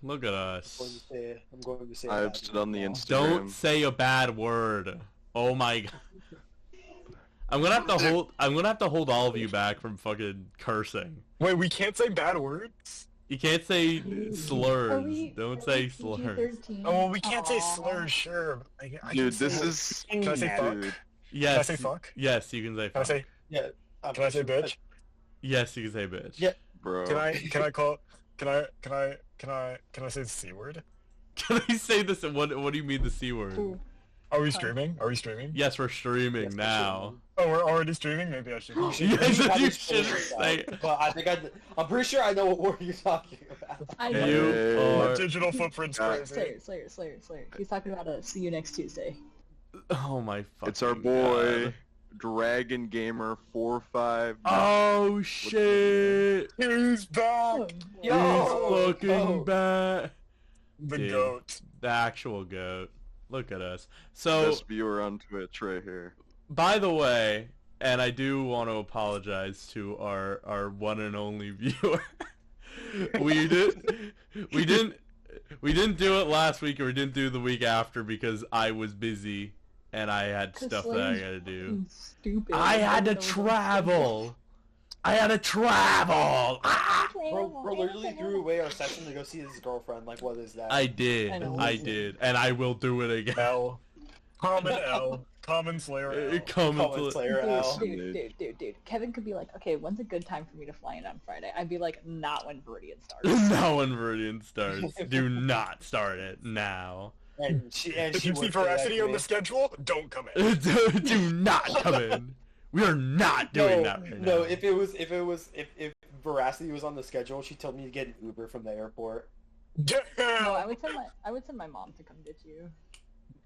Look at us. I'm going to say. I stood on the Instagram. Don't say a bad word. Oh my god. I'm gonna have to hold all of you back from fucking cursing. Wait, we can't say bad words? You can't say slurs. Don't say slurs. PG-13? Oh, well, we can't say slurs, sure. I Dude, can this say, is... Can I say fuck? Dude. Yes. Can I say fuck? Yes, you can say Can I fuck. say... Yeah. Can I say bitch? Yes, you can say bitch. Yeah. Bro. Can I say the C word? Can I say this? What do you mean the C word? Ooh. Are we streaming? Are we streaming? Yes, we're streaming now. Oh, we're already streaming? Maybe I should. Yes, you should say it. But I'm pretty sure I know what word you're talking about. I know. You My are... digital footprint's crazy. Slayer. He's talking about a see you next Tuesday. Oh my fucking It's our boy, God. Dragon Gamer 45. Oh shit! He's back! He's fucking back. The Dude. goat. The actual goat. Look at us. So, Best viewer on Twitch right here. by the way, and I do want to apologize to our one and only viewer. we didn't do it last week, or we didn't do the week after because I was busy and I had stuff that I gotta do. Stupid. I had to travel. Ah! Bro literally threw away our session to go see his girlfriend. Like, what is that? I did, and I will do it again. L. Common L. Common Slayer L. Common Slayer L. Dude. Kevin could be like, okay, when's a good time for me to fly in on Friday? I'd be like, not when Veridian starts. Not when Veridian starts. Do not start it now. If you see veracity on the schedule, don't come in. do not come in. We are not doing that right now. No, if Veracity was on the schedule, she told me to get an Uber from the airport. No, I would send my mom to come get you.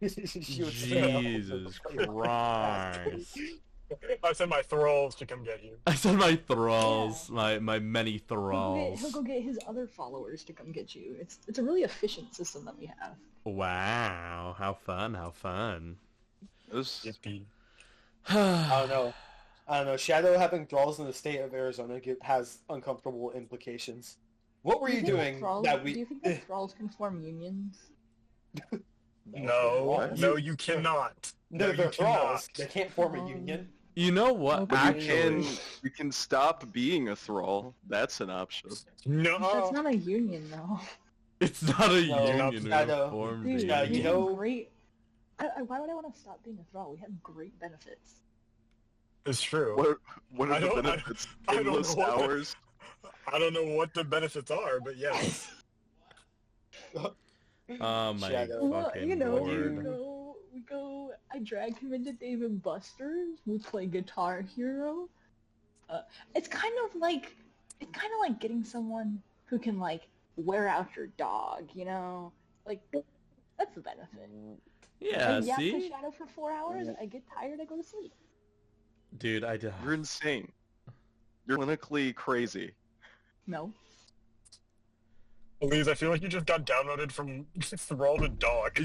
She would say, Jesus Christ. I send my thralls to come get you. I said my thralls, my many thralls. He'll go get his other followers to come get you. It's a really efficient system that we have. Wow, how fun. This... Yippee. I don't know. Shadow having thralls in the state of Arizona has uncomfortable implications. What were you doing that week? Do you think that thralls can form unions? No, you cannot. No, they're you thralls. cannot. They can't form a union. You know what? Actually, You can stop being a thrall. That's an option. No. That's not a union, though. it's not a No, union. Shadow. Formed Dude, Yeah, union. you know- great. Why would I want to stop being a thrall? We have great benefits. It's true. What I are the don't- benefits? I don't Endless know what- hours? I don't know what the benefits are, but yes. Oh my Shadow. Well, fucking you know, lord. we go. I drag him into Dave and Buster's. We play Guitar Hero. It's kind of like getting someone who can like wear out your dog. You know, like that's the benefit. Yeah, I yap to see? Shadow for 4 hours. I get tired. I go to sleep. Dude, You're insane. You're clinically crazy. No. Ahleeze, I feel like you just got downloaded from Thrall to Dog.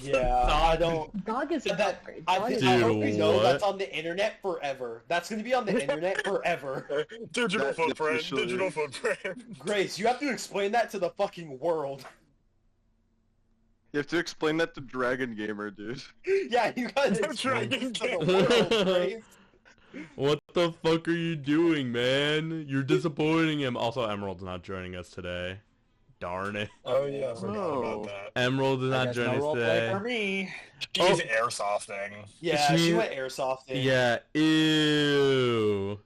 Yeah, I don't. Dog is not That, great. I Dog is hope you know what? that's on the internet forever. That's gonna be on the internet forever. Digital That footprint. officially- Digital footprint. Grace, you have to explain that to the fucking world. You have to explain that to Dragon Gamer, dude. Yeah, you gotta The explain Dragon this to the world, Grace. What the fuck are you doing, man? You're disappointing him. Also, Emerald's not joining us today. Darn it. Oh yeah, I forgot No. about that. Emerald did I not guess join no us roleplay today. for me. She's airsofting. Yeah, she She- went airsofting. Yeah, ew.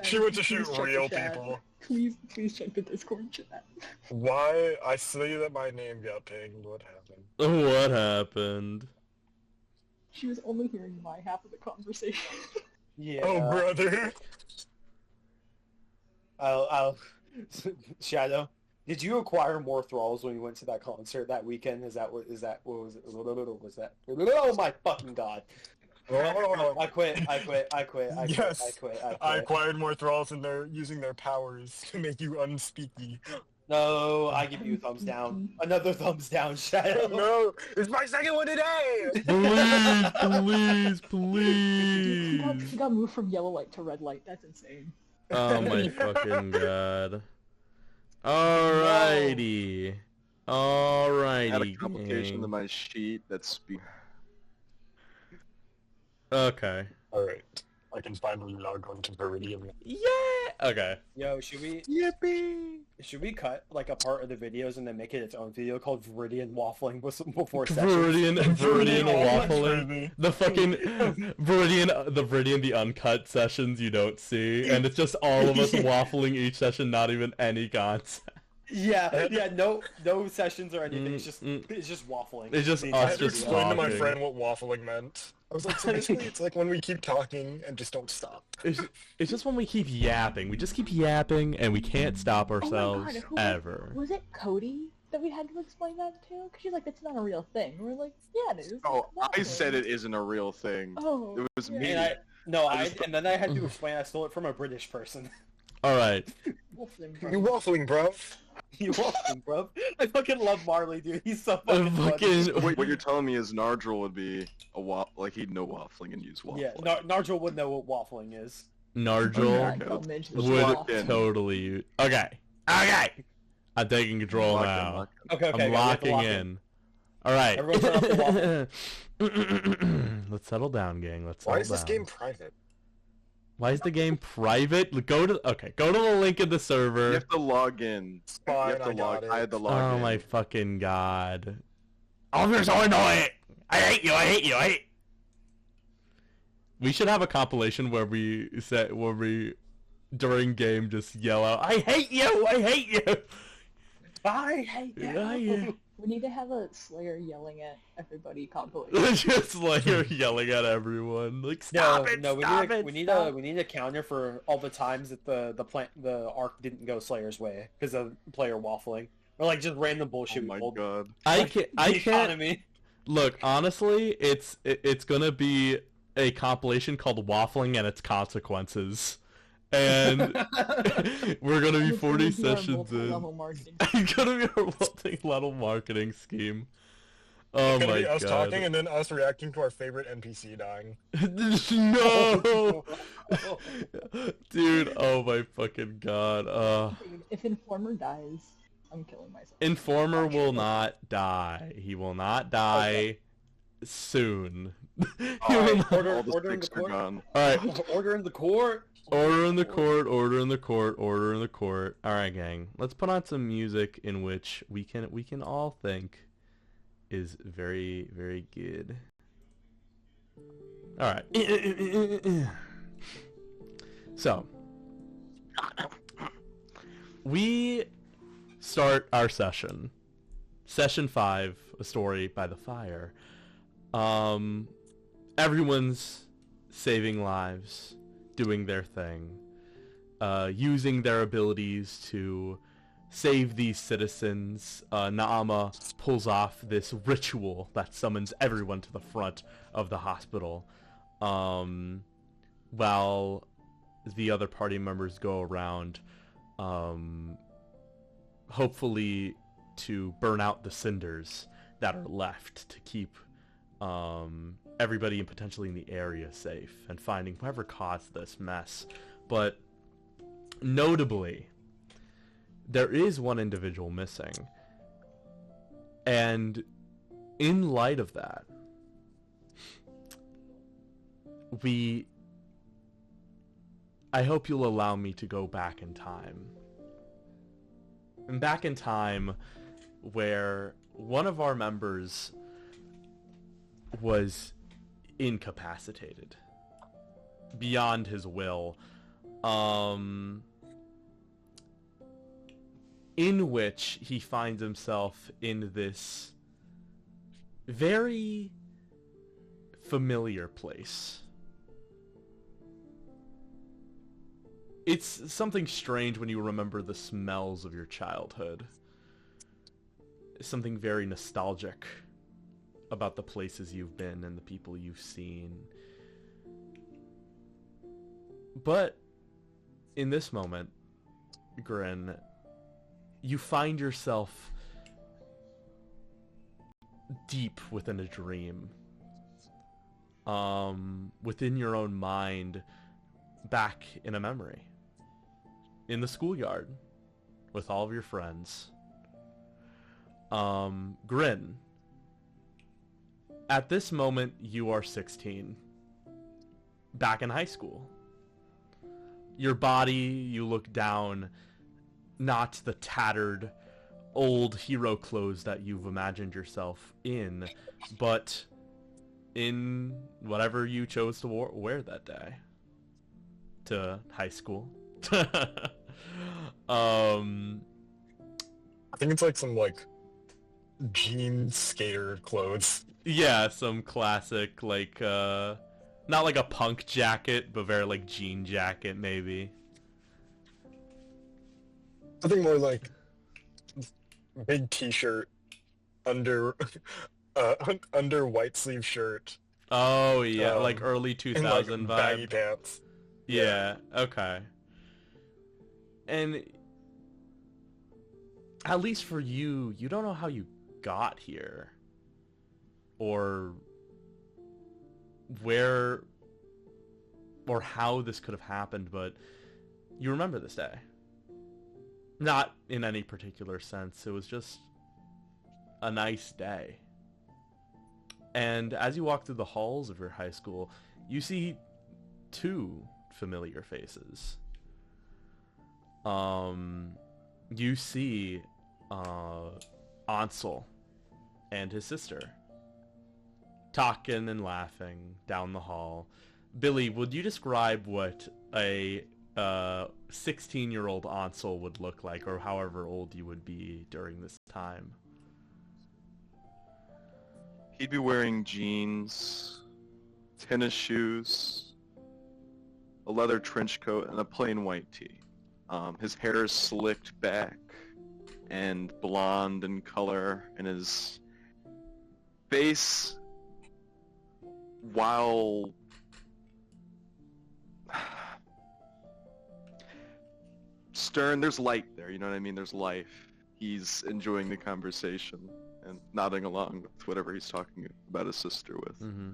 She went to shoot Please check real the chat. people. Please check the Discord chat. Why? I see that my name got pinged. What happened? What happened? She was only hearing my half of the conversation. Yeah. Oh, brother. I'll Shadow. Did you acquire more thralls when you went to that concert that weekend? What was that? Oh my fucking god. I quit. Yes. I acquired more thralls and they're using their powers to make you unspeaky. No, I give you a thumbs down. Another thumbs down, Shadow. No, it's my second one today! Please. He got moved from yellow light to red light. That's insane. Oh my fucking god. Alrighty. Alrighty. I had a complication in my sheet that's Okay. Alright. I can finally log on to Veridian. Yeah. Okay. Yo, should we cut like a part of the videos and then make it its own video called Veridian waffling before sessions? Veridian waffling. Crazy. The fucking Veridian the uncut sessions you don't see, and it's just all of us waffling each session, not even any concept. Yeah, no sessions or anything. It's just waffling. It's just The us I had to just explain to my talking. friend what waffling meant. I was like, so basically it's like when we keep talking and just don't stop. It's just when we keep yapping. We just keep yapping, and we can't stop ourselves oh my God, who ever. Was it Cody that we had to explain that to? Because she's like, that's not a real thing. We're like, yeah, it is. Oh, It's I said it isn't a real thing. Oh. It was yeah. me. And then I had to explain I stole it from a British person. All right. You waffling, bro. You waffling, bro. I fucking love Marley, dude. He's so fucking funny. What you're telling me is Nardril would be like he'd know waffling and use waffling. Yeah, Nardril would know what waffling is. Nardril Let's would totally. Okay. I'm taking control Lock in, now. lock Okay, I'm locking in. All right. Everyone turn off the Let's settle down, gang. Let's settle Why is this down. game private? Why is the game private? Go to the link in the server. You have to log in. Fine, You have to I got log. it. I had to log Oh in. my fucking god. Oh, you're so annoying! I hate you! We should have a compilation where we during game just yell out, I hate you! I hate Yeah. We need to have a Slayer yelling at everybody compilation. Just like you're yelling at everyone. Like, stop it! We need a counter for all the times that the arc didn't go Slayer's way because of player waffling or like just random Oh bullshit. my we pulled. god. I The can't. economy. Look, honestly, it's gonna be a compilation called Waffling and Its Consequences. And we're gonna be 40 sessions in. It's gonna be our multi-level marketing scheme. Oh It's gonna my be us god. talking and then us reacting to our favorite NPC dying. No! Dude, oh my fucking god. If Informer dies, I'm killing myself. Informer will not die. He will not die soon. He will not- All the order in the sticks are court. gone. Alright. Order in the court. Order in the court, order in the court, order in the court. Alright, gang. Let's put on some music in which we can all think is very, very good. Alright. So, we start our session. Session 5, A Story by the Fire. Everyone's saving lives, doing their thing, using their abilities to save these citizens. Naama pulls off this ritual that summons everyone to the front of the hospital, while the other party members go around, hopefully to burn out the cinders that are left to keep everybody potentially in the area safe and finding whoever caused this mess. But notably, there is one individual missing, and in light of that, I hope you'll allow me to go back in time. And back in time where one of our members was incapacitated beyond his will, in which he finds himself in this very familiar place. It's something strange when you remember the smells of your childhood. Something very nostalgic about the places you've been and the people you've seen. But in this moment, Grin, you find yourself deep within a dream. Within your own mind, back in a memory. In the schoolyard, with all of your friends. Grin. At this moment, you are 16. Back in high school. Your body, you look down, not the tattered, old hero clothes that you've imagined yourself in, but in whatever you chose to wear that day. To high school. I think it's like some like jean skater clothes. Yeah, some classic like not like a punk jacket, but very like jean jacket maybe. I think more like big t-shirt under under white sleeve shirt. Oh yeah, like early 2000 and, vibe. like, baggy pants. Yeah, okay. And at least for you, you don't know how you got here. Or where or how this could have happened, but you remember this day. Not in any particular sense. It was just a nice day. And as you walk through the halls of your high school, you see two familiar faces. You see Ansel and his sister talking and laughing down the hall. Billy, would you describe what a 16-year-old Ansel would look like, or however old you would be during this time? He'd be wearing jeans, tennis shoes, a leather trench coat, and a plain white tee. His hair is slicked back and blonde in color, and his face, while stern, there's light there, you know what I mean? There's life. He's enjoying the conversation and nodding along with whatever he's talking about his sister with. Mm-hmm.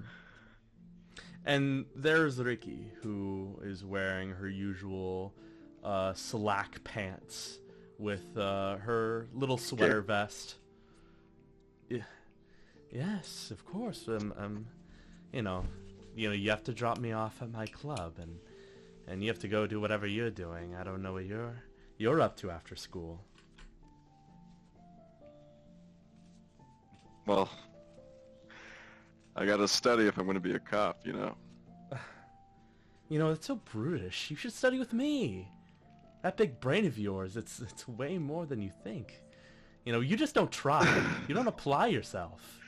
And there's Ricky, who is wearing her usual slack pants with her little sweater vest. Yes, of course. You know, you have to drop me off at my club, and you have to go do whatever you're doing. I don't know what you're up to after school. Well, I gotta study if I'm gonna be a cop, you know. You know, it's so brutish. You should study with me. That big brain of yours, it's way more than you think. You know, you just don't try. You don't apply yourself.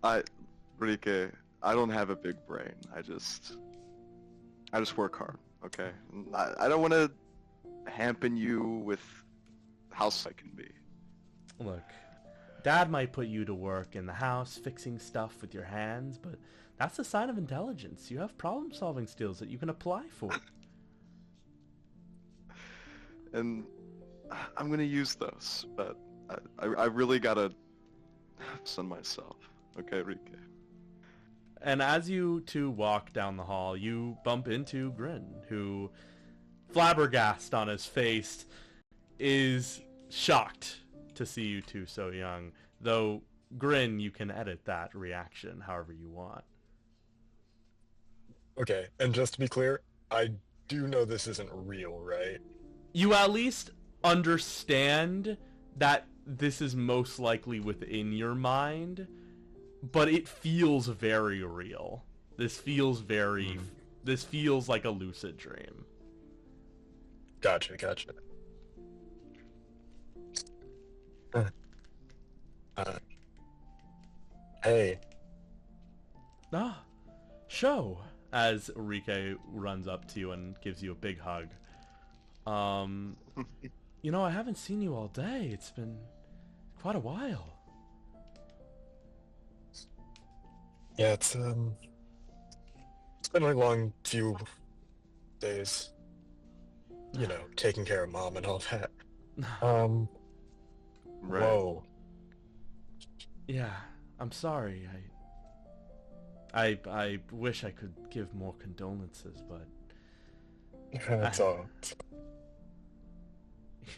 Rike, I don't have a big brain. I just work hard, okay? I don't want to hamper you with how I can be. Look, Dad might put you to work in the house fixing stuff with your hands, but that's a sign of intelligence. You have problem-solving skills that you can apply for. And I'm gonna use those, but I really gotta sun myself, okay, Rike? And as you two walk down the hall, you bump into Grin, who, flabbergasted on his face, is shocked to see you two so young. Though, Grin, you can edit that reaction however you want. Okay, and just to be clear, I do know this isn't real, right? You at least understand that this is most likely within your mind, but it feels very real. This feels this feels like a lucid dream. Gotcha. Hey. Ah, show, as Rike runs up to you and gives you a big hug. You know, I haven't seen you all day. It's been quite a while. Yeah, it's been a long few days. You know, taking care of Mom and all that. Right. Whoa. Yeah, I'm sorry. I wish I could give more condolences, but It's all.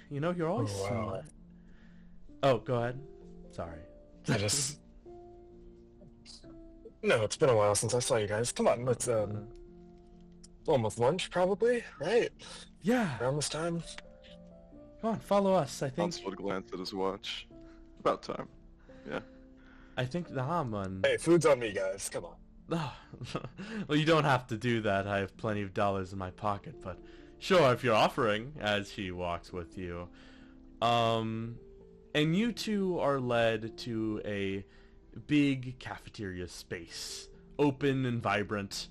you know, you're always Oh, wow. smart. Oh, go ahead. Sorry. I just... No, it's been a while since I saw you guys. Come on, let's, almost lunch, probably, right? Yeah. Around this time? Come on, follow us, I think. Hans would glance at his watch. About time. Yeah. I think Naaman... Hey, food's on me, guys. Come on. Oh, well, you don't have to do that. I have plenty of dollars in my pocket, but sure, if you're offering, as she walks with you. And you two are led to a big cafeteria space. Open and vibrant,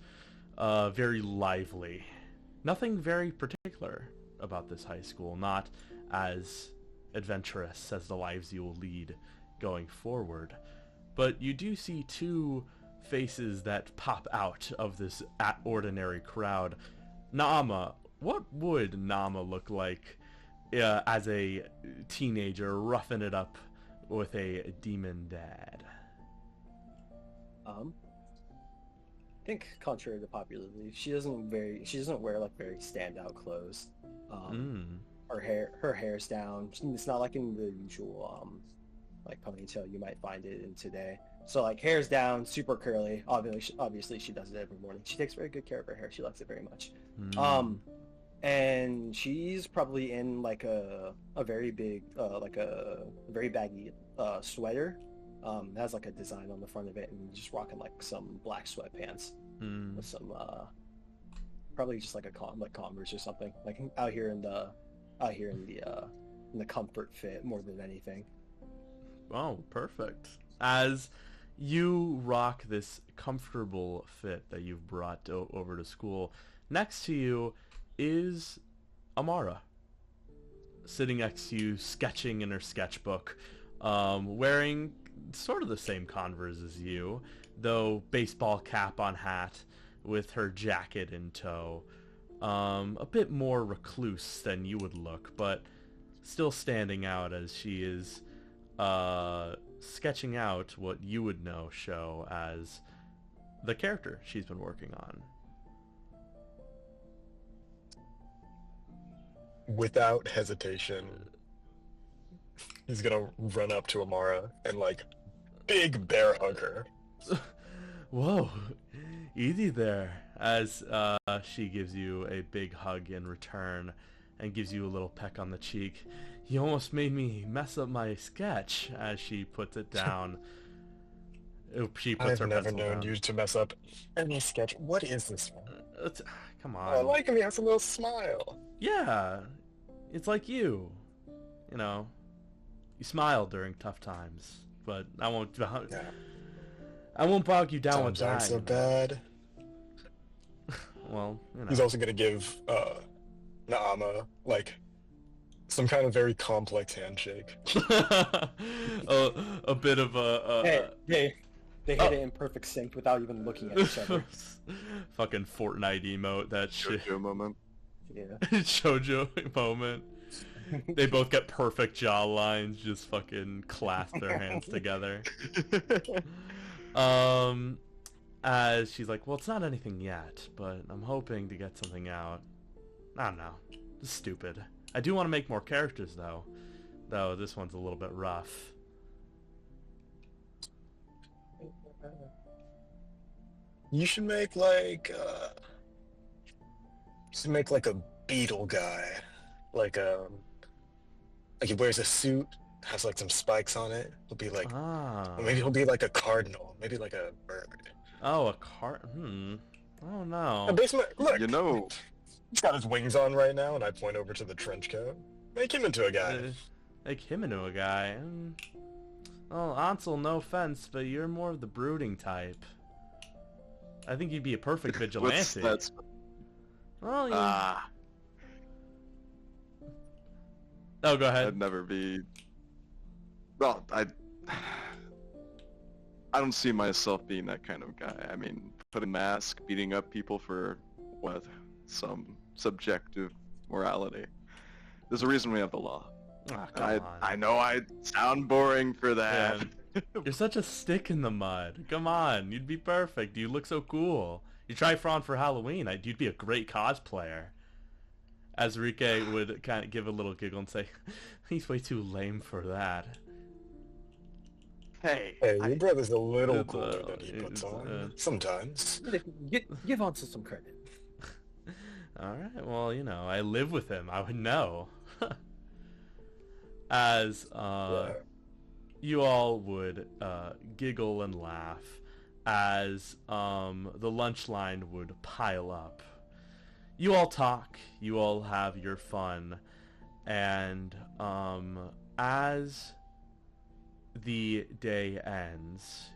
very lively. Nothing very particular about this high school, not as adventurous as the lives you will lead going forward. But you do see two faces that pop out of this ordinary crowd. Naama, what would Naama look like as a teenager roughing it up with a demon dad? I think contrary to popular belief, she doesn't wear like very standout clothes. Her hair's down. It's not like in the usual like ponytail you might find it in today. So like hair's down, super curly. Obviously she does it every morning. She takes very good care of her hair. She likes it very much. And she's probably in like a very big like a very baggy sweater. It has like a design on the front of it, and just rocking like some black sweatpants with some probably just like Converse or something, like out here in the comfort fit more than anything. Oh, perfect. As you rock this comfortable fit that you've brought over to school, next to you is Amara, sitting next to you, sketching in her sketchbook, wearing sort of the same Converse as you, though baseball cap on hat with her jacket in tow. A bit more recluse than you would look, but still standing out as she is sketching out what you would know show as the character she's been working on. Without hesitation, he's gonna run up to Amara and like big bear hug her. Whoa, easy there. As she gives you a big hug in return and gives you a little peck on the cheek. You almost made me mess up my sketch, as she puts it down. She puts her I've never pencil known down. you to mess up any sketch. What is this one? Come Oh, on. I like him. He has a little smile. Yeah, it's like you. You know, you smile during tough times, but I won't bog you down with Times aren't that. so bad. Well, you know. He's also gonna give Naama like some kind of very complex handshake. a bit of a They hit it in perfect sync without even looking at each other. Fucking Fortnite emote, that shit. Shoujo moment. Yeah. Shoujo moment. They both get perfect jaw lines, just fucking clasp their hands together. As she's like, well, it's not anything yet, but I'm hoping to get something out. I don't know. It's stupid. I do want to make more characters, though. Though this one's a little bit rough. You should make like a beetle guy, like he wears a suit, has like some spikes on it. He'll be like, or maybe he'll be like a cardinal, maybe like a bird. Oh, a oh no. And basically, look, You know, he's got his wings on right now, and I point over to the trench coat. Make him into a guy. Make him into a guy. Well, Ansel, no offense, but you're more of the brooding type. I think you'd be a perfect vigilante. Well, you... Oh, go ahead. I'd never be... Well, I don't see myself being that kind of guy. I mean, put a mask, beating up people for, what, some subjective morality. There's a reason we have the law. Oh, come on. I know I sound boring for that. Man, you're such a stick in the mud. Come on, you'd be perfect. You look so cool. You try Fran for Halloween. You'd be a great cosplayer. As Rike would kind of give a little giggle and say, he's way too lame for that. Hey, Hey, your brother's a little It's, cooler than he puts on. Sometimes. Give Ansel some credit. Alright, well, you know, I live with him. I would know. As Yeah. you all would giggle and laugh as the lunch line would pile up. You all talk, you all have your fun, and as the day ends,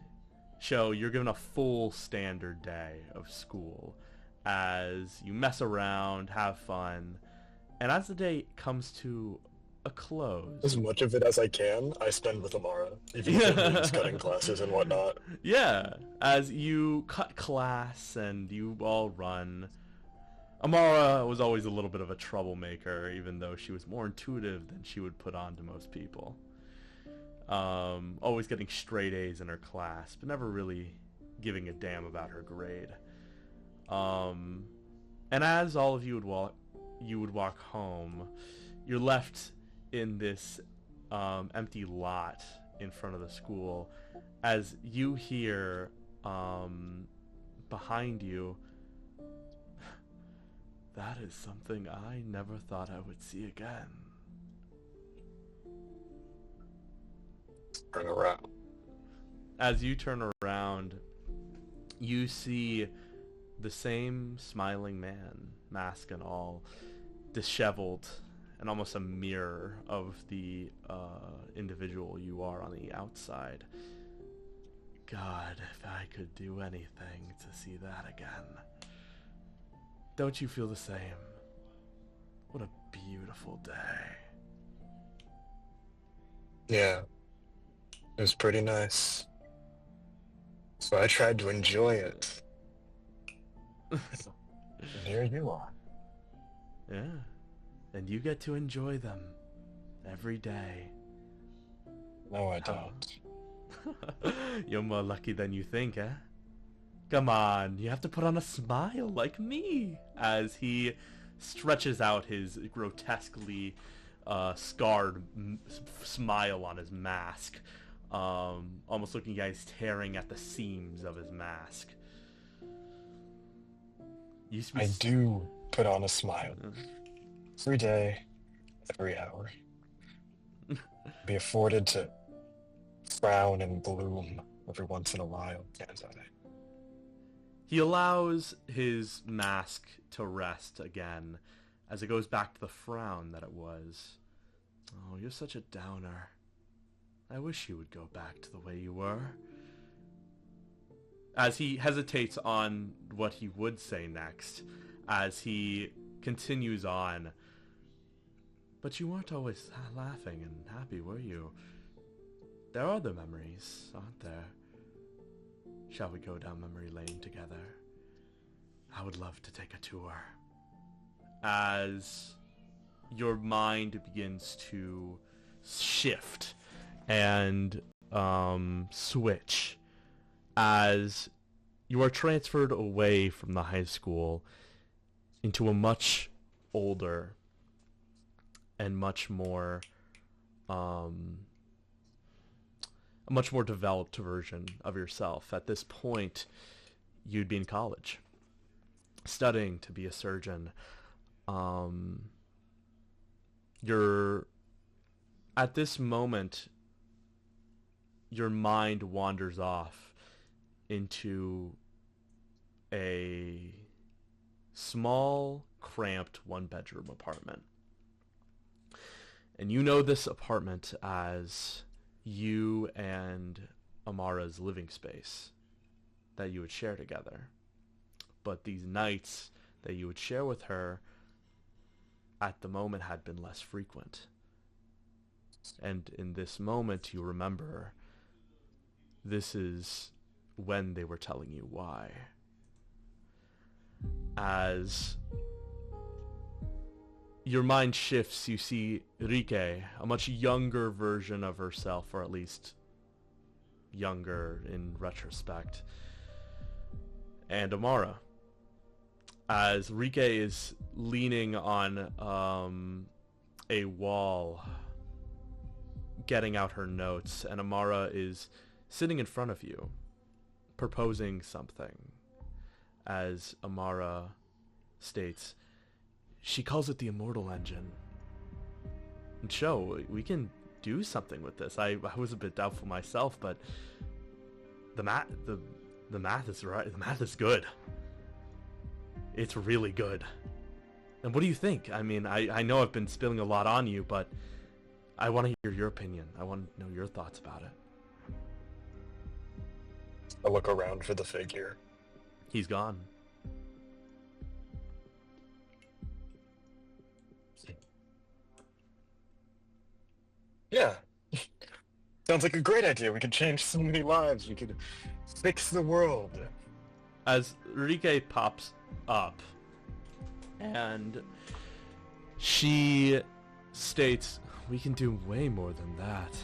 you're given a full standard day of school as you mess around, have fun, and as the day comes to a close. As much of it as I can, I spend with Amara, even if it means cutting classes and whatnot. Yeah, as you cut class and you all run. Amara was always a little bit of a troublemaker, even though she was more intuitive than she would put on to most people. Always getting straight A's in her class, but never really giving a damn about her grade. And as all of you would walk home, you're left in this empty lot in front of the school as you hear behind you, "That is something I never thought I would see again." Turn around. As you turn around, you see the same smiling man, mask and all, disheveled, and almost a mirror of the individual you are on the outside. God, if I could do anything to see that again. Don't you feel the same? What a beautiful day. Yeah. It was pretty nice. So I tried to enjoy it. And here you are. Yeah. And you get to enjoy them every day. No, I don't. You're more lucky than you think, eh? Come on, you have to put on a smile like me, as he stretches out his grotesquely scarred smile on his mask, almost looking like he's tearing at the seams of his mask. I do put on a smile. Every day, every hour. Be afforded to frown and bloom every once in a while, can't I? He allows his mask to rest again as it goes back to the frown that it was. Oh, you're such a downer. I wish you would go back to the way you were. As he hesitates on what he would say next, as he continues on. But you weren't always laughing and happy, were you? There are other memories, aren't there? Shall we go down memory lane together? I would love to take a tour. As your mind begins to shift and switch, as you are transferred away from the high school into a much older and much more a much more developed version of yourself. At this point, you'd be in college, studying to be a surgeon. You're at this moment, your mind wanders off into a small, cramped, one-bedroom apartment. And you know this apartment as you and Amara's living space that you would share together. But these nights that you would share with her at the moment had been less frequent. And in this moment, you remember this is when they were telling you why. As your mind shifts, you see Rike, a much younger version of herself, or at least younger in retrospect, and Amara. As Rike is leaning on a wall, getting out her notes, and Amara is sitting in front of you, proposing something. As Amara states, she calls it the Immortal Engine. And Sho, we can do something with this. I was a bit doubtful myself, but the math is right. The math is good. It's really good. And what do you think? I mean, I know I've been spilling a lot on you, but I want to hear your opinion. I want to know your thoughts about it. I look around for the figure. He's gone. Yeah. Sounds like a great idea. We could change so many lives. We could fix the world. As Rike pops up, and she states, we can do way more than that.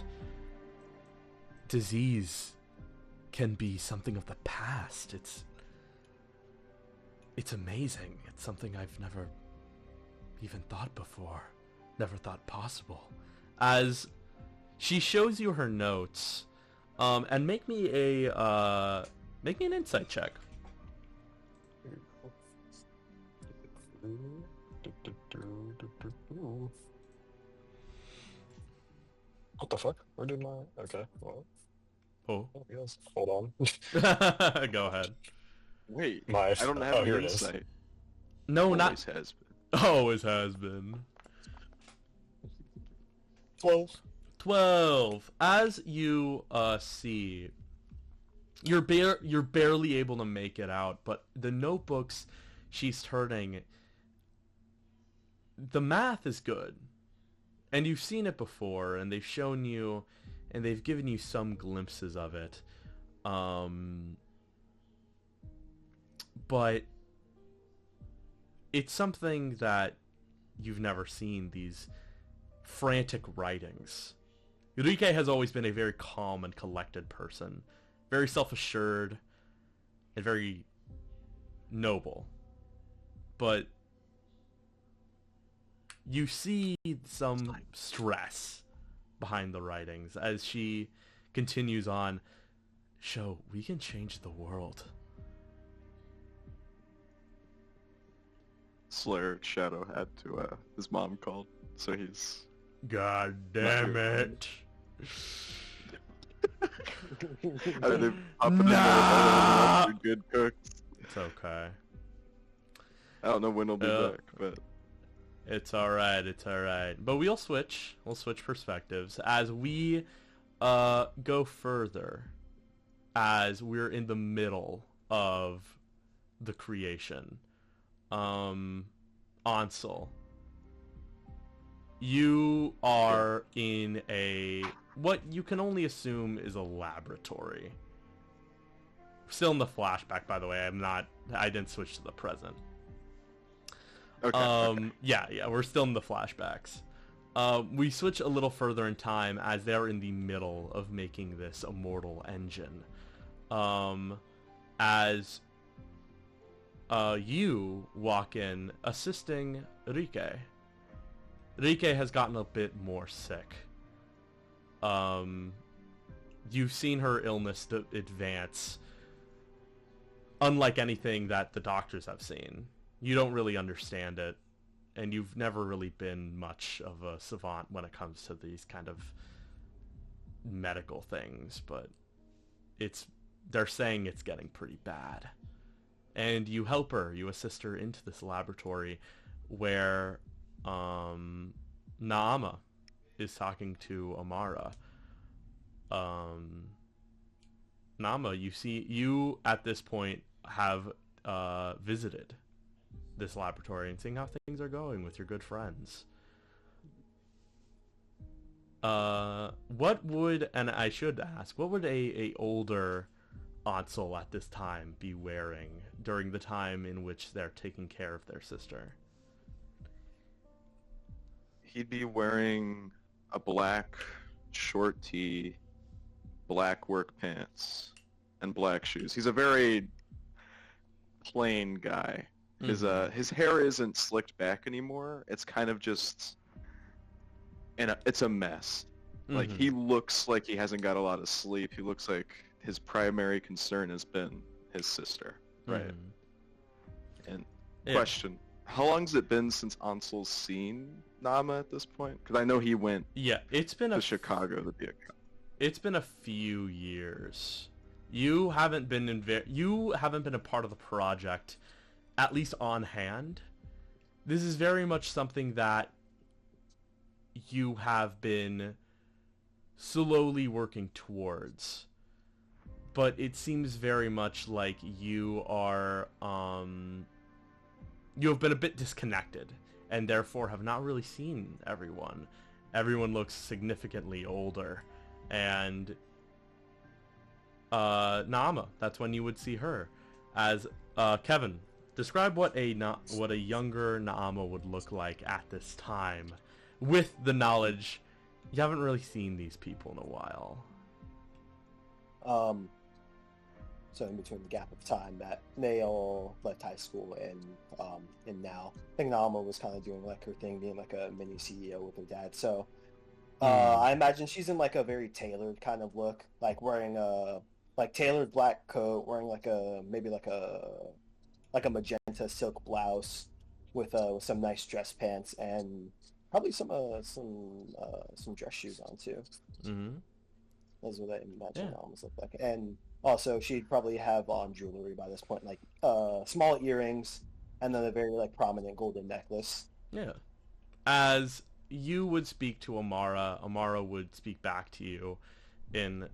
Disease can be something of the past. It's amazing. It's something I've never even thought before. Never thought possible. As she shows you her notes, and make me an insight check. What the fuck? Where did my... Okay, well... Oh. Yes. Hold on. Go ahead. Wait, My... I don't have here an it is. insight. No, Always not... has been. Always has been. 12. 12. As you see, you're barely able to make it out, but the notebooks she's turning, the math is good. And you've seen it before, and they've shown you, and they've given you some glimpses of it. But it's something that you've never seen, these frantic writings. Rike has always been a very calm and collected person, very self-assured and very noble. But you see some stress behind the writings as she continues on. Sho, we can change the world. Slayer Shadow had to, his mom called, so he's... God damn it. Are they up in Nah! the good cooks? It's okay. I don't know when he'll be back, but... It's alright, it's alright. But we'll switch perspectives as we go further, as we're in the middle of the creation. Ansel, you are in what you can only assume is a laboratory. Still in the flashback, by the way. I didn't switch to the present. Okay. Yeah, we're still in the flashbacks. We switch a little further in time as they're in the middle of making this immortal engine. As you walk in assisting Rike. Rike has gotten a bit more sick. You've seen her illness advance unlike anything that the doctors have seen. You don't really understand it, and you've never really been much of a savant when it comes to these kind of medical things, but they're saying it's getting pretty bad. And you help her, you assist her into this laboratory where Naama is talking to Amara. Naama, you at this point have visited this laboratory and seeing how things are going with your good friends. What would a older Ansel at this time be wearing during the time in which they're taking care of their sister? He'd be wearing a black short tee, black work pants, and black shoes. He's a very plain guy. His hair isn't slicked back anymore. It's kind of just, it's a mess. Like, he looks like he hasn't got a lot of sleep. He looks like his primary concern has been his sister. Right. And question, how long has it been since Ansel's seen Nama at this point? Because I know he went it's been to Chicago to be a cop. It's been a few years. You haven't been a part of the project, at least on hand. This is very much something that you have been slowly working towards. But it seems very much like you are, you have been a bit disconnected, and therefore have not really seen everyone. Everyone looks significantly older, and Naama, that's when you would see her. As Kevin, describe what a younger Naama would look like at this time, with the knowledge you haven't really seen these people in a while. So in between the gap of time that they all left high school and now, I think Naama was kind of doing like her thing, being like a mini CEO with her dad. So I imagine she's in like a very tailored kind of look, like wearing a tailored black coat, wearing like a magenta silk blouse with some nice dress pants and probably some dress shoes on too. Mm-hmm. That's what I imagine Naama's look like. And also, she'd probably have on jewelry by this point, like small earrings, and then a very like prominent golden necklace. Yeah. As you would speak to Amara, Amara would speak back to you in,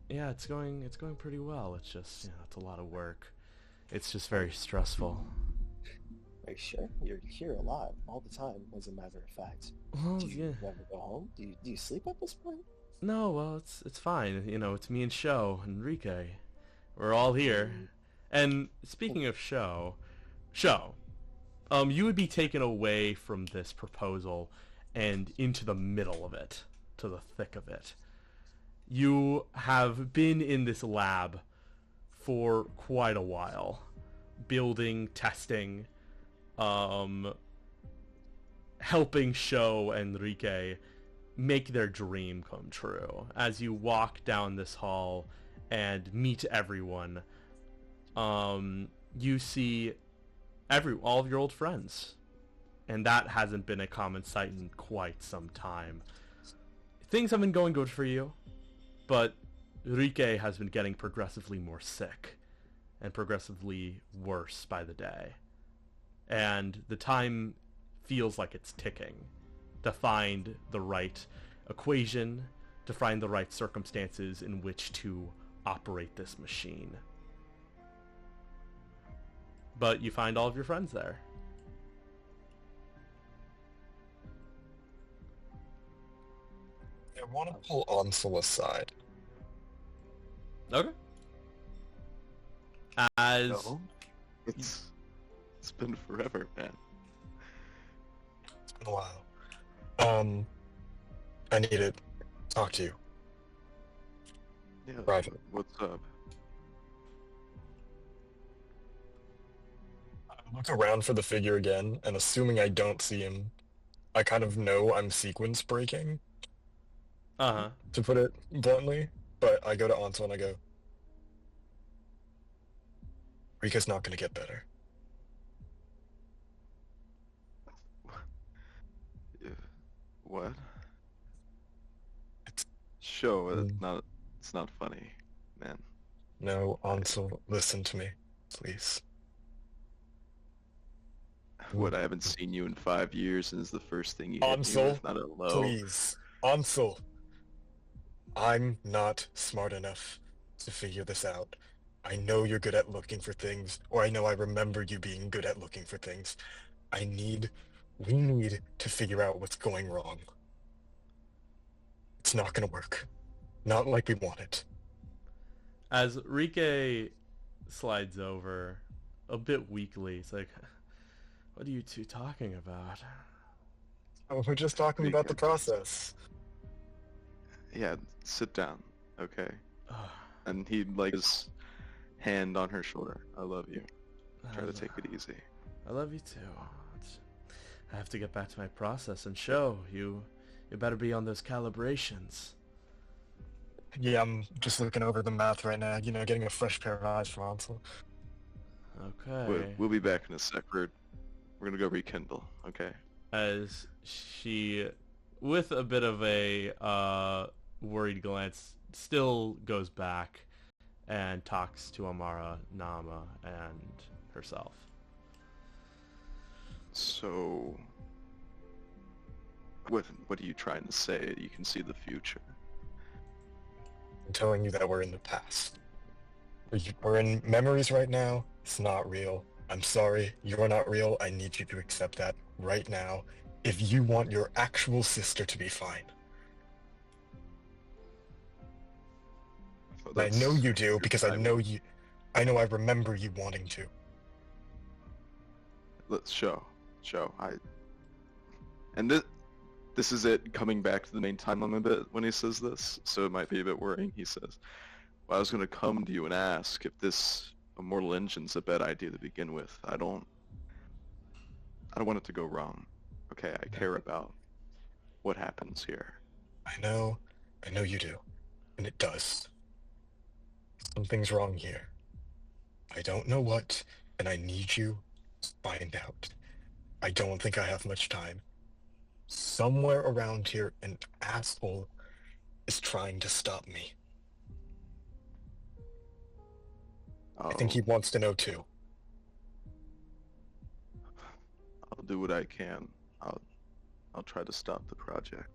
it's going pretty well. It's just, it's a lot of work. It's just very stressful. Are you sure? You're here a lot, all the time, as a matter of fact. Well, do you never go home? Do you sleep at this point? No, well, it's fine. It's me and Sho, Enrique. We're all here. And speaking of Sho, you would be taken away from this proposal and into the middle of it, to the thick of it. You have been in this lab for quite a while, building, testing, helping Sho and Enrique make their dream come true. As you walk down this hall and meet everyone, you see all of your old friends, and that hasn't been a common sight in quite some time. Things have been going good for you, but Enrique has been getting progressively more sick and progressively worse by the day, and the time feels like it's ticking to find the right equation, to find the right circumstances in which to operate this machine. But you find all of your friends there. I want to pull Ansel aside. Okay. As... No, it's been forever, man. It's been a while. I need to talk to you. Yeah. Private. What's up? I look around for the figure again, and assuming I don't see him, I kind of know I'm sequence breaking. Uh-huh. To put it bluntly, but I go to Ansel and I go, Rika's not gonna get better. What? It's not funny, man. No, Ansel, listen to me, please. What, I haven't seen you in 5 years, and it's the first thing you hit me Ansel, with, not a low. please. Ansel, I'm not smart enough to figure this out. I know you're good at looking for things, or I know I remember you being good at looking for things. We need to figure out what's going wrong. It's not gonna work. Not like we want it. As Rike slides over, a bit weakly, it's like, what are you two talking about? Oh, we're just talking about the process. Yeah, sit down, okay? And he his hand on her shoulder. I love you. Try to take it easy. I love you too. I have to get back to my process and show you. You better be on those calibrations. Yeah, I'm just looking over the math right now, you know, getting a fresh pair of eyes from Ansel. Okay. We'll be back in a sec. We're gonna go rekindle, okay? As she, with a bit of a worried glance, still goes back and talks to Amara, Nama, and herself. So, what are you trying to say? You can see the future. I'm telling you that we're in the past. We're in memories right now. It's not real. I'm sorry, you're not real. I need you to accept that right now if you want your actual sister to be fine. Well, I know that's you do your because I timing. know I remember you wanting to. Let's show. And this is it coming back to the main timeline a bit when he says this, so it might be a bit worrying. He says, well, I was going to come to you and ask if this immortal engine's a bad idea to begin with. I don't want it to go wrong. Okay, I care about what happens here. I know you do. And it does. Something's wrong here. I don't know what, and I need you to find out. I don't think I have much time. Somewhere around here, an asshole is trying to stop me. I think he wants to know too. I'll do what I can. I'll try to stop the project.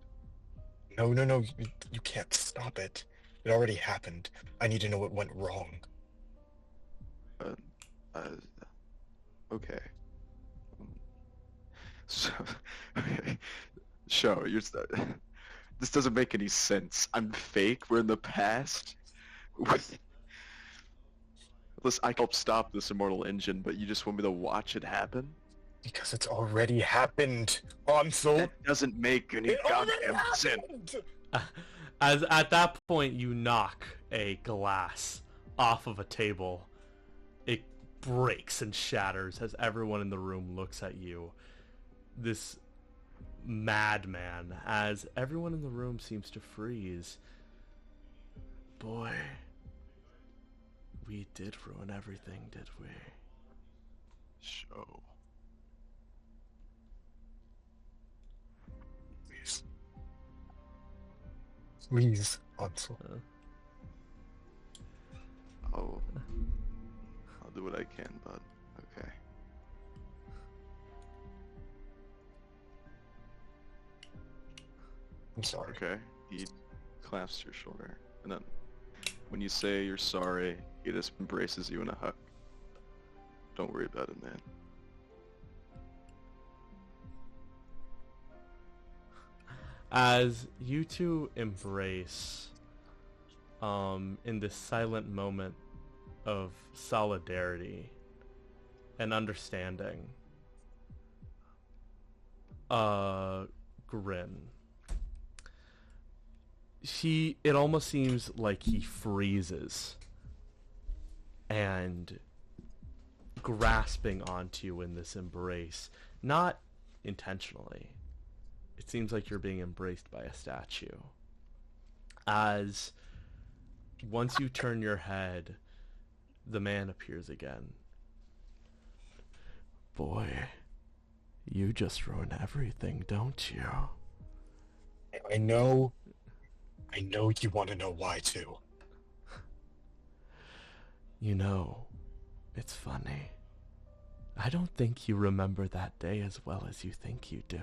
No, you can't stop it. It already happened. I need to know what went wrong. Okay. So, show this doesn't make any sense. I'm fake. We're in the past. Listen, I helped stop this immortal engine, but you just want me to watch it happen? Because it's already happened, Ansel. That doesn't make any goddamn sense. As at that point, you knock a glass off of a table. It breaks and shatters as everyone in the room looks at you. This madman, as everyone in the room seems to freeze. Boy, we did ruin everything, did we? Show. Please, Ansel. I'll do what I can, bud. Okay. I'm sorry. Okay. He clasps your shoulder, and then when you say you're sorry, he just embraces you in a hug. Don't worry about it, man. As you two embrace, in this silent moment of solidarity and understanding, Grin, it almost seems like he freezes and grasping onto you in this embrace, not intentionally. It seems like you're being embraced by a statue. As once you turn your head, the man appears again. Boy, you just ruin everything, don't you? I know you want to know why too. You know, it's funny. I don't think you remember that day as well as you think you do.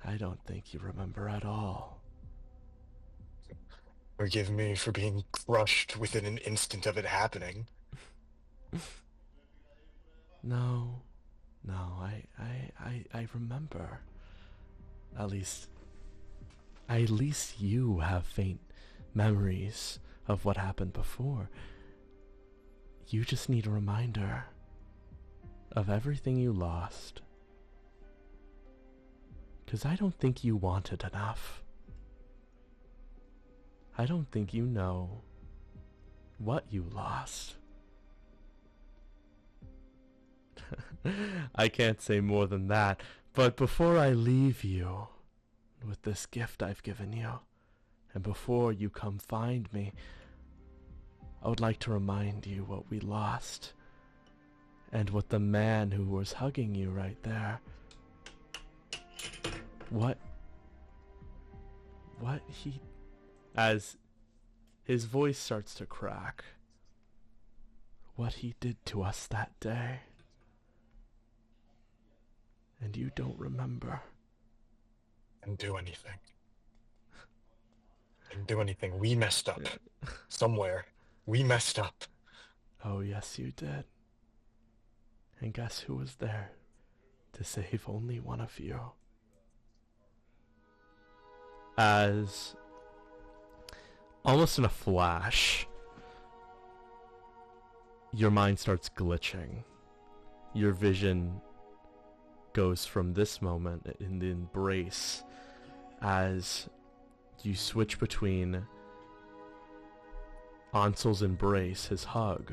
I don't think you remember at all. Forgive me for being crushed within an instant of it happening. No, I remember. At least you have faint memories of what happened before. You just need a reminder of everything you lost. 'Cause I don't think you wanted enough. I don't think you know what you lost. I can't say more than that, but before I leave you, with this gift I've given you. And before you come find me, I would like to remind you what we lost. And what the man who was hugging you right there, what he, as his voice starts to crack, what he did to us that day. And you don't remember. Didn't do anything. Didn't do anything. We messed up. Somewhere. We messed up. Oh, yes, you did. And guess who was there to save only one of you? As, almost in a flash, your mind starts glitching. Your vision goes from this moment in the embrace as you switch between Ansel's embrace, his hug,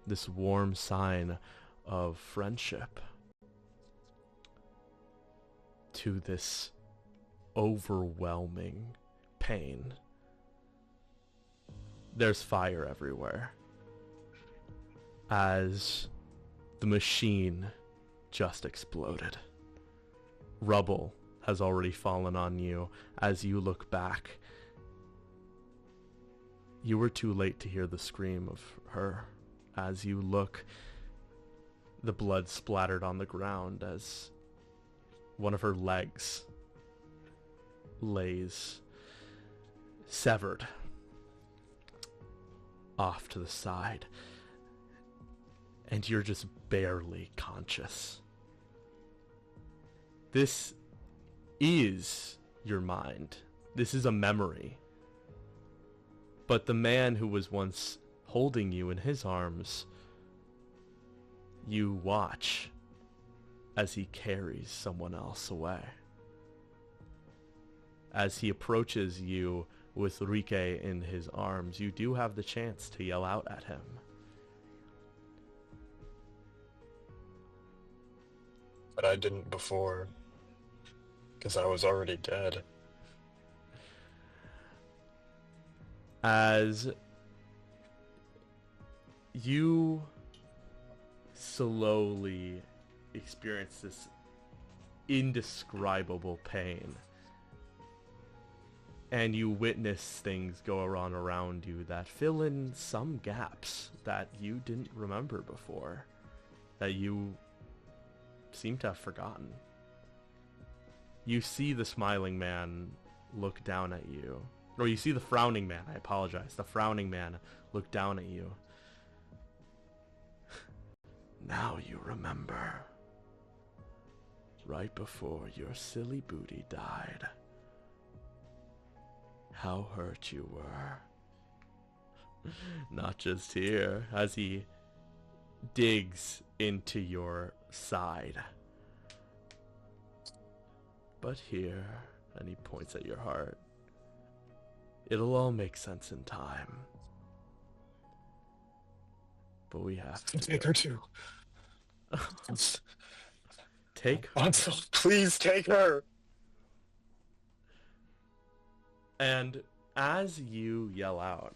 this warm sign of friendship, to this overwhelming pain. There's fire everywhere as the machine just exploded. Rubble has already fallen on you as you look back. You were too late to hear the scream of her. As you look, the blood splattered on the ground as one of her legs lays severed off to the side, and you're just barely conscious. This is your mind. This is a memory. But the man who was once holding you in his arms, you watch as he carries someone else away. As he approaches you with Rike in his arms, you do have the chance to yell out at him. But I didn't before, because I was already dead. As you slowly experience this indescribable pain, and you witness things go on around you that fill in some gaps that you didn't remember before, that you seem to have forgotten. You see the smiling man look down at you. Or you see the frowning man, I apologize. The frowning man look down at you. Now you remember. Right before your silly booty died. How hurt you were. Not just here, as he digs into your side, but here, and he points at your heart. It'll all make sense in time. But we have to Take her too. take her. Ansel, please take her. And as you yell out,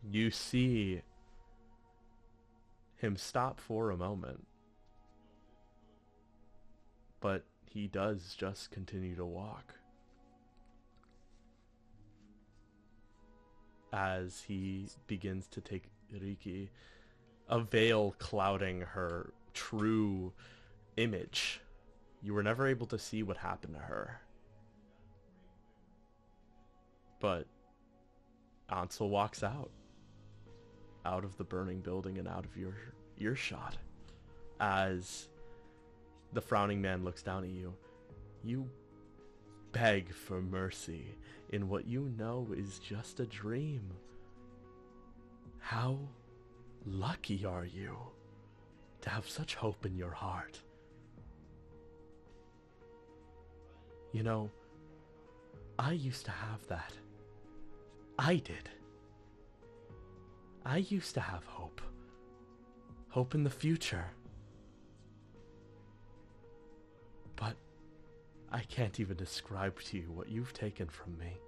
you see him stop for a moment. But he does just continue to walk. As he begins to take Riki, a veil clouding her true image. You were never able to see what happened to her. But Ansel walks out of the burning building and out of your earshot. As the frowning man looks down at you, you beg for mercy in what you know is just a dream. How lucky are you to have such hope in your heart? You know, I used to have that. I did. I used to have hope. Hope in the future. But I can't even describe to you what you've taken from me.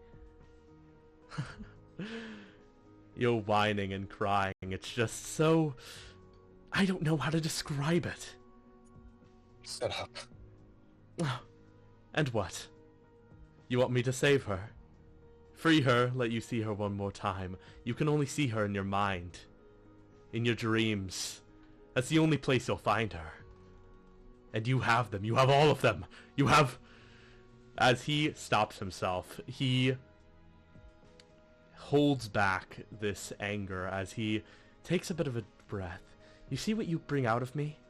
You're whining and crying. It's just so... I don't know how to describe it. Shut up. And what? You want me to save her? Free her, let you see her one more time. You can only see her in your mind. In your dreams. That's the only place you'll find her. And you have them. You have all of them. You have... As he stops himself, he holds back this anger as he takes a bit of a breath. You see what you bring out of me?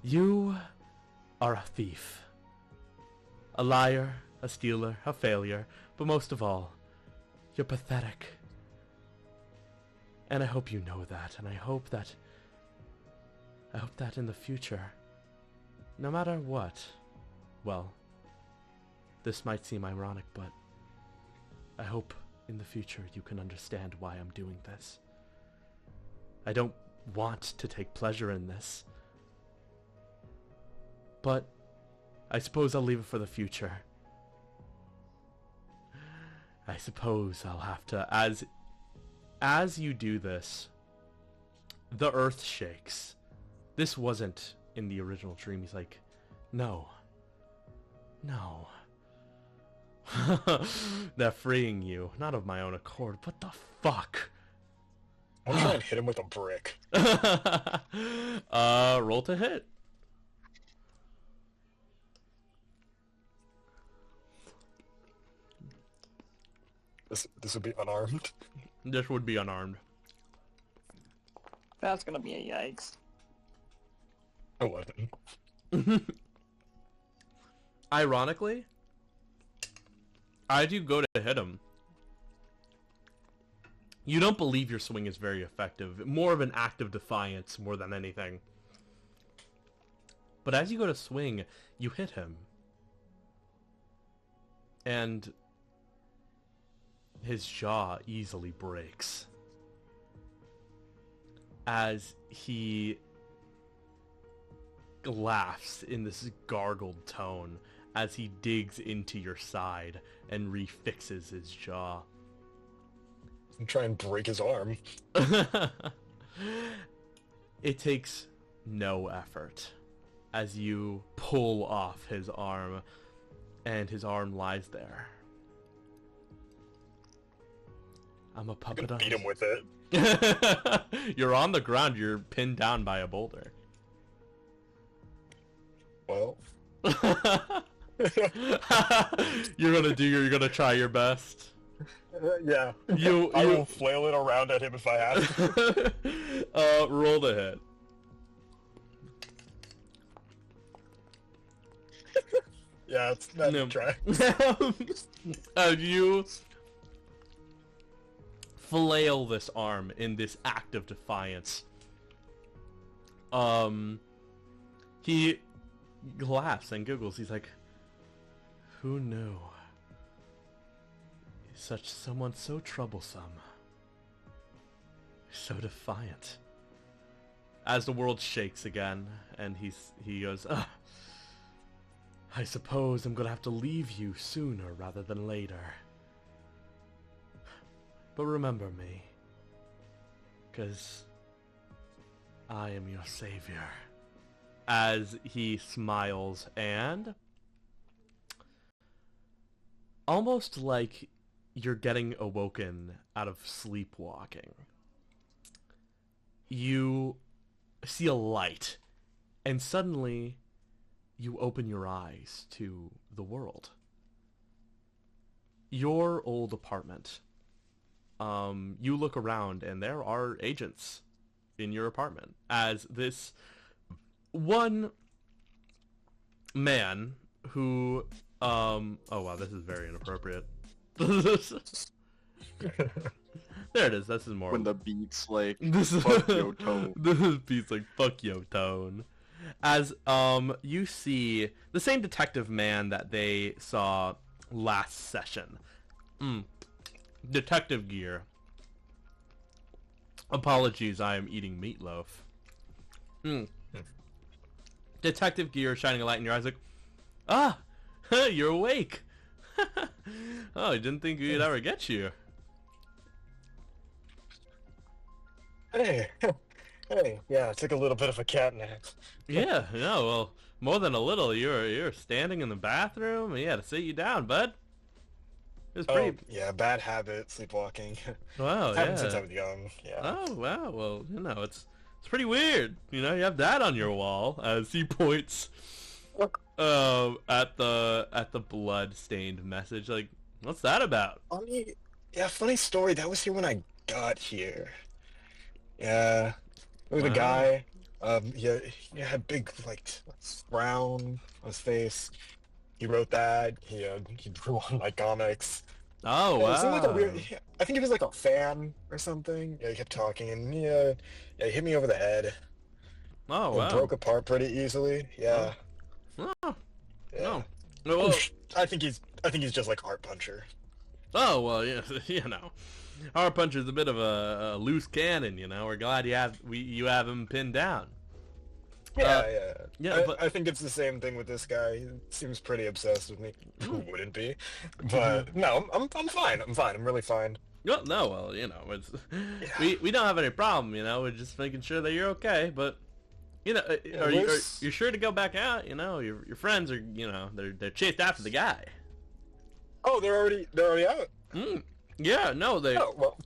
You are a thief. A liar, a stealer, a failure, but most of all, you're pathetic. And I hope you know that, and I hope that in the future, no matter what, well, this might seem ironic, but I hope in the future you can understand why I'm doing this. I don't want to take pleasure in this, but I suppose I'll leave it for the future. I suppose I'll have to, as you do this, the earth shakes. This wasn't in the original dream. He's like, no. They're freeing you. Not of my own accord. What the fuck? I'm trying to hit him with a brick. Roll to hit. This would be unarmed. This would be unarmed. That's gonna be a yikes. 11. Ironically, as you go to hit him, you don't believe your swing is very effective. More of an act of defiance more than anything. But as you go to swing, you hit him. And his jaw easily breaks. As he laughs in this gargled tone as he digs into your side and refixes his jaw. I'm trying to break his arm. It takes no effort as you pull off his arm, and his arm lies there. I'm a puppet on Beat him with it. You're on the ground, you're pinned down by a boulder. Well. You're gonna try your best. Yeah. I will flail it around at him if I have to. Roll the hit. Yeah, it's not No. a try. You flail this arm in this act of defiance. He laughs and giggles. He's like, who knew? Someone so troublesome. So defiant. As the world shakes again, and he goes, I suppose I'm gonna have to leave you sooner rather than later. But remember me, 'cause I am your savior. As he smiles and almost like you're getting awoken out of sleepwalking, you see a light, and suddenly you open your eyes to the world. Your old apartment. You look around and there are agents in your apartment, as this one man who oh wow, this is very inappropriate. There it is. This is more When the beat's like, this is fuck yo tone. This beat's like fuck yo tone. As you see the same detective man that they saw last session. Detective gear. Apologies, I am eating meatloaf. detective gear shining a light in your eyes, like, ah, you're awake. Oh, I didn't think we'd ever get you. Hey, hey, yeah, I took a little bit of a cat nap. Yeah, no, well, more than a little. You're standing in the bathroom, and you had to sit you down, bud. It was pretty... Oh, yeah, bad habit, sleepwalking. Wow, Happened since I yeah. was young, yeah. Oh, wow, well, you know, it's pretty weird. You know, you have that on your wall, as he points at the blood-stained message. Like, what's that about? Funny, yeah, funny story. That was here when I got here. Yeah, there was a Wow. guy. He had big like frown on his face. He wrote that. He drew on my comics. Oh, Yeah, it seemed like a wow. weird. I think he was like a fan or something. Yeah, he kept talking and he hit me over the head. Oh, It wow. broke apart pretty easily. Yeah, Oh, yeah. no. Well, I think he's just like Heart Puncher. oh, well, yeah, you know. Our Puncher's a bit of a loose cannon, you know. We're glad you have him pinned down. Yeah, yeah, I think it's the same thing with this guy. He seems pretty obsessed with me. Who wouldn't be? But no, I'm fine. I'm fine. I'm really fine. Well, no, well, you know, it's Yeah. we don't have any problem, you know. We're just making sure that you're okay. But you know, are you sure to go back out? You know, your friends are, you know, they're chased after the guy. Oh, they're already out. Yeah, no, they. Oh well.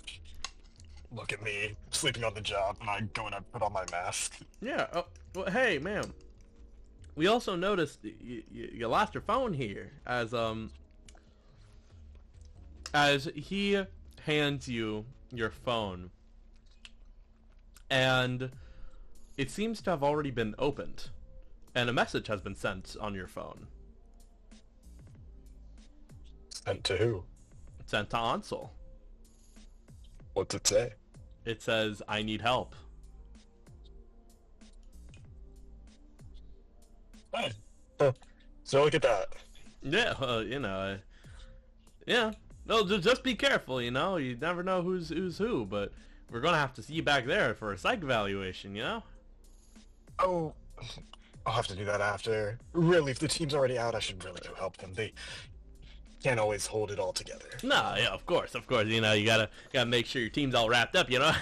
Look at me sleeping on the job, and I go and I put on my mask. Yeah. Oh, well, hey, ma'am. We also noticed you lost your phone here, as he hands you your phone, and it seems to have already been opened, and a message has been sent on your phone. Sent to who? Sent to Ansel. What's it say? It says, "I need help." Hey. Huh. So look at that. Yeah, you know, yeah. No, just be careful. You know, you never know who's who. But we're gonna have to see you back there for a psych evaluation. You know. Oh, I'll have to do that after. Really, if the team's already out, I should really go help them. They can't always hold it all together. No, yeah, of course. You know, you gotta make sure your team's all wrapped up. You know.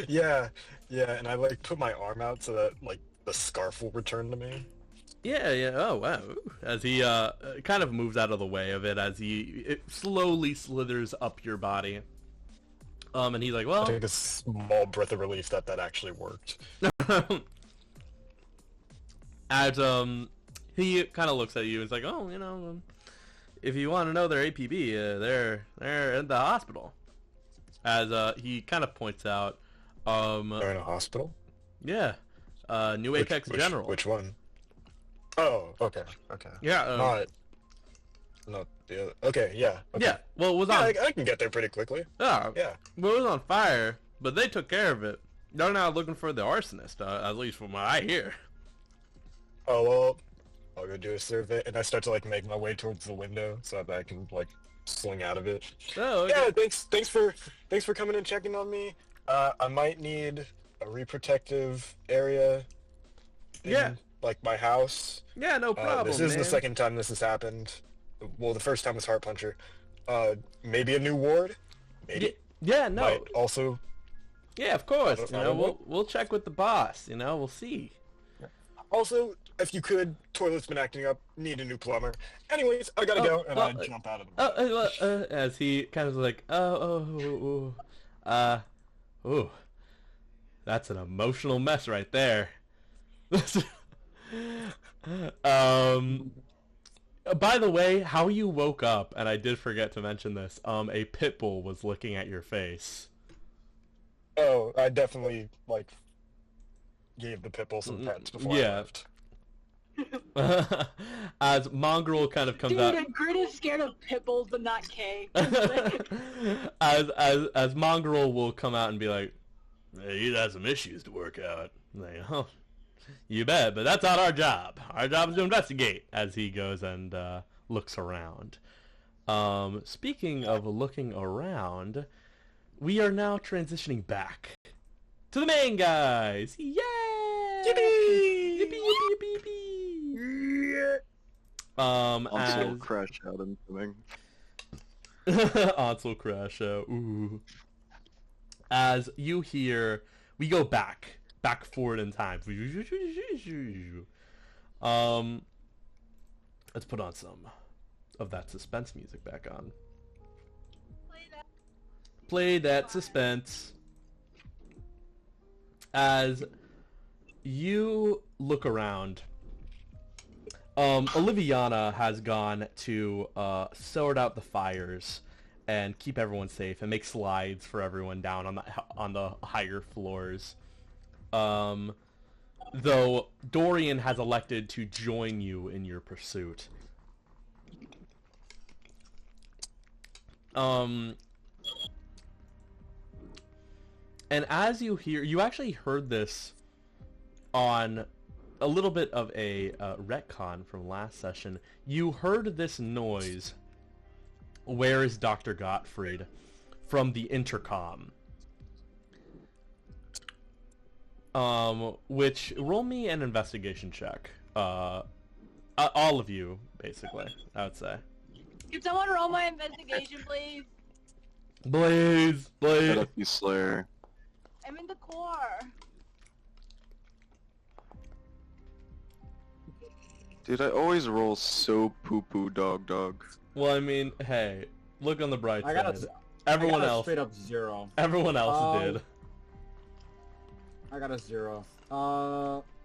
Yeah, and I like put my arm out so that like the scarf will return to me. Yeah. Oh, wow. As he kind of moves out of the way of it, as it slowly slithers up your body. And he's like, I well, take a small breath of relief that actually worked. as he kind of looks at you and is like, oh, you know, if you want to know their APB, they're in the hospital. As he kind of points out, They're in a hospital? yeah, New Apex General. Which one? Oh, okay. Yeah. Not the other. Okay, yeah. Okay. Yeah. Well, it was on. I can get there pretty quickly. Yeah. Yeah. Well, it was on fire, but they took care of it. They're now looking for the arsonist, at least from what I hear. Oh well, I'll go do a survey, and I start to like make my way towards the window so that I can like swing out of it. Oh, okay. Yeah, thanks for coming and checking on me. I might need a reprotective area. Yeah. Like my house. Yeah, no problem. This is man. the second time this has happened. Well, the first time was Heart Puncher. Maybe a new ward. Maybe. Yeah, no. Might also. Yeah, of course. I You don't know, know. we'll check with the boss. You know, we'll see. Also, if you could, toilet's been acting up. Need a new plumber. Anyways, I gotta go, and I jump out of the window. As he kind of like, ooh, that's an emotional mess right there. By the way, how you woke up, and I did forget to mention this, a pit bull was licking at your face. Oh, I definitely like gave the pitbull some pets before I Yeah. left. As Mongrel kind of comes Dude, out. Grit is scared of pit bulls, but not Kay. as Mongrel will come out and be like, hey, you got some issues to work out. I'm like, oh, you bet, but that's not our job. Our job is to investigate. As he goes and looks around. Speaking of looking around, we are now transitioning back to the main guys. Yay! Yippee! Yippee! Yippee! Yippee! Also, As crash out incoming. Ansel crash out. Ooh. As you hear, we go back forward in time. Let's put on some of that suspense music back on. Play that suspense. As you look around, Oliviana has gone to sort out the fires and keep everyone safe and make slides for everyone down on the higher floors. Though Dorian has elected to join you in your pursuit. And as you hear, you actually heard this on a little bit of a retcon from last session. You heard this noise, "Where is Dr. Gottfried?" from the intercom. Which, roll me an investigation check. All of you, basically, I would say. Can someone roll my investigation, please? Blaze! Shut up, you Slayer. I'm in the core. Dude, I always roll so poo-poo dog. Well, I mean, hey, look on the bright I side. got a Everyone else, straight up 0. everyone else did. I got a 0.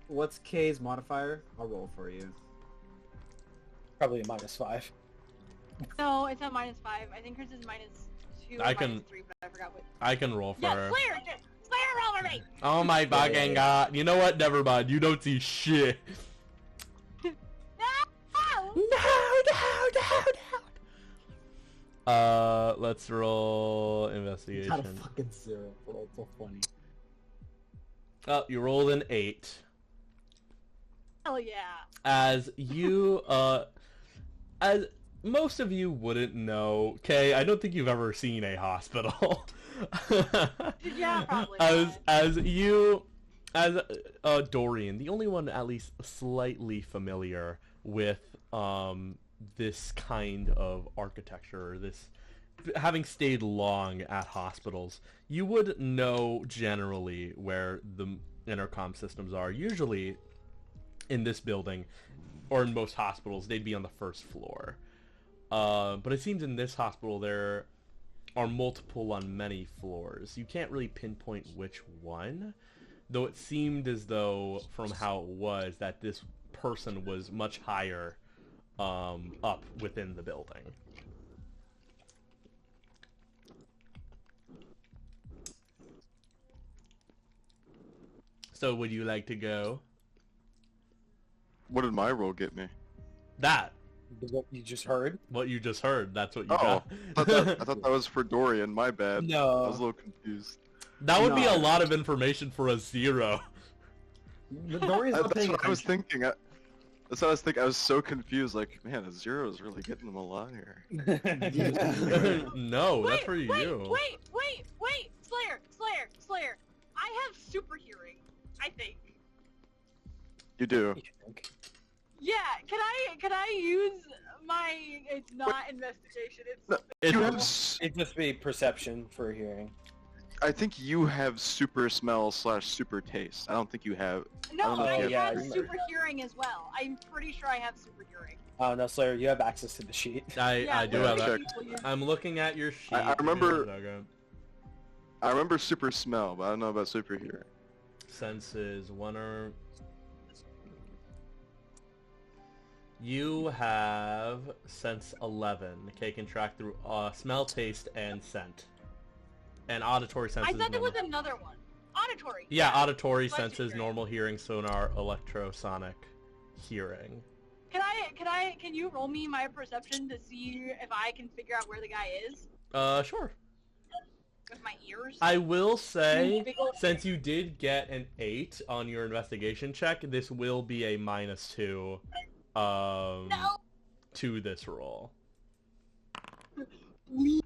What's K's modifier? I'll roll for you. Probably a -5. No, it's not -5. I think hers is -2 or I can- -3, but I forgot what. I can roll for Yeah, her. Slayer roll for me! Oh my fucking god. You know what? Never mind. You don't see shit. No! Let's roll Got a investigation. fucking 0, bro. It's so funny. Oh, you rolled an 8. Hell yeah. As you, as most of you wouldn't know, Kay, I don't think you've ever seen a hospital. Yeah, probably As Dorian, the only one at least slightly familiar with this kind of architecture, or this, having stayed long at hospitals, you would know generally where the intercom systems are. Usually in this building, or in most hospitals, they'd be on the first floor. But it seems in this hospital there are multiple on many floors. You can't really pinpoint which one, though it seemed as though, from how it was, that this person was much higher up within the building. So would you like to go? What did my roll get me? That. What you just heard? What you just heard. That's what you Oh, got. I thought that was for Dorian. My bad. No. I was a little confused. That would be a No. lot of information for a 0. Dorian's not That's paying what I was attention. thinking. That's what I was thinking. I was so confused. Like, man, a 0 is really getting them a lot here. No, that's for you. Wait! Slayer! I have super hearing, I think. You do. Yeah, can I use my, it's not investigation, it's... No, It's- you have It'd just be perception for hearing. I think you have super smell / super taste. I don't think you have. No, don't know I if you have have- super hearing as well. I'm pretty sure I have super hearing. Oh no, Slayer, you have access to the sheet. I do yeah, have that. people use- I'm looking at your sheet. I remember- Give me a second. I remember super smell, but I don't know about super hearing. Senses, one or... You have sense 11. Okay, can track through smell, taste, and scent. And auditory senses. I thought there was normal. another one. Auditory. Yeah, auditory Electric senses, hearing. normal hearing, sonar, electrosonic hearing. Can you roll me my perception to see if I can figure out where the guy is? Sure. With my ears? I will say, Big ol' since you did get an 8 on your investigation check, this will be a -2 No! to this roll. Please,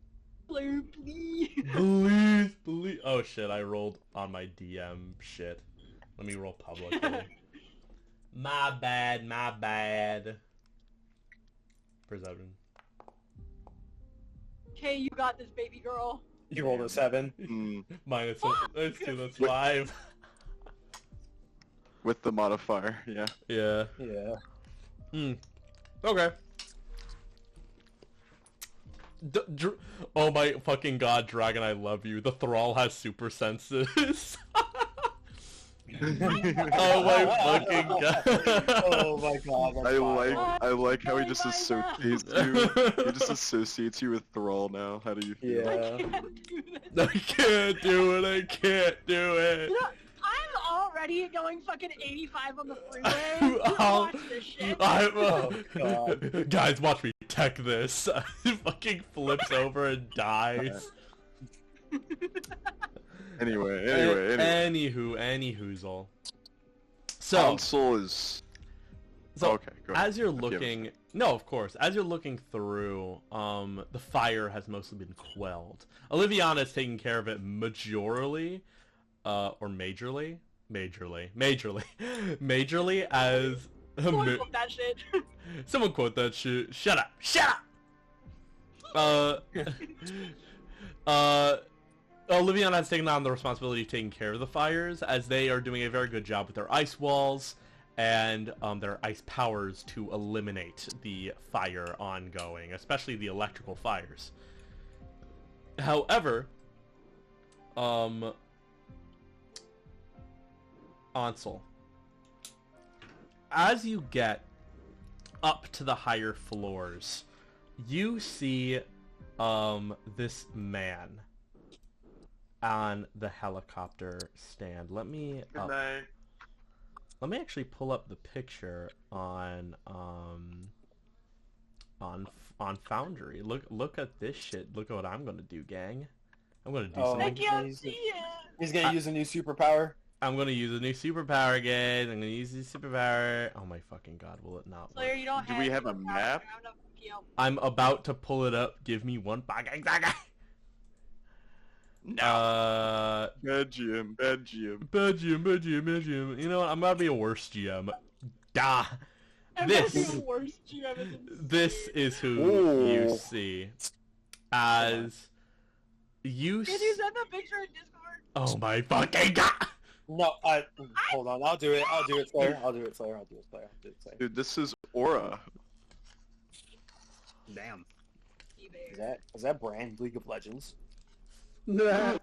Slayer, please. Please. Oh shit, I rolled on my DM shit. Let me roll publicly. My bad, my bad. Perception. Okay, you got this, baby girl. You rolled a 7. Minus 1. That's 2, that's 5. With the modifier, yeah. Yeah. Yeah. Okay. Oh my fucking god, Dragon, I love you. The Thrall has super senses. Oh my fucking god. Oh my god. That's I like how he just associates you. He just associates you with Thrall now. How do you feel? Yeah. I can't do it. I can't do it. You know, I'm already going fucking 85 on the freeway. Watch this shit. Oh god. Guys, watch me tech this. He fucking flips over and dies. Anyway. Anyhoozle. So, Console is... okay, go ahead. as you're looking... No, of course. As you're looking through, the fire has mostly been quelled. Oliviana is taking care of it majorly, or majorly? Majorly as... Someone quote that shit. Someone quote that shit. Shut up! Shut up! Oliviana has taken on the responsibility of taking care of the fires, as they are doing a very good job with their ice walls and their ice powers to eliminate the fire ongoing, especially the electrical fires. However, Ansel, as you get up to the higher floors, you see this man on the helicopter stand. Let me actually pull up the picture on Foundry. Look at this shit. Look at what I'm gonna do, gang. I'm gonna do I something. can't see it. He's gonna use a new superpower. I'm gonna use a new superpower, guys. I'm gonna use the superpower. Oh my fucking god, will it not work? Slayer, you don't Do have we have a superpowers. map? I'm gonna fuck you up. I'm about to pull it up. Give me one. No. Bad GM. Bad GM. You know what? I'm about to be a worse GM. Da. I'm This. gonna be the worst GM in the This is who you see. As you. Can you send the picture in Discord? Oh my fucking god! No, hold on. I'll do it, Slayer. Slayer. Dude, this is Aura. Damn. Is that brand League of Legends? Never.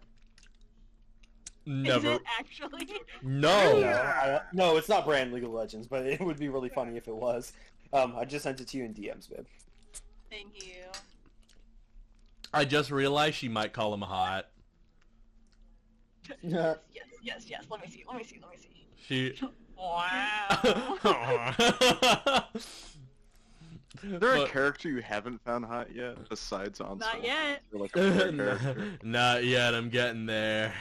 Is it actually? No. No, it's not brand League of Legends, but it would be really funny if it was. I just sent it to you in DMs, babe. Thank you. I just realized she might call him hot. Yes. Let me see. She. Wow. Is there a character you haven't found hot yet, besides Ansel? Not yet. Or like a rare character? Not yet. I'm getting there.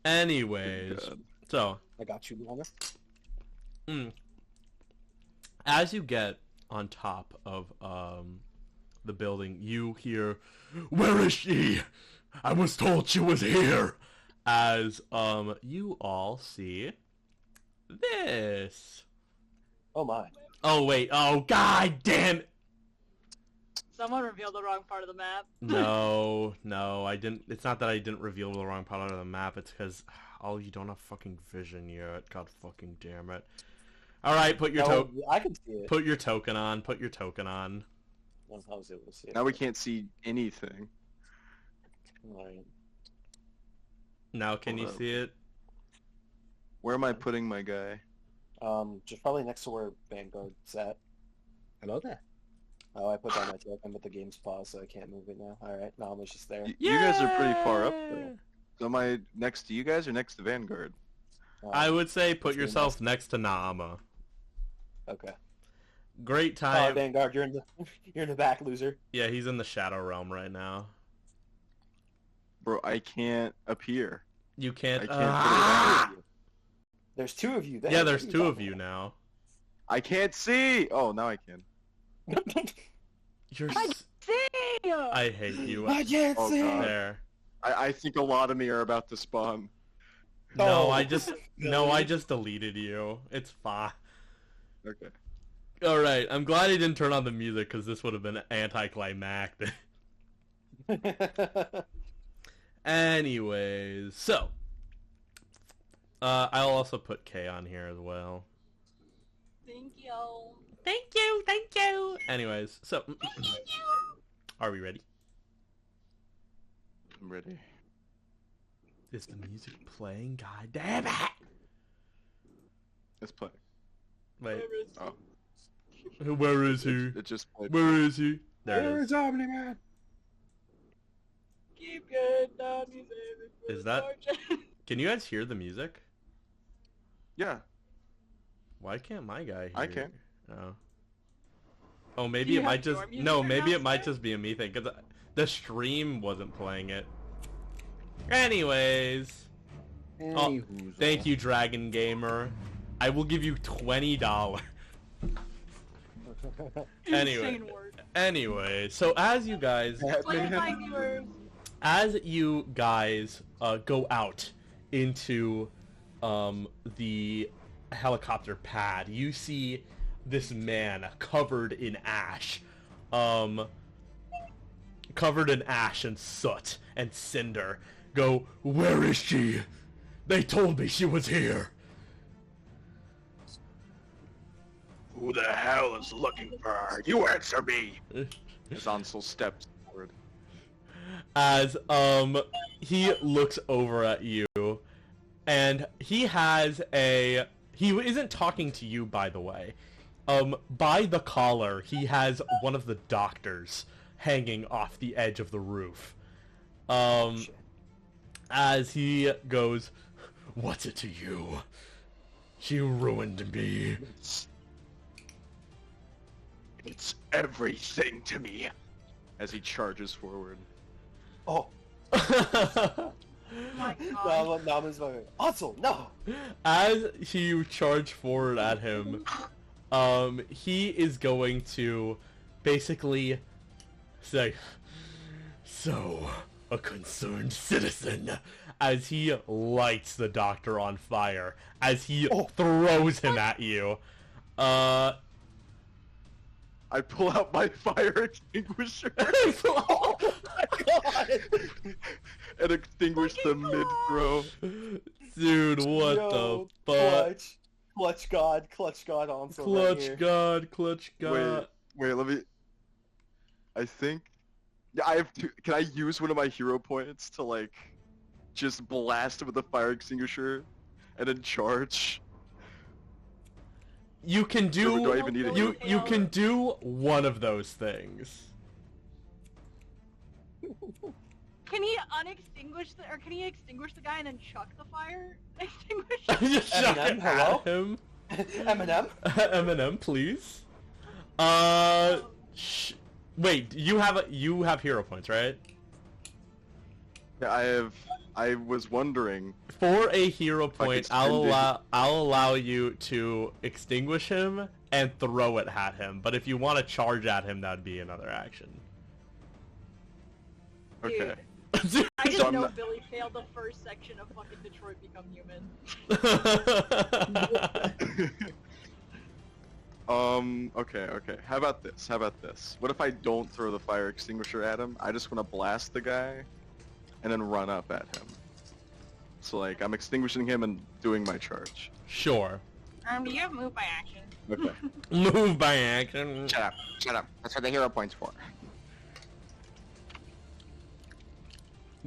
Anyways, God. so I got you, Luana. as you get on top of the building, you hear, "Where is she? I was told she was here." As you all see this. Oh my. Oh wait. Oh god damn it. Someone revealed the wrong part of the map. No, I didn't. It's not that I didn't reveal the wrong part of the map. It's because, you don't have fucking vision yet. God fucking damn it. All right, put your I can see it. Put your token on. I was able to see it. Now we can't see anything. Right. Now can you see it? Where am I putting my guy? Just probably next to where Vanguard's at. Hello there. Oh, I put down my token, but the game's paused, so I can't move it now. Alright, Nama's just there. You guys are pretty far up, though. So am I next to you guys or next to Vanguard? I would say put let's do yourself next to Naama. Okay. Great time. Vanguard, you're in the back, loser. Yeah, he's in the Shadow Realm right now. Bro, I can't appear. You can't. I can't put it There's two of you there. Yeah, there's two of you now. I can't see! Oh, now I can. You're. See! I hate you. I can't Oh, see. God. There. I think a lot of me are about to spawn. No, Oh. I just deleted you. It's fine. Okay. All right, I'm glad he didn't turn on the music because this would have been anticlimactic. Anyways, so I'll also put K on here as well. Thank you. Thank you. Anyways, so are we ready? I'm ready. Is the music playing? God damn it! Let's play. Wait, Oh, where is he? it just played. Where is he? There it is. Omni-Man? Keep getting down music. Is that? Can you guys hear the music? Yeah. Why can't my guy hear? I can. Oh. Oh, maybe Do it you might have your just music no. turned Maybe it down, might sir? just be a me thing because the stream wasn't playing it. Anyways, thank you, Dragon Gamer. I will give you $20. Anyway, Insane word. so as you guys Play my viewers. go out into the helicopter pad, you see this man covered in ash and soot and cinder go, "Where is she? They told me she was here." Who the hell is looking for her? You answer me! As Ansel steps forward. As he looks over at you, and he isn't talking to you, by the way. By the collar, he has one of the doctors hanging off the edge of the roof. As he goes, "What's it to you? She ruined me." It's everything to me. As he charges forward. Oh. My God. Now I'm smoking. Ansel, no. As you charge forward at him, he is going to basically say, "So, a concerned citizen," as he lights the doctor on fire, as he throws him at you. I pull out my fire extinguisher Oh my God. and extinguish the mid-throw. Dude, what Yo, the fuck? Clutch God, Ansel. Clutch God. Wait, let me... I think... Yeah, I have to... Can I use one of my hero points to, like, just blast him with a fire extinguisher and then charge? You can do... Do I even need it? You can do one of those things. Can he unextinguish or can he extinguish the guy and then chuck the fire extinguisher? Just chuck Eminem, it hello? at him. Eminem. Eminem, please. Wait, you have hero points, right? Yeah, I was wondering... For a hero point, spend I'll allow you to extinguish him and throw it at him. But if you want to charge at him, that'd be another action. Okay. Dude, I So didn't I'm know not- Billy failed the first section of fucking Detroit Become Human. Okay. How about this? What if I don't throw the fire extinguisher at him? I just want to blast the guy and then run up at him. So, like, I'm extinguishing him and doing my charge. Sure. You have moved by action. Okay. Move by action. Shut up. That's what the hero point's for.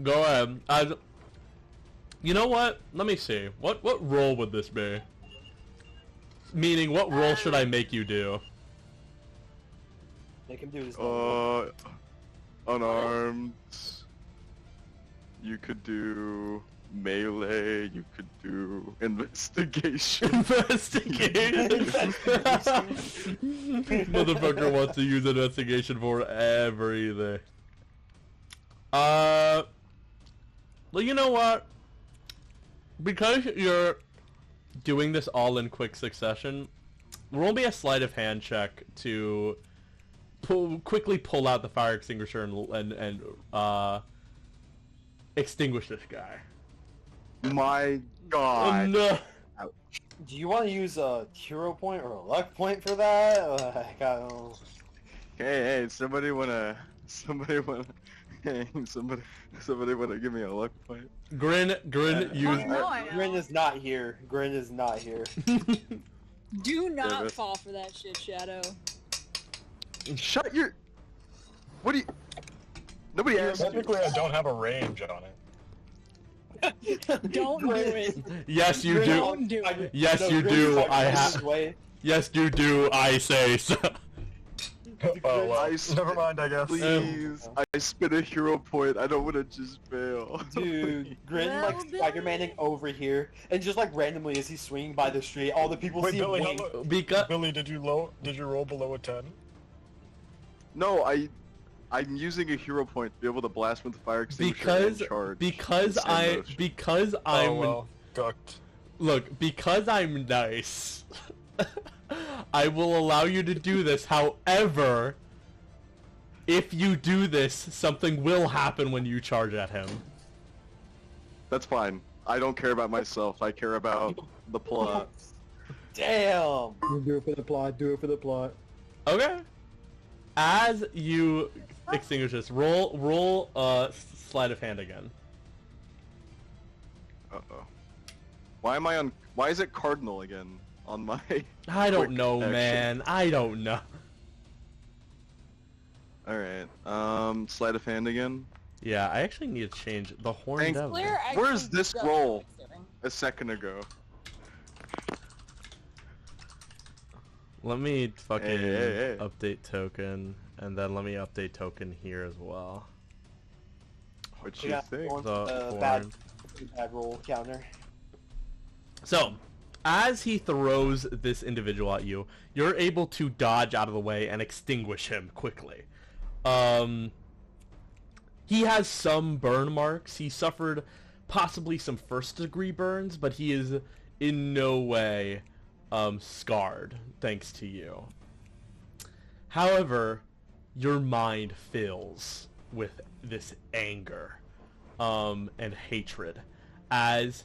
Go ahead. You know what? Let me see. What role would this be? Meaning, what role should I make you do? Make him do his Unarmed. You could do melee. You could do investigation. Investigation. Motherfucker wants to use investigation for everything. Well, you know what? Because you're doing this all in quick succession, roll me a sleight of hand check to quickly pull out the fire extinguisher and extinguish this guy. My God. No. Do you want to use a hero point or a luck point for that? Like, I don't... Hey, somebody wanna, hey, somebody wanna give me a luck point? Grin, use. No, I know. Grin is not here. Grin is not here. Do not Davis. fall for that shit, Shadow. Shut your. What do you? Nobody asked you. Technically, I don't have a range on it. Don't do it. Yes, you Grin, do. Don't do it. Yes, no, you Grin do. is I on have. his way. Yes, you do. I say so. Oh well, I never mind, I guess. Please, I spent a hero point. I don't want to just fail. Dude, Grin Well, like Spider-Maning over here, and just like randomly as he's swinging by the street, all the people Wait, see him Billy, wink. Because Billy, did you roll below a 10? No, I'm using a hero point to be able to blast with the fire extinguisher and charge. because the same motion. I'm Oh well, cooked. look, because I'm nice. I will allow you to do this. However, if you do this, something will happen when you charge at him. That's fine. I don't care about myself. I care about the plot. Damn. Do it for the plot. Do it for the plot. Okay. As you extinguish this, roll sleight of hand again. Uh-oh. Why is it cardinal again on my... I don't quick know, action? man. I don't know. Alright, sleight of hand again. Yeah, I actually need to change the horn Thank- devil. Claire actually Where's this does roll? Thanksgiving. A second ago. Let me fucking Hey. update token, and then let me update token here as well. What you Yeah, think? going The for the horn. bad roll counter. So, as he throws this individual at you, you're able to dodge out of the way and extinguish him quickly. He has some burn marks. He suffered possibly some first-degree burns, but he is in no way scarred, thanks to you. However, your mind fills with this anger and hatred as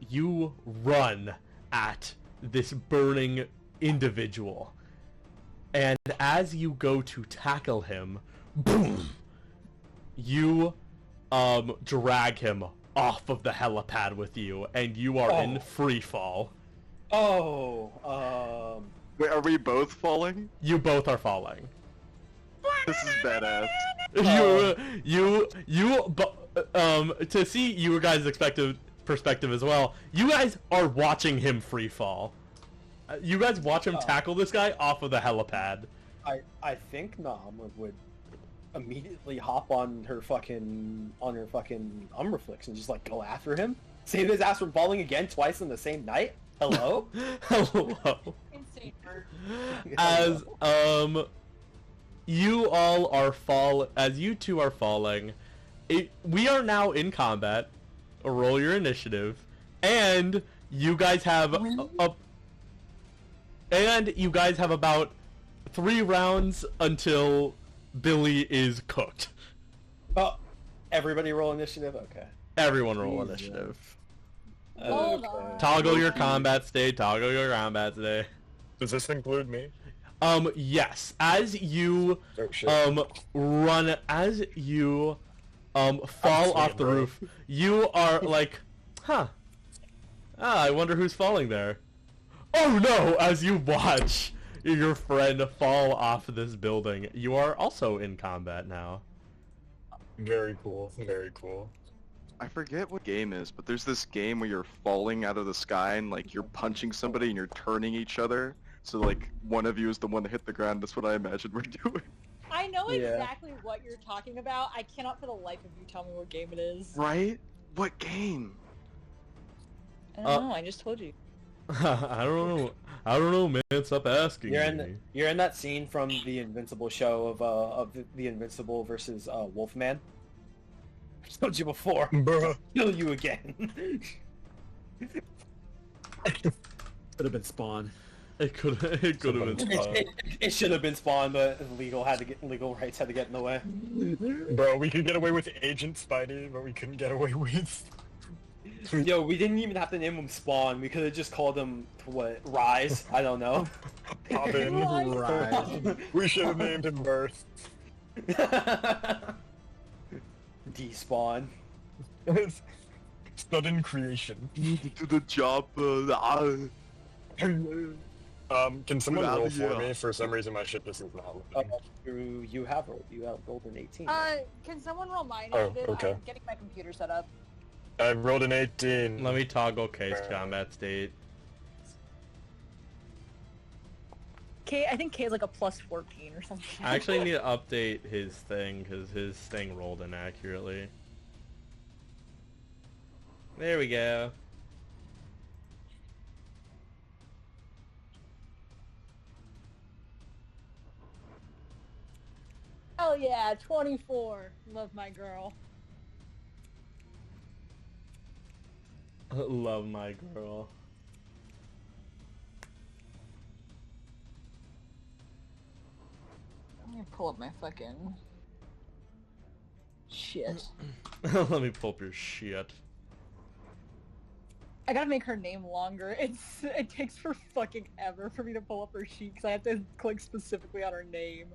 you run at this burning individual, and as you go to tackle him, boom, you drag him off of the helipad with you, and you are in free fall. Oh, Wait, are we both falling? You both are falling. This is badass. To see you guys' perspective as well, you guys are watching him free fall. You guys watch him tackle this guy off of the helipad. I think Nam would immediately hop on her fucking Umbraflix and just like go after him. Save his ass from falling again twice in the same night. Hello? Hello. Insane bird. As you all are as you two are falling, we are now in combat. Roll your initiative, and you guys have about 3 rounds until Billy is cooked. Oh, everybody roll initiative. Okay. Everyone roll initiative. Hold on. Toggle your combat state. Toggle your combat state. Does this include me? Yes. As you Oh shit. run, as you fall off the bro. roof, you are like, huh. I wonder who's falling there. Oh no! As you watch your friend fall off this building, you are also in combat now. Very cool. Very cool. I forget what game is, but there's this game where you're falling out of the sky and like you're punching somebody and you're turning each other. So like one of you is the one that hit the ground. That's what I imagine we're doing. I know Yeah. exactly what you're talking about. I cannot for the life of you tell me what game it is. Right? What game? I don't know. I just told you. I don't know, man. Stop asking me. You're in that scene from the Invincible show of the Invincible versus Wolfman. I told you before. Bruh. Kill you again. Could have been Spawn. It could have been Spawn. It should have been Spawn, but legal rights had to get in the way. Bro, we could get away with Agent Spidey, but we couldn't get away with... Yo, we didn't even have to name him Spawn. We could have just called him, what, Rise? I don't know. Robin. Right. We should have named him Birth. Despawn. Sudden creation. To the job. Can someone Get out roll of for here. me? For some reason my ship is not loading. You have rolled an 18. Can someone roll mine? Oh, okay. I'm getting my computer set up. I rolled an 18. Let me toggle K's combat state. I think K is like a plus 14 or something. I actually need to update his thing because his thing rolled inaccurately. There we go. Oh yeah, 24. Love my girl. Love my girl. Let me pull up my fucking shit. Let me pull up your shit. I gotta make her name longer. It takes for fucking ever for me to pull up her sheet because I have to click specifically on her name.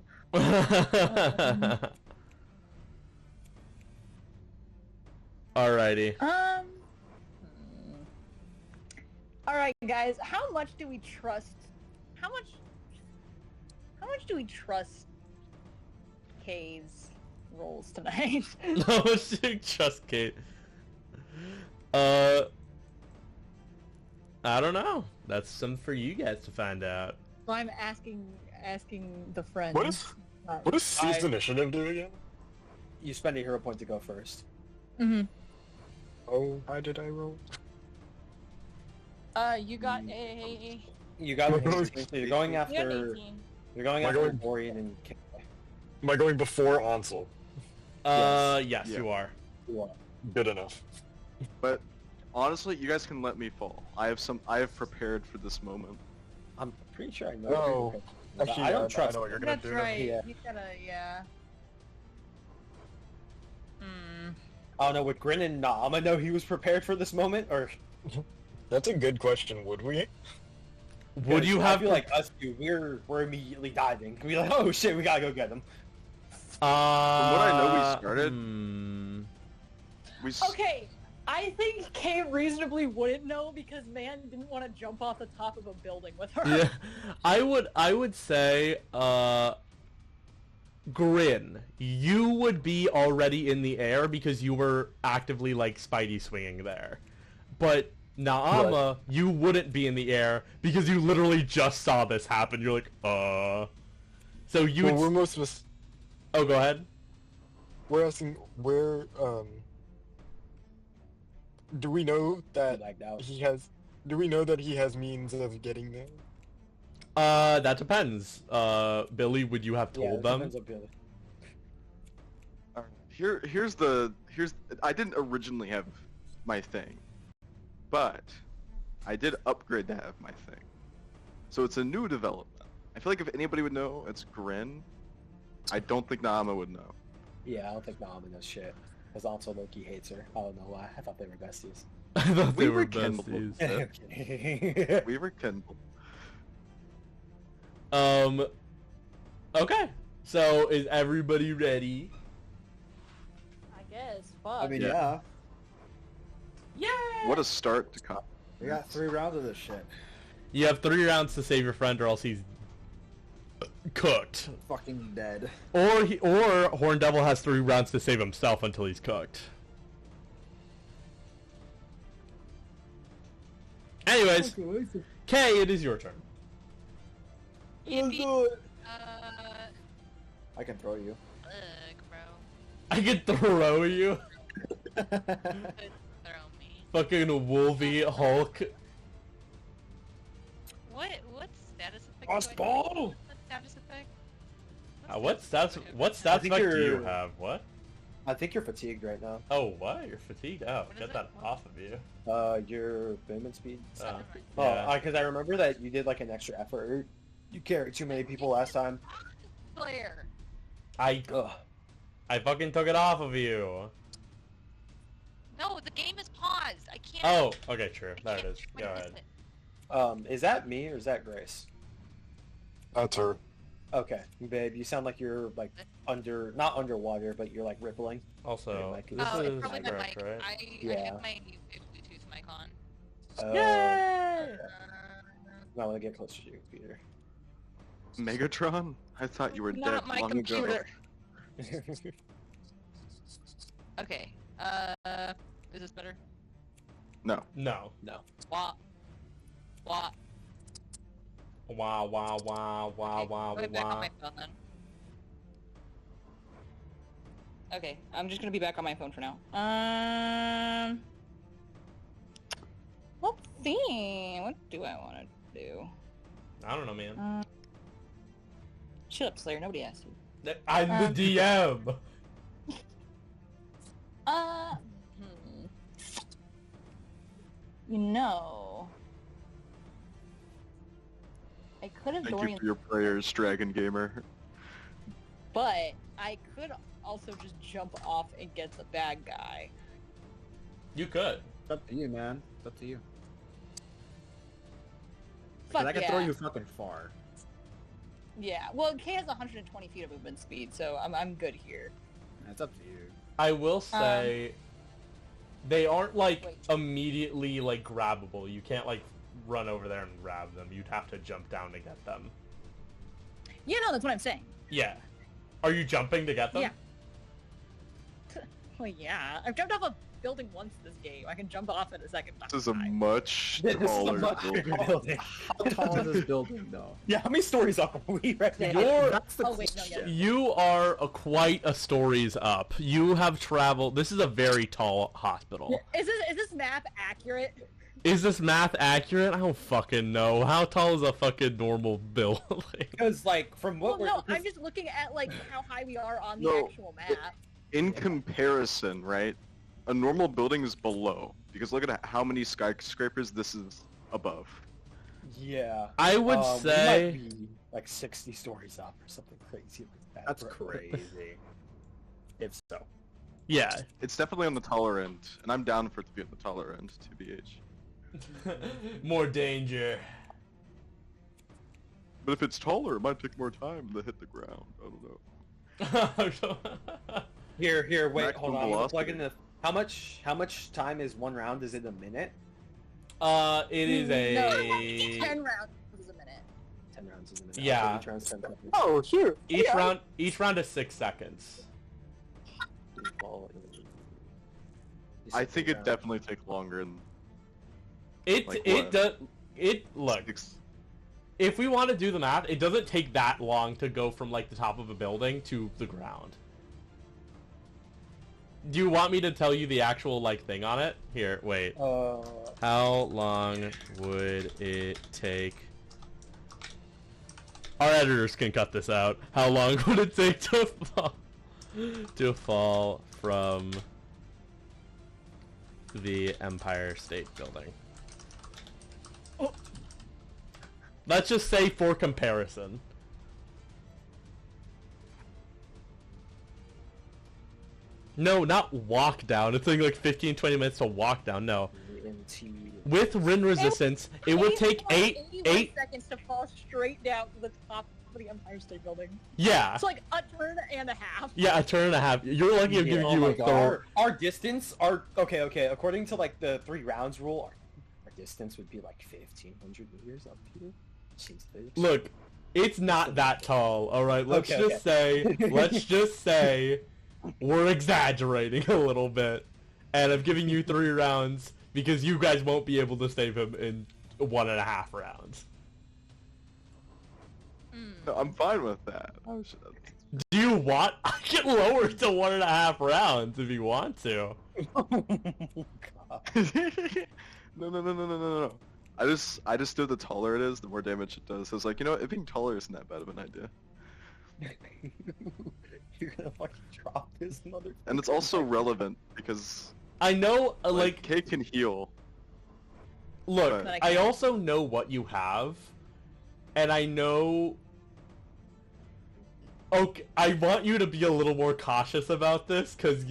Alrighty. Alright guys, how much do we trust? How much do we trust Kay's rolls tonight? No, just Kate. I don't know. That's something for you guys to find out. So I'm asking the friends. What does Seized Initiative do again? You spend a hero point to go first. Mm-hmm. Oh, how did I roll? You got a... You got an 18, so you're going You got after... an 18. You're going Am I after going- Borean and K. Am I going before Ansel? Yes, Yeah. you are. Good enough. But honestly, you guys can let me fall. I have prepared for this moment. I'm pretty sure I know. Oh, But actually, I don't trust. I know what you're gonna That's do. right. Yeah. You gotta, yeah. I don't know, would Grin and Nama know he was prepared for this moment, or... That's a good question. Would we? Would you I have feel like us two, we're immediately diving. We're like, oh shit, we gotta go get him. From what I know, we started. Okay, I think Kay reasonably wouldn't know because man didn't want to jump off the top of a building with her. Yeah, I would say, Grin, you would be already in the air because you were actively, like, Spidey swinging there. But Naama, you wouldn't be in the air because you literally just saw this happen. You're like, So you Well, would... we're most of us. Oh, go ahead. We're asking where. Do we know that Lagged out. he has? Do we know that he has means of getting there? That depends. Billy, would you have told them? depends on Billy. Here's I didn't originally have my thing, but I did upgrade to have my thing. So it's a new development. I feel like if anybody would know, it's Grin. I don't think Naama would know. Yeah, I don't think Nama knows shit. Because also Loki hates her. I don't know why. I thought they were besties. I thought they We were were kindled. besties. We were kindled. Okay. So is everybody ready? I guess. Fuck. I mean, Yeah. yeah. Yay! What a start to come. We got 3 rounds of this shit. You have 3 rounds to save your friend, or else he's cooked. Fucking dead. Or Horn Devil has 3 rounds to save himself until he's cooked. Anyways, Kay, it is your turn. Yippee. I can throw you. Ugh, bro. I could throw you. Could throw me. Fucking Wolvie Hulk. What status effect? Crossbow! What status effect? What stats I think effect do you you're- have? What? I think you're fatigued right now. Oh, what? You're fatigued? Oh, What is get it? that off of you. Your movement speed. Oh, Oh, yeah. because I remember that you did like an extra effort. You carried too many people last time. Player. I Ugh. fucking took it off of you. No, the game is paused. I can't. Oh, okay, true. I There it can't is. quite Go miss ahead. it. Is that me or is that Grace? That's her. Okay, babe, you sound like you're like not underwater, but you're like rippling. Also, Like, this Oh, it's is probably my correct, mic. right? I Yeah. have my Bluetooth mic on. Yay! I want to get closer to your computer. Megatron? I thought you were dead Not my long computer. ago. Okay. Is this better? No. No. Wah. Wah. Wow, wow, wow, wow, Okay, wow, put it back on wow. my phone then. Okay, I'm just gonna be back on my phone for now. Let's see. What do I want to do? I don't know, man. Shut up, Slayer. Nobody asked you. I'm the DM. You know, I could have Thank Dorian, you for your prayers, Dragon Gamer. but I could also just jump off and get the bad guy. You could. It's up to you, man. It's up to you. Fuck Cause I can yeah. throw you fucking far. Yeah, well, K has 120 feet of movement speed, so I'm good here. It's up to you. I will say, they aren't like Wait. immediately like grabbable. You can't like run over there and grab them. You'd have to jump down to get them. Yeah, no, that's what I'm saying. Yeah. Are you jumping to get them? Yeah. Well, yeah. I've jumped off a building once this game. I can jump off it a second time. This is a much This is a taller much building. bigger building. How tall is this building, though? Yeah, how many stories up are we right now? You're That's the Oh, wait, no, question. yeah. You are quite a stories up. You have traveled. This is a very tall hospital. Is this map accurate? Is this math accurate? I don't fucking know. How tall is a fucking normal building? Because like from what Well, no, I'm just looking at like how high we are on the No, actual map. In comparison, right? A normal building is below. Because look at how many skyscrapers this is above. yeah. I would We say might be like 60 stories up or something crazy like that. That's bro. crazy. If so. yeah. It's definitely on the taller end. And I'm down for it to be on the taller end, TBH. More danger. But if it's taller, it might take more time to hit the ground. I don't know. Here, wait, Maximum hold on. I'm gonna plug velocity. in the. How much time is one round? Is it a minute? It is a. No, 10 rounds is a minute. 10 rounds is a minute. Yeah. Okay, each round's 10 seconds. Oh, shoot. Each round is 6 seconds. I think it definitely takes longer than It Like it what? does it look. six. If we want to do the math, it doesn't take that long to go from like the top of a building to the ground. Do you want me to tell you the actual like thing on it? Here, wait. How long would it take? Our editors can cut this out. How long would it take to fall from the Empire State Building? Oh. Let's just say for comparison. No, not walk down. It's like 15, 20 minutes to walk down. No. With Rin resistance, it would take 8 seconds to fall straight down to the top of the Empire State Building. Yeah. It's like a turn and a half. Yeah, a turn and a half. You're lucky I'm giving you a throw. Our distance, okay. According to like the 3 rounds rule, our distance would be like 1,500 meters up here. Jesus. Look, it's not that tall. All right, let's Okay, just say, we're exaggerating a little bit, and I'm giving you 3 rounds because you guys won't be able to save him in 1.5 rounds. No, I'm fine with that. Do you want? I can lower it to 1.5 rounds if you want to. Oh God. No. I just do the taller it is, the more damage it does. I was like, you know what, it being taller isn't that bad of an idea. You're gonna fucking drop this mother. And it's also relevant because I know, like, Kay can heal. look, But- I also know what you have, and I know. Okay, I want you to be a little more cautious about this, cause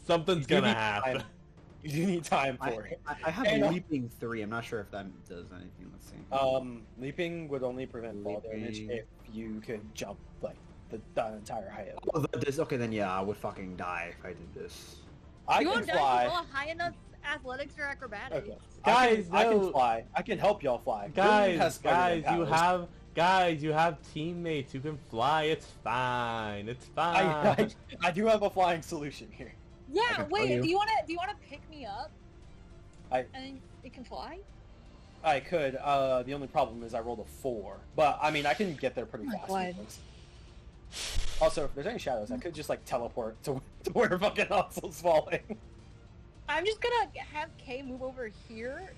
something's You do gonna need happen. time. You do need time for it. I have And, leaping 3. I'm not sure if that does anything. Let's see. Leaping would only prevent fall damage Leaping. if you could jump like the entire height of it. Oh, okay, then yeah, I would fucking die if I did this. I You can won't die if you fly. roll high enough athletics or acrobatics. Okay. Guys, I can no. fly. I can help y'all fly. Veridian has Guys, Spider-Man powers. you have teammates who can fly. It's fine. It's fine. I do have a flying solution here. Yeah, can wait, tell you. do you wanna pick me up? I- And then it can fly? I could. The only problem is I rolled a 4, but I mean I can get there pretty Oh my fast. God. with this. Also, if there's any shadows, I could just like teleport to where fucking Hustle's falling. I'm just gonna have Kay move over here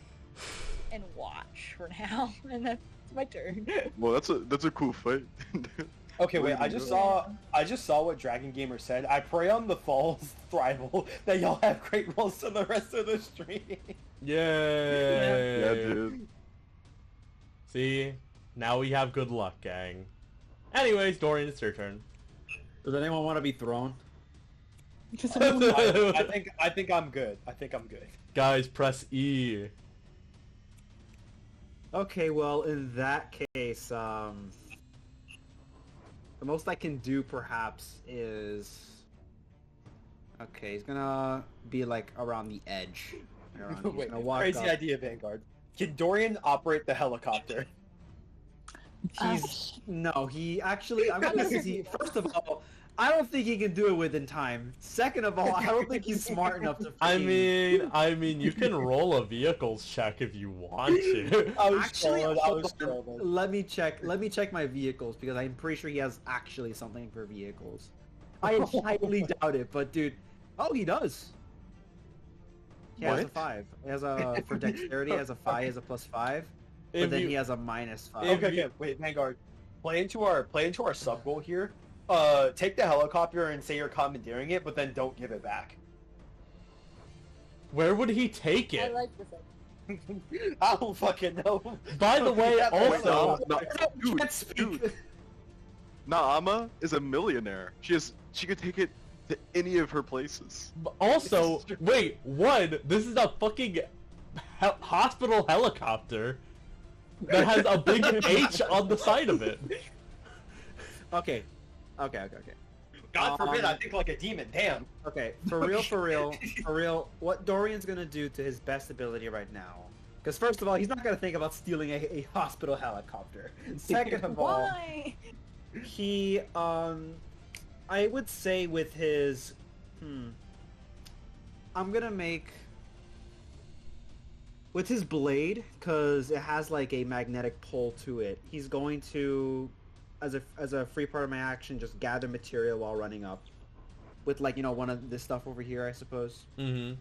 and watch for now, and that's my turn. Well, that's a cool fight. Okay, wait. What I are you just doing? saw what Dragon Gamer said. I pray on the falls thrival that y'all have great rolls for the rest of the stream. Yay! Yeah, dude. See, now we have good luck, gang. Anyways, Dorian, it's your turn. Does anyone want to be thrown? I think I'm good. I think I'm good. Guys, press E. Okay, well, in that case, the most I can do perhaps is... Okay, he's gonna be like around the edge. He's Wait, gonna walk crazy up. idea, Vanguard. Can Dorian operate the helicopter? No, he actually... I'm gonna say he... First of all, I don't think he can do it within time. Second of all, I don't think he's smart enough to I freaking- mean, you can roll a vehicles check if you want to. I was Actually, trolling, I hold was on. trolling. Let me check my vehicles because I'm pretty sure he has actually something for vehicles. I highly doubt it, but dude, oh, he does. He has a What? 5. He has a for dexterity. He has a 5. He has a +5, but If then you- he has a -5. If Okay, you- okay, wait, Vanguard. Play into our sub goal here. Take the helicopter and say you're commandeering it, but then don't give it back. Where would he take I it? like this. I don't fucking know. By the way, That's Wait, also, no, dude, Can't speak. dude. Naama is a millionaire. She could take it to any of her places. also, wait, one, this is a fucking hospital helicopter that has a big H on the side of it. Okay. God forbid I think like a demon. Damn. Okay, for real, what Dorian's gonna do to his best ability right now? Because first of all, he's not gonna think about stealing a hospital helicopter. Second of all, Why? he, I would say with his, I'm gonna make, with his blade, because it has like a magnetic pull to it, he's going to, as a free part of my action, just gather material while running up. With like, one of this stuff over here, I suppose. Mm-hmm.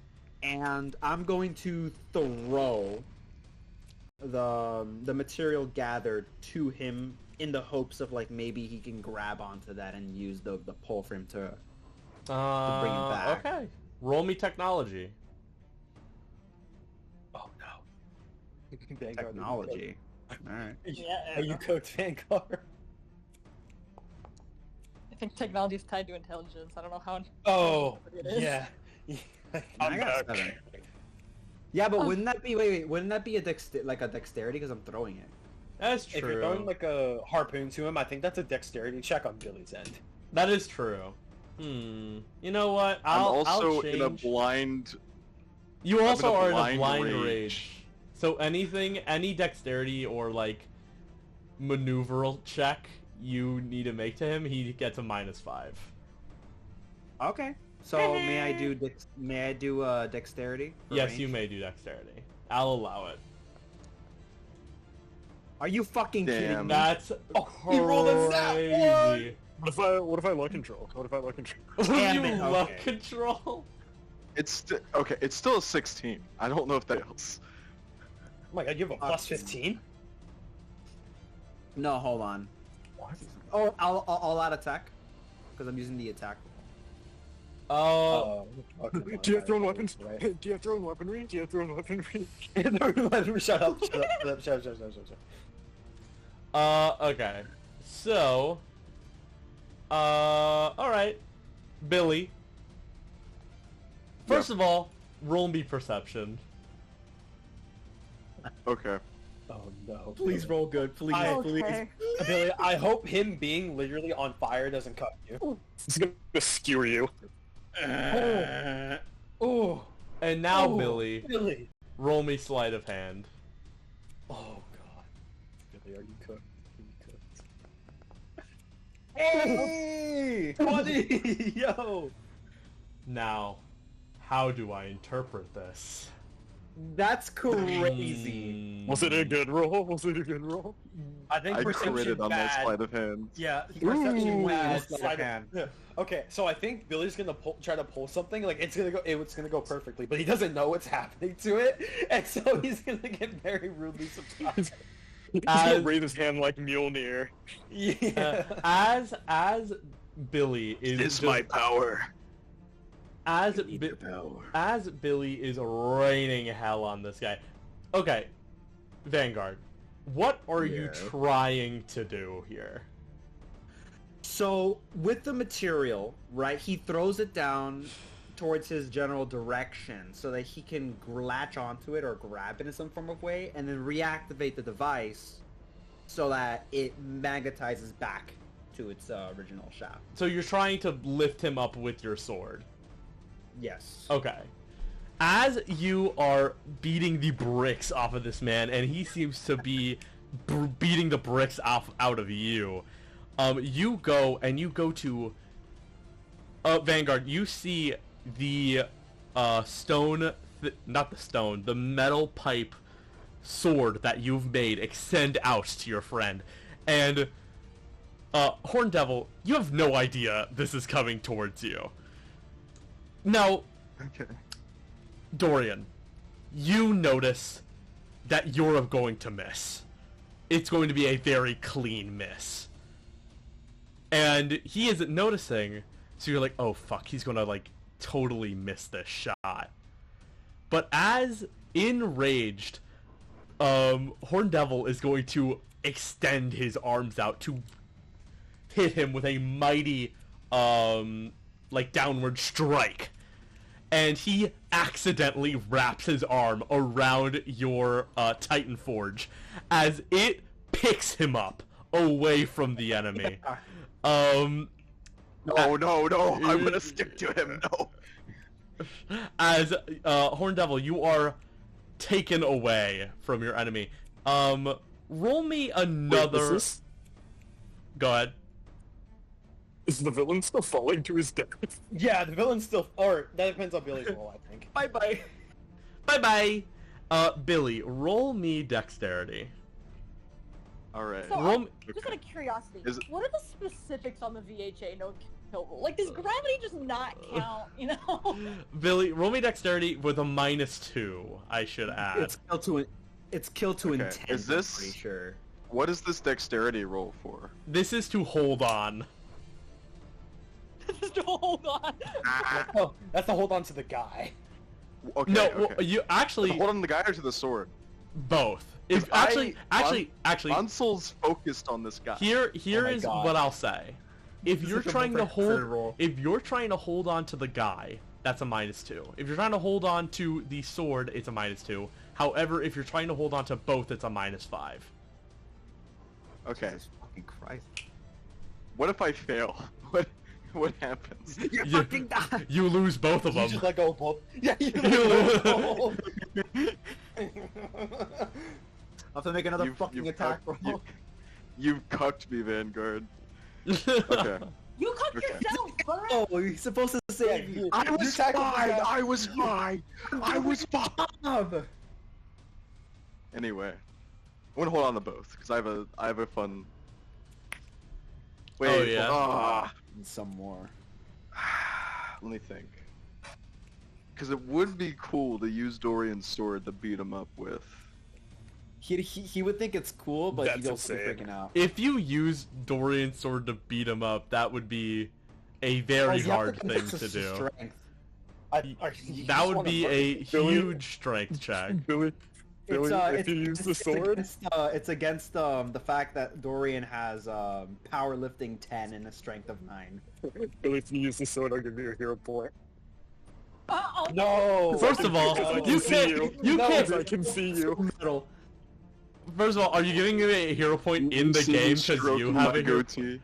And I'm going to throw the material gathered to him in the hopes of like maybe he can grab onto that and use the pull for him to bring him back. Okay. Roll me technology. Oh no. Vanguard, technology. Alright. Are you cooked, Vanguard? I think technology is tied to intelligence. I don't know how. Oh, it is. yeah. I got a 7. Yeah, but wouldn't that be wouldn't that be a dexterity because I'm throwing it? That's true. If you're throwing like a harpoon to him, I think that's a dexterity check on Billy's end. That is true. You know what? I'm I'll also change. in a blind. You I'm also in a are in a blind blind rage. rage. So any dexterity or like maneuver check you need to make to him, he gets a -5. Okay. So may I do dexterity? for Yes, range? you may do dexterity. I'll allow it. Are you fucking kidding Damn. me? That's he rolled a nat crazy. What if I luck control? What if I luck control? Damn you it, luck okay. control. Okay. It's still a 16. I don't know if that helps. Oh my god, you have a plus 15? No, hold on. Oh, all out attack, because I'm using the attack. Okay, Do you have thrown weapons? Right. Do you have thrown weaponry? Do you have thrown weaponry? Shut up. Okay. So, alright. Billy. First of all, roll me perception. Okay. Oh no. Please roll good, please, please. Okay. Billy, I hope him being literally on fire doesn't cut you. It's gonna skewer you. Oh. And now, Oh, Billy, Billy. roll me sleight of hand. Oh god. Billy, are you cooked? Hey! 20! Yo! Now, how do I interpret this? That's crazy. Was it a good roll? Was it a good roll? I think I perception critted on that bad. sleight of hand. Yeah, perception Ooh, bad. sleight of Sleight hand. Yeah. Okay, so I think Billy's gonna try to pull something. Like it's gonna go perfectly, but he doesn't know what's happening to it, and so he's gonna get very rudely surprised. He's gonna raise his hand like Mjolnir. Yeah. As Billy is It's my power. as Power. as Billy is raining hell on this guy. Okay, Vanguard, what are you Yeah. trying to do here? So, with the material, right, he throws it down towards his general direction so that he can latch onto it or grab it in some form of way, and then reactivate the device so that it magnetizes back to its original shaft. So you're trying to lift him up with your sword. Yes. Okay. As you are beating the bricks off of this man, and he seems to be beating the bricks out of you, you go to Vanguard. You see the the metal pipe sword that you've made extend out to your friend, and Horn Devil, you have no idea this is coming towards you. Now, Okay. Dorian, you notice that you're going to miss. It's going to be a very clean miss. And he isn't noticing, so you're like, oh fuck, he's gonna like totally miss this shot. But as enraged, Horn Devil is going to extend his arms out to hit him with a mighty, like downward strike. And he accidentally wraps his arm around your Titan Forge as it picks him up away from the enemy. No, I'm gonna stick to him, no. As Horn Devil, you are taken away from your enemy. Roll me another... Go ahead. Is the villain still falling to his death? Yeah, the villain's still... Or, that depends on Billy's role, I think. Bye-bye. Bye-bye. Billy, roll me dexterity. Alright. So, Roll me... just out of curiosity, Is- what are the specifics on the VHA no kill rule? Like, does gravity just not count, you know? Billy, roll me dexterity with a -2, I should add. It's kill to Okay, intent, is this- I'm pretty sure. What is this dexterity roll for? This is to hold on. Just hold on. Oh, that's to hold on to the guy. Okay, No, okay. well, you actually... Hold on to the guy or to the sword? Both. If I- actually, Bunsel's focused on this guy. here my is God. what I'll say. If This you're is a trying to multi-credit hold, roll. if you're trying to hold on to the guy, that's a -2. If you're trying to hold on to the sword, it's a -2. However, if you're trying to hold on to both, it's a -5. Okay. Jesus fucking Christ. What if I fail? What happens? You You- fucking die! You lose both of You them. just let go of both. Yeah, you let go of both. I'll have to make another You've- fucking you've attack cucked- roll. You've cucked me, Vanguard. Okay. You cut Okay. yourself, bro! Oh, he's supposed to save Yeah, you. I was tackled the fine! guy. I was fine! I was fine! Bob! Anyway. I'm gonna hold on to both, because I have a fun... Wait, Oh, yeah? And some more. let me think. Because it would be cool to use Dorian's sword to beat him up with. He would think it's cool, but That's he'd also be insane. freaking out. If you use Dorian's sword to beat him up, that would be a very You have hard thing convince to us do. strength. You That just would wanna be murder a me. huge strength check. Billy, if you use the It's sword, it's against the fact that Dorian has powerlifting 10 and a strength of 9. Billy, if you use the sword, I'll give you a hero point. Oh, No. First of all, Because I you can see can't. you. You No, can't. Because I can see you. Middle. First of all, are you giving me a hero point in the See me game because you stroking have my a hero? goatee.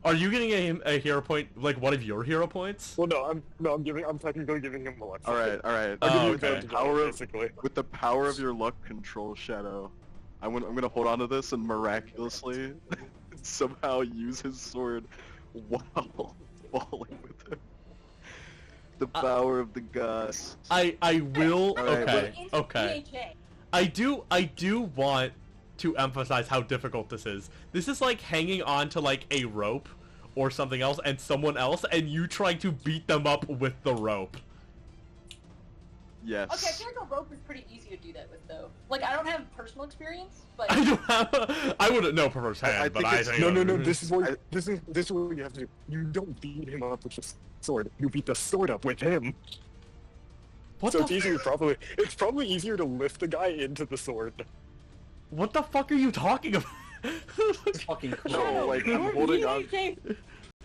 Are you getting a hero point, like one of your hero points? Well, I'm technically giving him a luck. All right. I'll Oh, give you okay. advantage, Power of- basically. With the power of your luck control, Shadow, I'm gonna hold on to this and miraculously somehow use his sword while falling with him. The power of the gods. I will. Alright, Okay. into Okay. DHA. I do want to emphasize how difficult this is. This is like hanging on to like a rope or something else and someone else and you trying to beat them up with the rope. Yes. Okay, I feel like a rope is pretty easy to do that with, though. Like, I don't have personal experience, but... I don't have I wouldn't know from first I hand, but think I it's- think No. This is what you have to do. You don't beat him up with the sword. You beat the sword up with him. What So the it's easier. It's probably easier to lift the guy into the sword. What the fuck are you talking about? Fucking No, cool. like I'm holding on.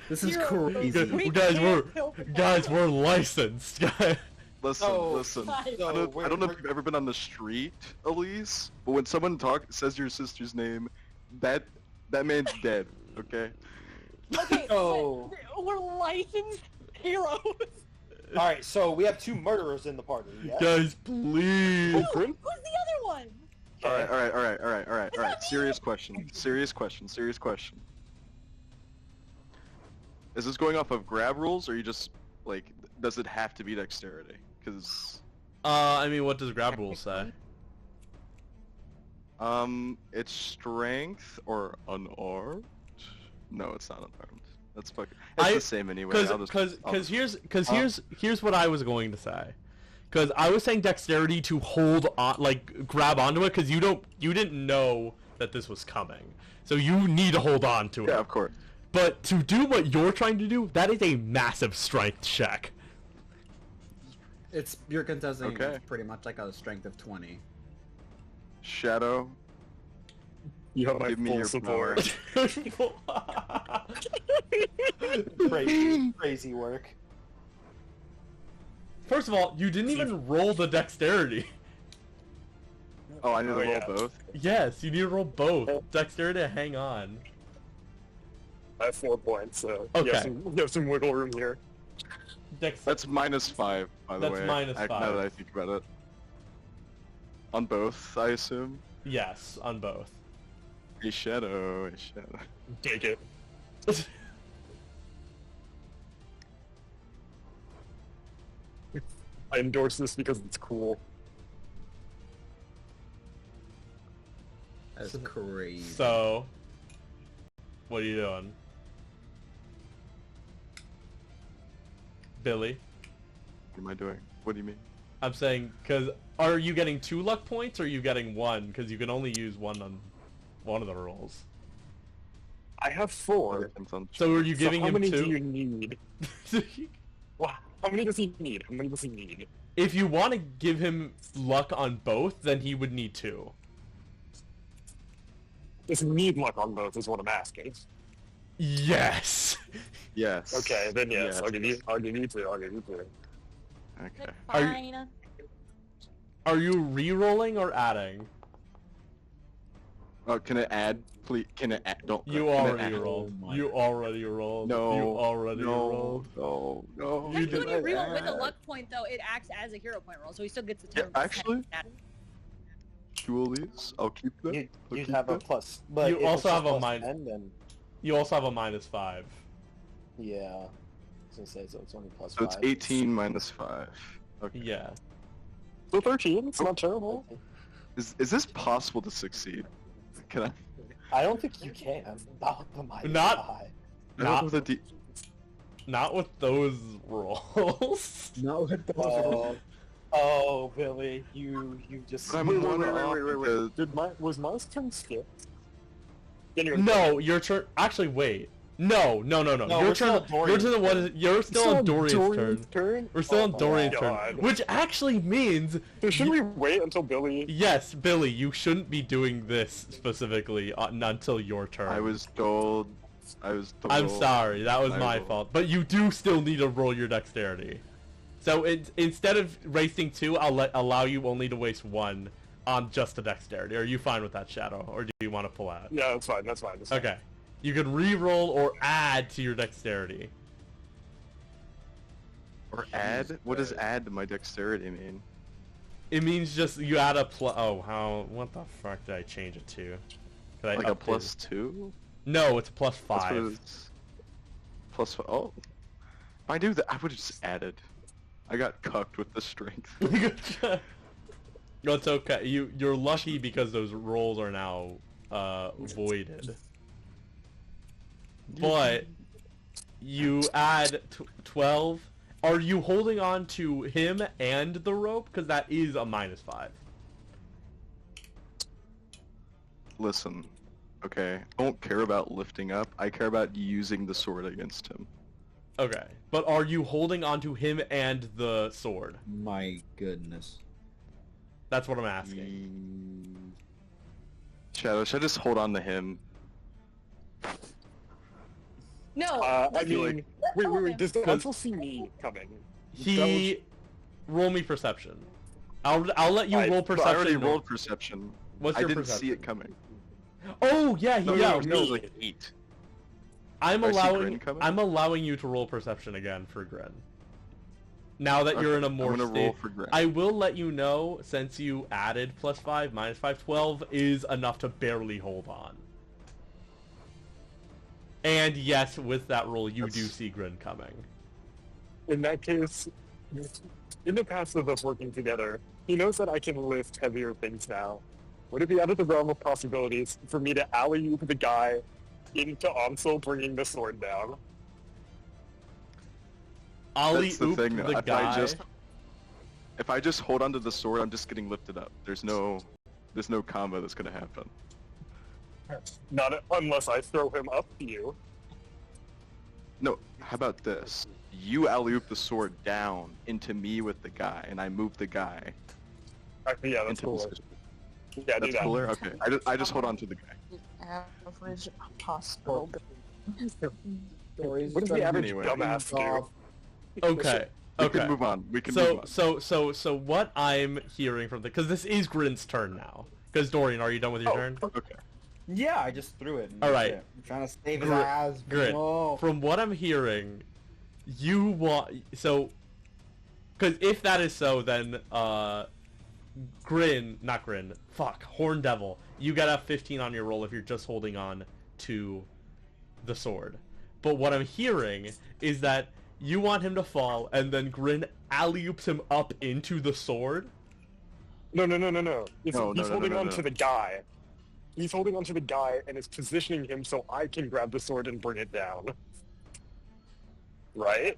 This is Hero. crazy. We Guys, can't help it. Guys, we're licensed. Listen, So- listen. so I don't know if you've ever been on the street, Ahleeze, but when someone says your sister's name, that man's dead. Okay. Okay, Oh. but we're licensed heroes. All right, so we have 2 murderers in the party. Yeah? Guys, please. Who's the other one? All right. Serious question. Is this going off of grab rules, or you just like? Does it have to be dexterity? Because I mean, what does grab rule say? it's strength or unarmed. No, it's not unarmed. That's fucking. It's the same anyway. Because here's what I was going to say. Because I was saying dexterity to hold on, like grab onto it, because you didn't know that this was coming, so you need to hold on to it. Yeah, of course. But to do what you're trying to do, that is a massive strength check. You're contesting Okay. pretty much like a strength of 20. Shadow, You have my give me full your support. Crazy work. First of all, you didn't even roll the dexterity. Oh, I need to roll yeah. both. Yes, you need to roll both. Dexterity to hang on. I have 4 points, so Okay. you have some wiggle room here. That's -5, by the That's way. -5. Now that I think about it. On both, I assume. Yes, on both. A shadow. Take it. I endorse this because it's cool. That's crazy. So, what are you doing? Billy? What am I doing? What do you mean? I'm saying, because are you getting 2 luck points, or are you getting 1? Because you can only use 1 on one of the rolls. I have 4. So are you giving how him many 2? do you need? Wow. How many does he need? How many does he need? If you want to give him luck on both, then he would need 2. Does he need luck on both is what I'm asking. Yes! Yes. Okay, then yes, Yes. I'll give you 2. Okay. Are you- Fine. Are you re-rolling or adding? Oh, can it add? Please, can it add? Don't. You can it already add? rolled. my You already rolled. No. You already No. rolled. No. You Technically, when you did reroll with a add. luck point, though, it acts as a hero point roll, so he still gets the Yeah, 10%. actually- Two of these. I'll keep them. You'd I'll keep have a them. plus, but You if also it's have a plus min- 10, then You also have a -5. yeah. I was gonna say so it's only plus So it's 5. 18 -5. Okay. Yeah. So 13, it's not terrible. Is this possible to succeed? Can I? I don't think you can. About the minus Not- 5. I Not- don't know the Not with those rolls. No, it Oh, Oh, Billy, you just. But I'm Wait, one off because was Miles' turn skipped? No, your turn. Actually, wait. No. No, Your we're still turn. on Your turn. Dorian's What? You're still on Dorian's turn. We're still Oh on my Dorian's turn, God. which actually means So should we wait until Billy? yes, Billy, you shouldn't be doing this specifically until your turn. I was told. I'm sorry, that was I my rolled. fault. But you do still need to roll your dexterity. So instead of wasting 2, I'll allow you only to waste 1 on just the dexterity. Are you fine with that, Shadow, or do you want to pull out? Yeah, that's fine. That's fine. Okay. You can re-roll or add to your dexterity. Or add? What does add to my dexterity mean? It means just you add a plus. Oh, what the fuck did I change it to? Could I Like a update plus it? 2? No, it's a plus That's what 5. it is. Plus 5. Oh. If I do that, I would have just added. I got cucked with the strength. No, it's okay. You're lucky because those rolls are now voided. But you add 12. Are you holding on to him and the rope? Because that is a -5. Listen, okay, I don't care about lifting up. I care about using the sword against him. Okay. But are you holding on to him and the sword? My goodness. That's what I'm asking. Shadow, should I just hold on to him? No. I feel mean, wait. Does the console see me coming? He... Roll me perception. I'll let you roll perception. I already rolled perception. What's I your didn't perception? see it coming. Oh, yeah, No, yeah. it was No, like an 8. I'm Do I see allowing Grin coming? I'm allowing you to roll perception again for Grin. Now that you're in a more I'm gonna stable... roll for Grin. I will let you know, since you added +5, -5, 12 is enough to barely hold on. And yes, with that roll, you do see Grin coming. In that case, in the past of us working together, he knows that I can lift heavier things now. Would it be out of the realm of possibilities for me to alley-oop the guy into Ansel bringing the sword down? That's the Alley-oop thing. the If guy. if I just hold onto the sword, I'm just getting lifted up. There's no combo that's gonna happen. Not unless I throw him up to you. No, how about this? You alley-oop the sword down into me with the guy, and I move the guy Yeah, that's into cool. position. Yeah, do That's that. cooler? Okay. I just hold on to the guy. Average hospital. What does the average Anyway. dumbass do? Okay. We Okay. can move on. We can move on. So what I'm hearing from because this is Grin's turn now. Because Dorian, are you done with your turn? Okay. Yeah, I just threw it. and All that's right. it. I'm trying to save his Grin- ass. Grin. No. From what I'm hearing, you want so. Because if that is so, then Horn Devil, you get a 15 on your roll if you're just holding on to the sword. But what I'm hearing is that you want him to fall, and then Grin alley-oops him up into the sword. No. He's No, holding on no. to the guy. He's holding on to the guy and is positioning him so I can grab the sword and bring it down. Right?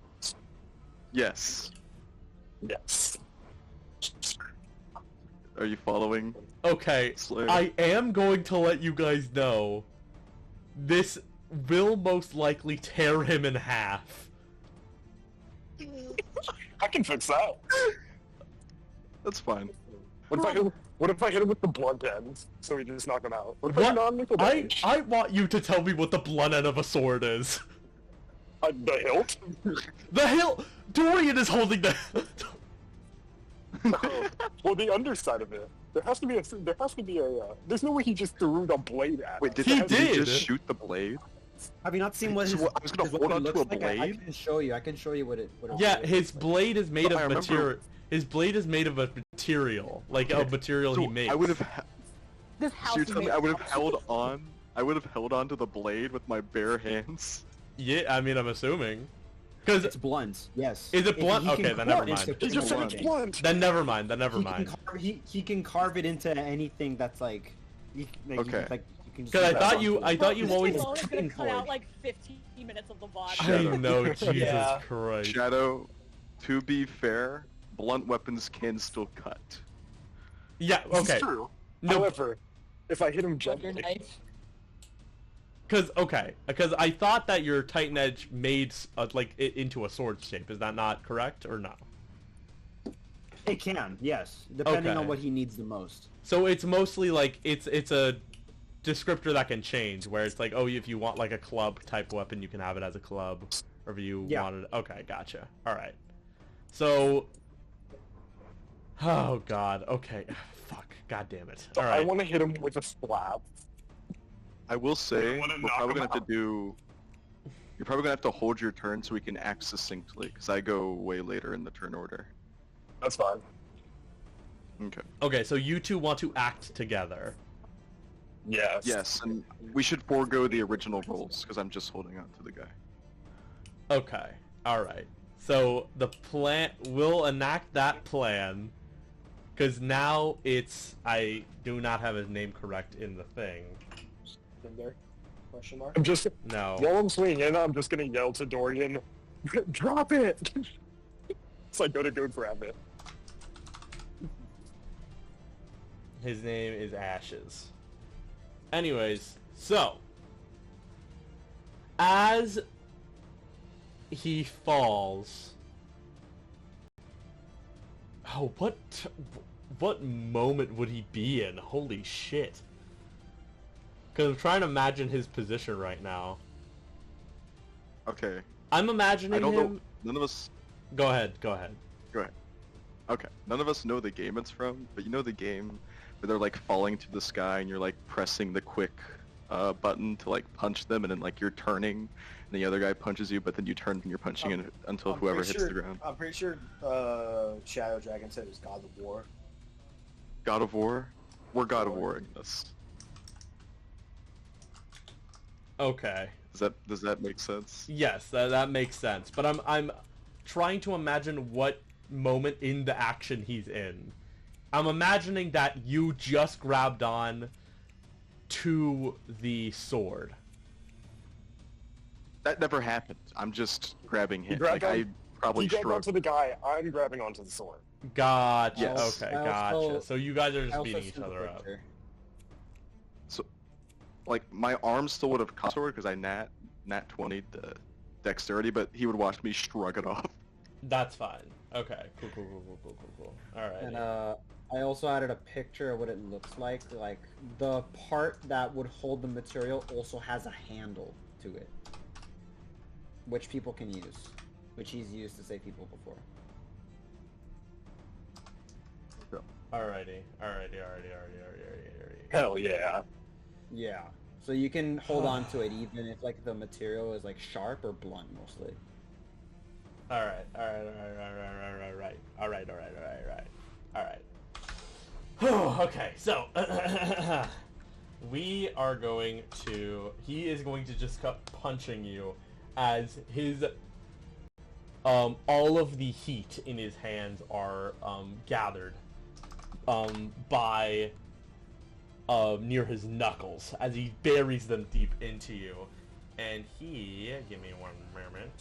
Yes. Yes. Are you following? Okay, Slayer? I am going to let you guys know this will most likely tear him in half. I can fix that. That's fine. What if I hit him with the blunt end so we just knock him out? What if I What? hit non-lethal damage? I want you to tell me what the blunt end of a sword is. The hilt? The hilt! Dorian is holding the... Well, the underside of it. There has to be a. There's no way he just threw the blade at Wait, us. He did did. just shoot the blade? Have you not seen what So his, what, I was gonna his hold weapon on to looks a like? I blade? can show you. I can show you what it. Yeah, his blade is made No, I of remember- material. His blade is made of a material, like a material So he makes. I would have. This So house you're is telling made me I of would have house. held on? I would have held on to the blade with my bare hands. Yeah, I mean, I'm assuming. Because It's blunt. Yes. Is it He- blunt? he can Okay, then carve never mind. into He just said Blunt. it's blunt. then never mind. He can carve it into anything that's like. Okay. You can Because I grab thought onto you, it. I thought you This always. is always gonna Fucking cut out forge. like 15 minutes of the VOD. I Shadow. know, Jesus Yeah. Christ. Shadow, to be fair, blunt weapons can still cut. Yeah. This Okay. is true. No. However, if I hit him Your gently, knife. Because I thought that your Titan Edge made like it into a sword shape. Is that not correct or no? It can, yes, depending Okay. on what he needs the most. So it's mostly like it's a descriptor that can change, where it's like, oh, if you want like a club type weapon, you can have it as a club, or if you Yeah. wanted. Okay, gotcha. All right. So. Oh God. Okay. Fuck. God damn it. All I right. want to hit him with a slap. I will say, I wanna we're knock probably him gonna have out. to do. You're probably gonna have to hold your turn so we can act succinctly, because I go way later in the turn order. That's fine. Okay. Okay. So you two want to act together. Yes. Yes, and we should forego the original rolls, because I'm just holding on to the guy. Okay. All right. So the plan, we'll enact that plan, because now I do not have his name correct in the thing. Tinder? Question mark. I'm just No. while I'm swinging in, I'm just gonna yell to Dorian, "Drop it!" So I go grab it. His name is Ashes. Anyways, so as he falls, oh, what moment would he be in? Holy shit! Because I'm trying to imagine his position right now. Okay. I'm imagining I don't him. know. None of us. Go ahead. Go ahead. Go ahead. Okay. None of us know the game it's from, but you know the game where they're like falling to the sky and you're like pressing the quick button to like punch them, and then like you're turning, and the other guy punches you, but then you turn and you're punching it until I'm whoever pretty hits sure- the ground. I'm pretty sure Shadow Dragon said it was God of War. God of War. We're God of Warring this. Okay. Does that make sense? Yes, that makes sense. But I'm trying to imagine what moment in the action he's in. I'm imagining that you just grabbed on to the sword. That never happened. I'm just grabbing him. grabbed Like on- I probably He grabbed shrugged. onto the guy. I'm grabbing onto the sword. Gotcha. Yes. Okay, I gotcha. also- So you guys are I just also beating each sent a other up. picture. Like my arm still would have caught sword because I nat 20 the dexterity, but he would watch me shrug it off. That's fine. Okay. Cool. All right. And I also added a picture of what it looks like. Like the part that would hold the material also has a handle to it, which people can use, which he's used to save people before. Alrighty. Hell yeah. Yeah. So you can hold on to it even if like the material is like sharp or blunt mostly. Alright. Okay, so we are going to. He is going to just cut punching you as his all of the heat in his hands are gathered by near his knuckles as he buries them deep into you. And he, give me one moment.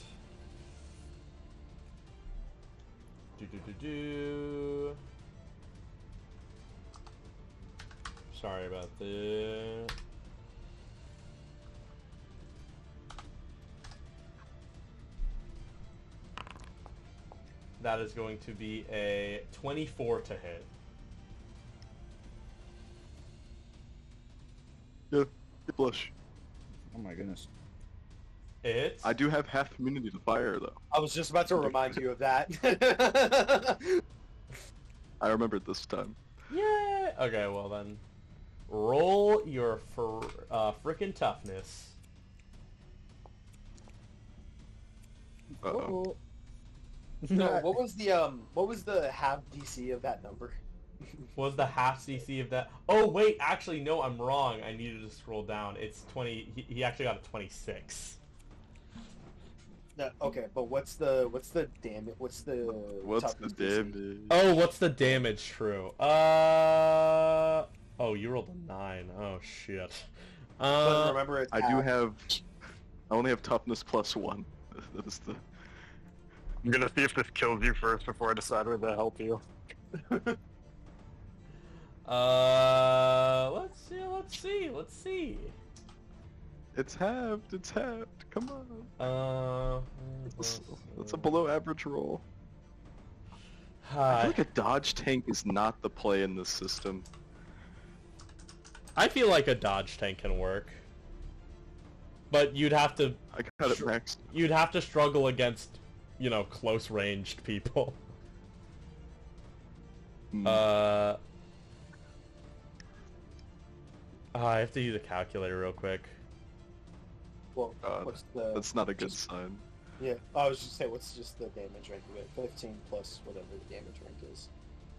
Sorry about this. That is going to be a 24 to hit. Yeah, blush. Oh my goodness. It's I do have half immunity to fire though. I was just about to remind you of that. I remembered this time. yeah. Okay, well then, roll your frickin' toughness. Uh-oh. No, what was the half DC of that number? Was the half CC of that? Oh wait, actually no, I'm wrong. I needed to scroll down. It's 20. He actually got a 26. No, okay, but what's the damage? What's the What's the toughness DC? damage? Oh, what's the damage? True. Oh, you rolled a 9. Oh shit. But remember, it's I half. do have. I only have toughness +1. That is the. I'm gonna see if this kills you first before I decide whether to help you. Let's see. It's halved. Come on. That's a below average roll. I feel like a dodge tank is not the play in this system. I feel like a dodge tank can work, but you'd have to. I got it maxed. You'd have to struggle against, close ranged people. I have to use a calculator real quick. Well, God, what's the... that's not a good sign. Yeah, I was just saying, what's just the damage rank of it? 15 plus whatever the damage rank is.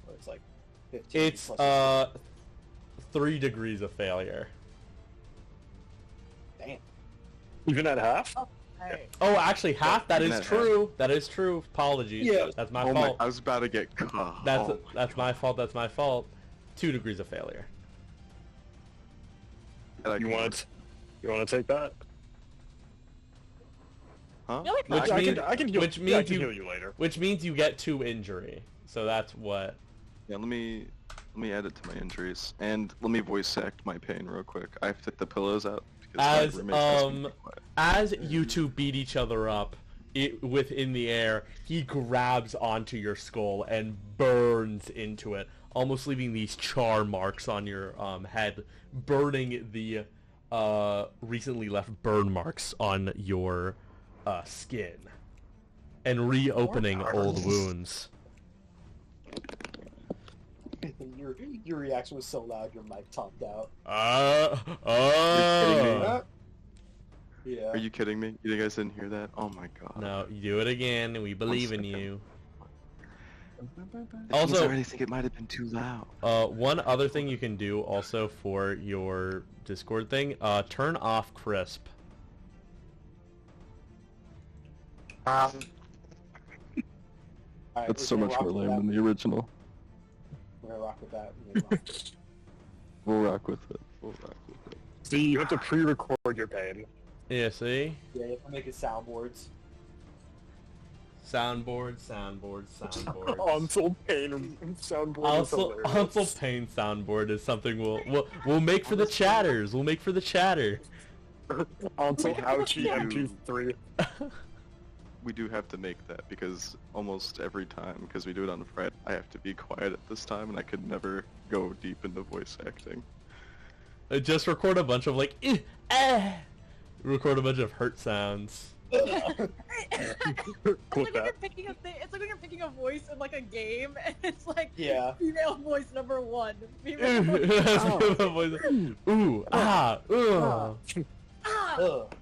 Or it's like 15 It's plus 3 degrees of failure. Damn. Even at half? Hey. Oh, actually, half. That is Half. true. That is true. Apologies. Yeah. That's my Oh fault. I was about to get caught. That's my fault. That's my fault. 2 degrees of failure. You want to take that? Huh? No, it's Which not. means- I can heal. which I means can you- heal you later. Which means you get 2 injury. So that's what. Yeah, let me add it to my injuries, and let me voice act my pain real quick. I have to get the pillows out because my roommate has me quiet. As you two beat each other up within the air, he grabs onto your skull and burns into it, almost leaving these char marks on your head, burning the recently left burn marks on your skin, and reopening old wounds. Your reaction was so loud, your mic topped out. Yeah. Are you kidding me? You guys didn't hear that? Oh my god. No, you do it again, and we believe in you. I Also- already think it might have been too loud. One other thing you can do also for your Discord thing, turn off crisp. Alright, That's we're so gonna much rock more with lame that. than the original. We're gonna rock with that. We're gonna rock with it. We'll rock with it. See, you have to pre-record your pain. Yeah, see? Yeah, you have to make it soundboards. Soundboard. Console pain soundboard. Also, pain soundboard is something we'll make for the chatters. We'll make for the chatter. Console ouchie MP3. We do have to make that because almost every time, because we do it on Friday, I have to be quiet at this time, and I could never go deep into voice acting. Just record a bunch of record a bunch of hurt sounds. It's like that. it's like when you're picking a voice in like a game, and it's like Yeah. female voice number 1. Female voice. Ooh, ah, ugh. Ah! Ugh.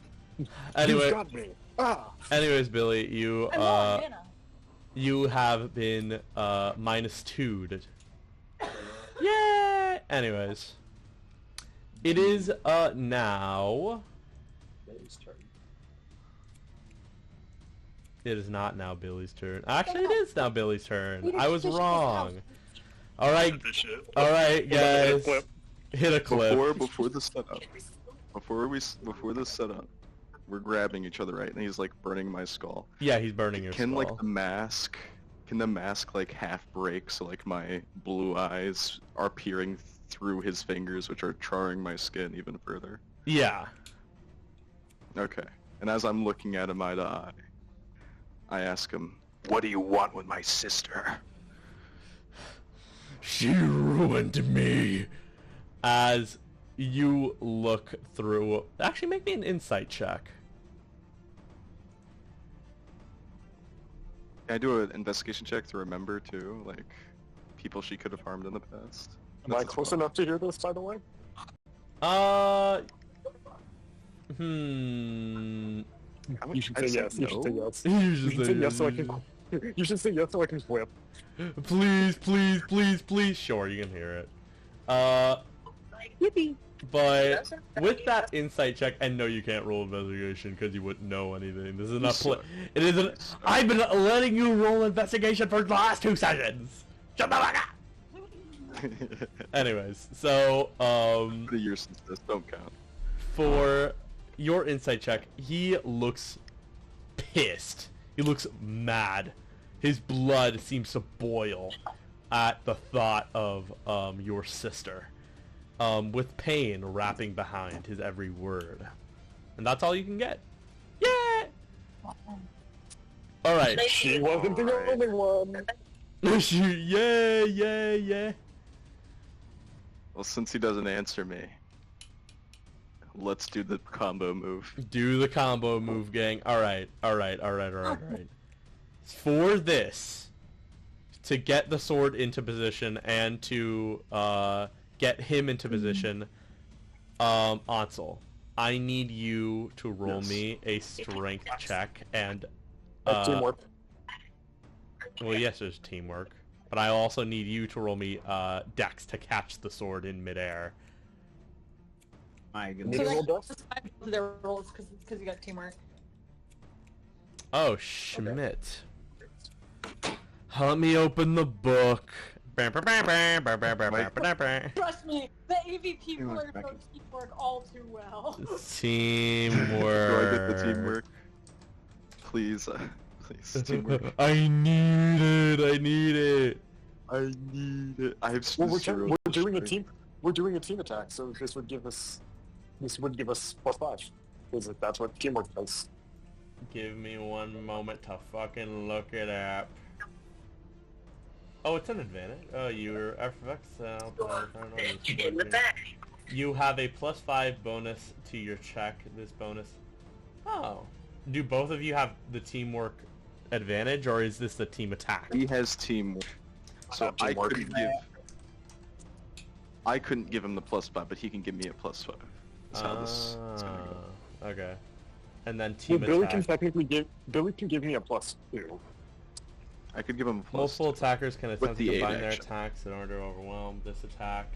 Anyway, You got me. Ah. anyways, Billy, you I'm on Hannah. you have been -2'd. Yay! Anyways, it is now. Billy's turn. It is not now Billy's turn. Actually, it is now Billy's turn. We just I was finished this wrong. house. All right, This shit. all right, Hold on, hit a guys. clip. Hit a clip. Before the setup, before the setup, we're grabbing each other, right? And he's like burning my skull. Yeah, he's burning your Can skull. like the mask like half break so like my blue eyes are peering through his fingers, which are charring my skin even further? Yeah. Okay. And as I'm looking at him eye to eye, I ask him, "What do you want with my sister?" She ruined me. As you look through... Actually, make me an insight check. Can I do an investigation check to remember too, like people she could have harmed in the past? Am I close enough to hear this, by the way? You should say yes. You should say yes. You You should should say yes so I can. You should say yes so I can flip. Please, please, please, please. Sure, you can hear it. But with that insight check, and no, you can't roll investigation because you wouldn't know anything. This is not play. It isn't. I've been letting you roll investigation for the last 2 seconds. Shut the fuck up. Anyways, so The years since this don't count. for your insight check, he looks pissed. He looks mad. His blood seems to boil at the thought of your sister, with pain wrapping behind his every word. And that's all you can get. Yeah! Alright. She wasn't the only one. Yeah. Well, since he doesn't answer me, let's do the combo move. Do the combo move, gang. Alright. For this, to get the sword into position and to get him into position, Ansel, I need you to roll me a strength check and... Teamwork. Well, yes, there's teamwork. But I also need you to roll me Dex to catch the sword in midair. My Need goodness. to roll Dex? Their rolls because you got teamwork. Oh, Schmidt. Let me open the book. Trust me, the AVP players know teamwork all too well. Teamwork. Do I get the teamwork? Please, please, teamwork. I need it. I have Well, zero. we're doing a team. We're doing a team attack, so this would give us +5. Because that's what teamwork does. Give me one moment to fucking look it up. Oh, it's an advantage. Oh, you're FX. You have a +5 bonus to your check. This bonus. Oh. Do both of you have the teamwork advantage, or is this the team attack? He has teamwork. So I Teamwork. couldn't give him the +5, but he can give me a +5. That's how this is gonna go. Okay. And then Well, team Billy can attack. technically give me a +2. I could give him a +2. Multiple attackers can attempt to the aid combine their action. attacks in order to overwhelm this attack.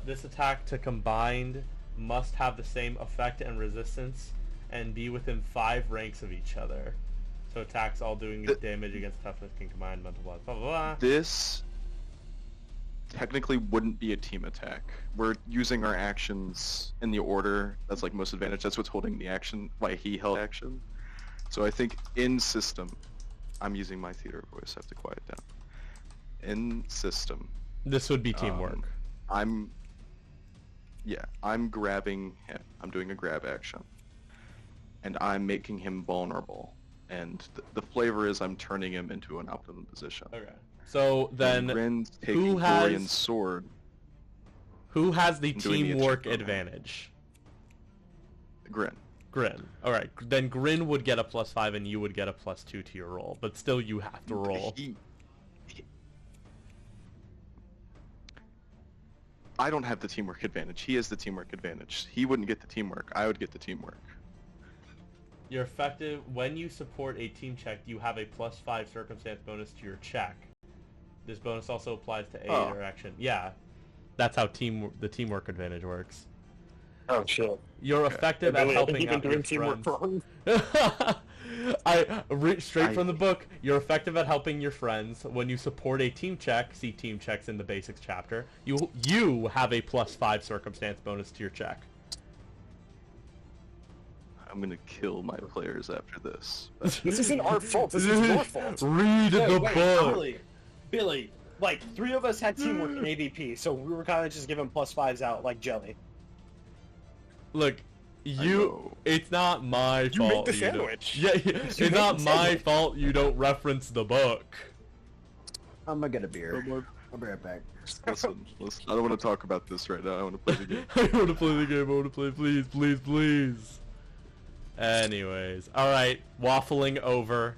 This attack to combined must have the same effect and resistance and be within 5 ranks of each other. So attacks all doing damage against toughness can combine multiply. Blah blah blah. This technically wouldn't be a team attack. We're using our actions in the order that's like most advantage. That's what's holding the action, why he held action. So I think in system, I'm using my theater voice, I have to quiet down. In system, This would be teamwork. I'm grabbing him. I'm doing a grab action. And I'm making him vulnerable. And the flavor is I'm turning him into an optimum position. Okay. So then, Grin's who taking has- Dorian's sword. who has the I'm doing the teamwork attack on him. advantage? Grin. Grin. Alright, then Grin would get a +5 and you would get a +2 to your roll. But still you have to roll. I don't have the teamwork advantage. He has the teamwork advantage. He wouldn't get the teamwork. I would get the teamwork. You're effective when you support a team check. You have a +5 circumstance bonus to your check. This bonus also applies to aid or action. Yeah, that's how the teamwork advantage works. Oh shit. You're effective at Billy, I think helping you've been out your doing teamwork friends. wrong. Straight from the book. You're effective at helping your friends when you support a team check. See team checks in the basics chapter. You have a +5 circumstance bonus to your check. I'm gonna kill my players after this. This isn't our fault. This is your fault. Read the book. Billy, like 3 of us had teamwork in AVP, so we were kind of just giving +5s out like jelly. Look, it's not my You fault. make the you don't- sandwich. Yeah, it's make not the my sandwich. fault you don't reference the book. I'm gonna get a beer. I'll be right back. Listen, I don't want to talk about this right now. I want to play the game. I want to play the game. I want to play. Please. Anyways, alright, waffling over.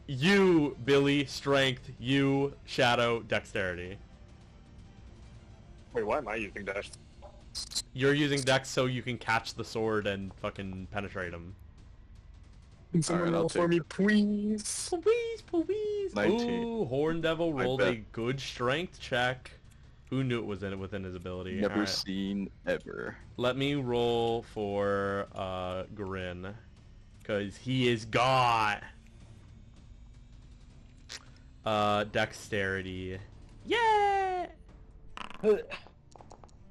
You, Billy, strength. You, Shadow, dexterity. Wait, why am I using that? You're using dex so you can catch the sword and fucking penetrate him. Can someone Alright, I'll roll for take me, it. please? Please. 19. Ooh, Horn Devil I rolled bet. a good strength check. Who knew it was within his ability? Never Alright. seen ever. Let me roll for Grin, cause he is got dexterity. Yeah.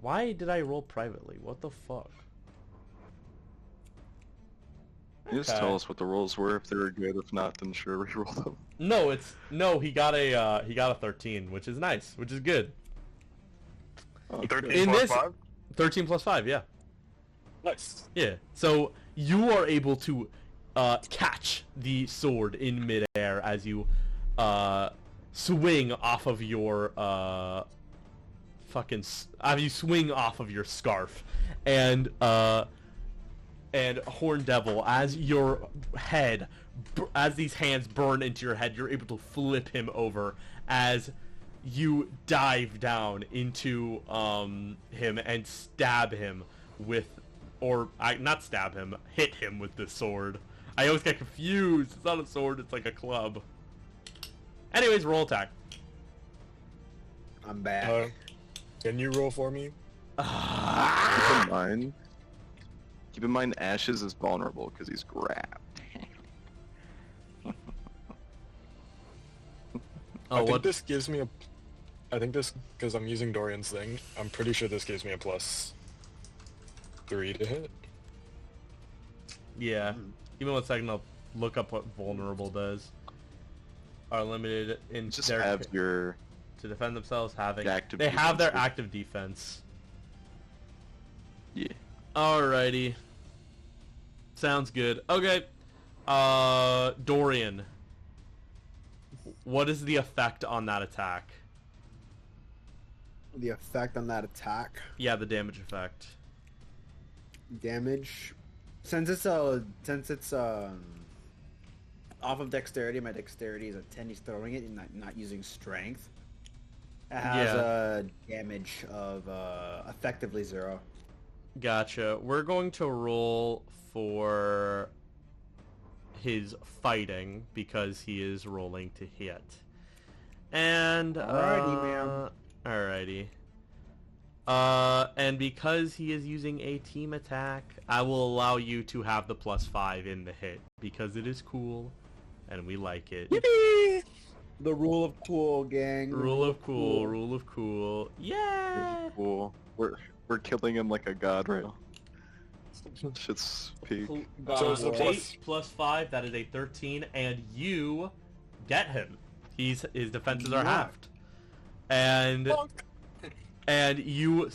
Why did I roll privately? What the fuck? You just tell us what the rolls were. If they were good, if not, then sure, reroll them. No, he got a 13, which is nice, which is good. Oh, 13 In plus this- 5? 13 plus 5, yeah. Nice. Yeah. So you are able to catch the sword in midair as you swing off of your swing off of your scarf, and Horn Devil, as your head, as these hands burn into your head, you're able to flip him over as you dive down into him and stab him with, not stab him, hit him with this sword. I always get confused. It's not a sword, it's like a club. Anyways, roll attack. I'm back. Can you roll for me? Keep in mind, Ashes is vulnerable because he's grabbed. I think this gives me a... I think this, because I'm using Dorian's thing, I'm pretty sure this gives me a +3 to hit. Yeah. Give me 1 second, I'll look up what vulnerable does. Are limited in Just their... have your... to defend themselves, having... active They have their defense. active defense. Yeah. Alrighty. Sounds good. Okay. Dorian. What is the effect on that attack? The effect on that attack, Yeah, the damage effect. damage. Since it's off of dexterity, my dexterity is a 10. He's throwing it and not using strength. It has a damage of effectively 0. Gotcha. We're going to roll for his fighting because he is rolling to hit. And Alrighty, ma'am. Alrighty. And because he is using a team attack, I will allow you to have the +5 in the hit because it is cool and we like it. Yippee! The rule of cool, gang. Rule of cool, rule of cool. Yeah. Cool. We're killing him like a god right now. Shit's peak. So it's a +8 +5, that is a 13, and you get him. His defenses are halved. And you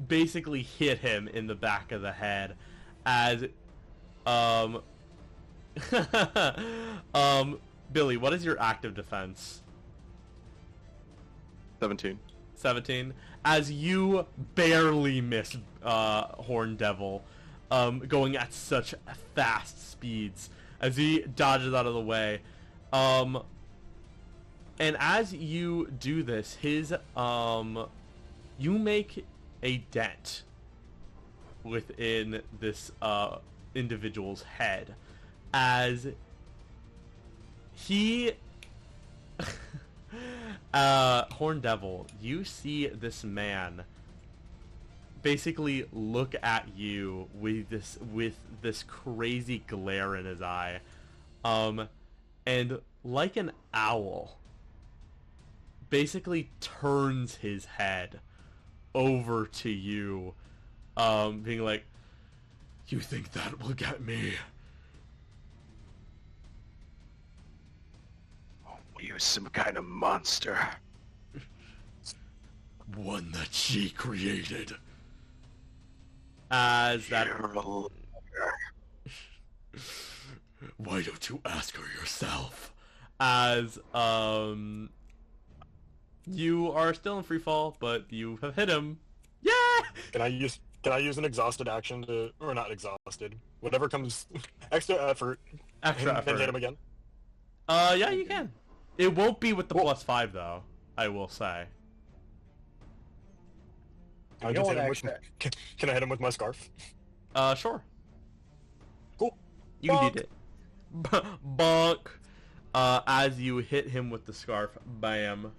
basically hit him in the back of the head as Billy, what is your active defense? 17. 17. As you barely miss Horn Devil, going at such fast speeds as he dodges out of the way. And as you do this, you make a dent within this individual's head as he Horn Devil, you see this man basically look at you with this crazy glare in his eye, and like an owl, basically turns his head over to you, being like, "You think that will get me?" You're some kind of monster. One that she created. As that... You're a liar. Why don't you ask her yourself? As, you are still in free fall, but you have hit him. Yeah! Can I use an exhausted action to, or not exhausted, whatever comes, extra effort, Extra and effort. hit him again? Yeah, you can. It won't be with the +5, though, I will say. Can I just hit him with, can I hit him with my scarf? Sure. Cool. You can do it. Bonk. As you hit him with the scarf, bam.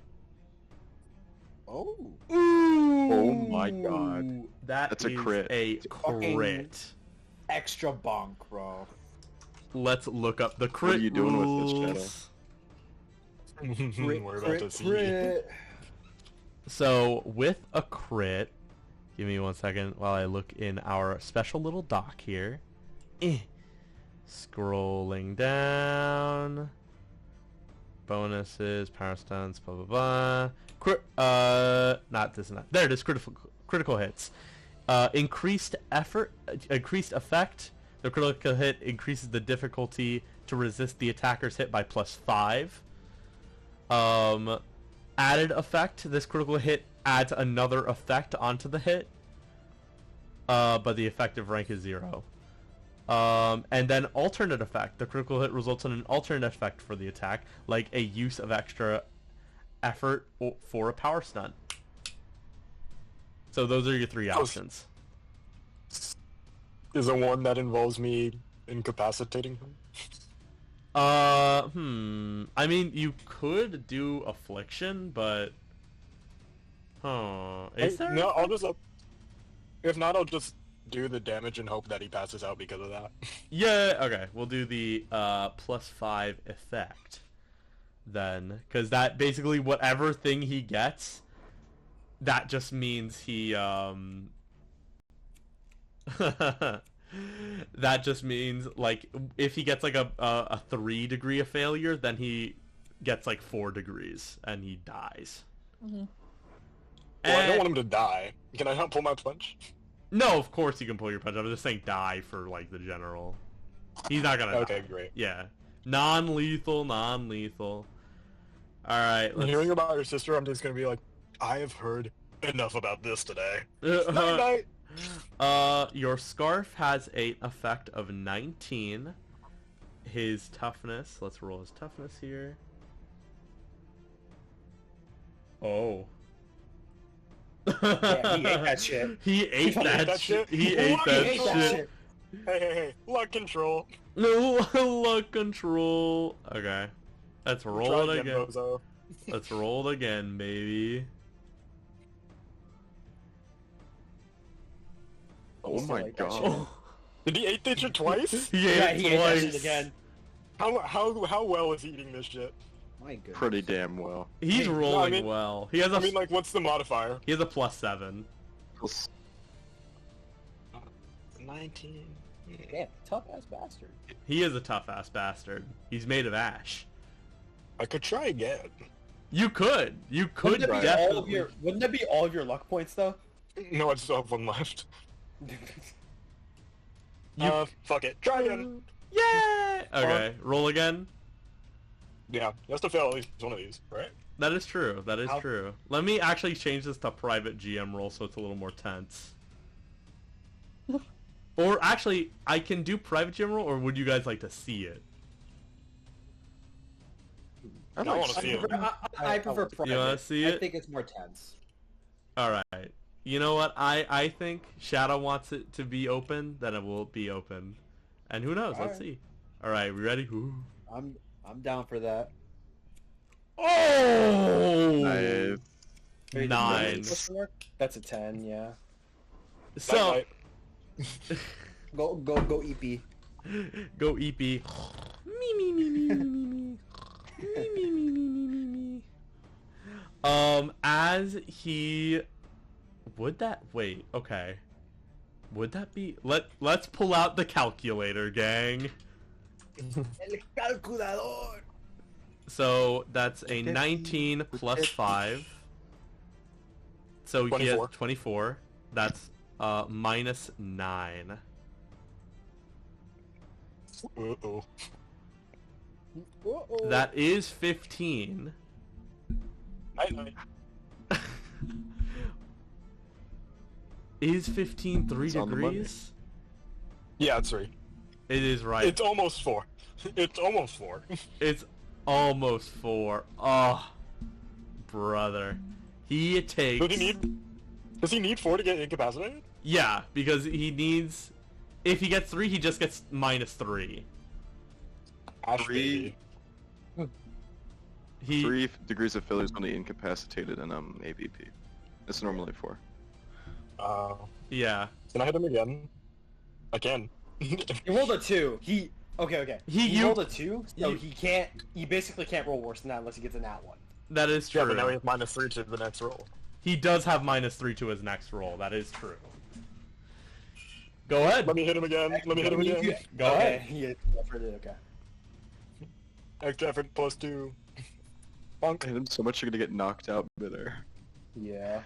Oh. Ooh. Oh my god. That's a crit. A Fucking- crit. Extra bonk, bro. Let's look up the crit What are you doing with this, rules. We're about to see. So, with a crit, give me 1 second while I look in our special little doc here. Scrolling down. Bonuses, power stunts, blah blah blah. Not this, not there. It is. Critical hits. Increased effect. The critical hit increases the difficulty to resist the attacker's hit by +5. Added effect. This critical hit adds another effect onto the hit. But the effective rank is 0. And then alternate effect. The critical hit results in an alternate effect for the attack, like a use of extra effort for a power stunt. So those are your 3 options. Is there one that involves me incapacitating him? I mean, you could do affliction, but is there? No, I'll just. If not, I'll just do the damage and hope that he passes out because of that. Yeah. Okay. We'll do the +5 effect then, because that basically whatever thing he gets, that just means he that just means, like, if he gets like a 3 degree of failure, then he gets like 4 degrees and he dies. Mm-hmm. Well, I don't want him to die. Can I not pull my punch? No, of course you can pull your punch. I'm just saying die for like the general. He's not gonna Okay, die. great. Yeah. Non-lethal. Alright, Hearing about your sister, I'm just gonna be like, I have heard enough about this today. Night. Your scarf has an effect of 19. His toughness, let's roll his toughness here. Oh. Yeah, he ate that shit. He ate that shit. He ate He that ate that shit. shit. Hey, luck control. No luck control. Okay. Let's roll it again. Bozo. Let's roll it again, baby. Oh my like that god. Did he eat that shit twice? He ate Yeah, it he ate that shit twice. again. How well is he eating this shit? My goodness. Pretty damn well. He's rolling I mean- well. He has a I mean, like, what's the modifier? he has a +7. 19. Damn, tough ass bastard. He is a tough ass bastard. He's made of ash. I could try again. You could Wouldn't that be all of definitely. wouldn't that be all of your luck points though? No, I still have one left. You- Fuck it. Try again. Yeah. Okay. Roll again. Yeah, you have to fail at least one of these, right? That is true. That is How- true. Let me actually change this to private GM roll so it's a little more tense. Or actually, I can do private GM roll, or would you guys like to see it? I'd I like wanna to see see it. it. I prefer private. You wanna see I it? think it's more tense. All right. You know what? I think Shadow wants it to be open. Then it will be open. And who knows? Let's see. All right. We ready? Ooh. I'm down for that. Oh. 9. That's a 10, yeah. So Night, Go EP. go EP. Me me me me me me me. Me me me me me me me. As he would that wait, okay. Would that be let's pull out the calculator, gang. El calculador. So that's a 19 plus 5. So he has 24. 24. That's minus 9. Uh-oh. Uh-oh. That is 15. Night. Is 15 3 It's on the money. degrees? Yeah, it's 3. It is right. It's almost 4. It's almost 4. It's almost 4. Oh, brother. He takes... Does he need 4 to get incapacitated? Yeah, because he needs... If he gets 3, he just gets minus 3. Ash 3 baby. He... 3 degrees of failure is only incapacitated in AVP. It's normally 4. Yeah. Can I hit him again? I can. He rolled a 2. Okay. He rolled a 2, so he basically can't roll worse than that unless he gets a nat 1. That is true. Yeah, but now he has minus 3 to the next roll. He does have minus 3 to his next roll. That is true. Go ahead. Let me hit him again. Let me hit him again. Go ahead. Yeah, okay. Extra effort +2. Bonk. Hit him so much you're gonna get knocked out midair. Yeah.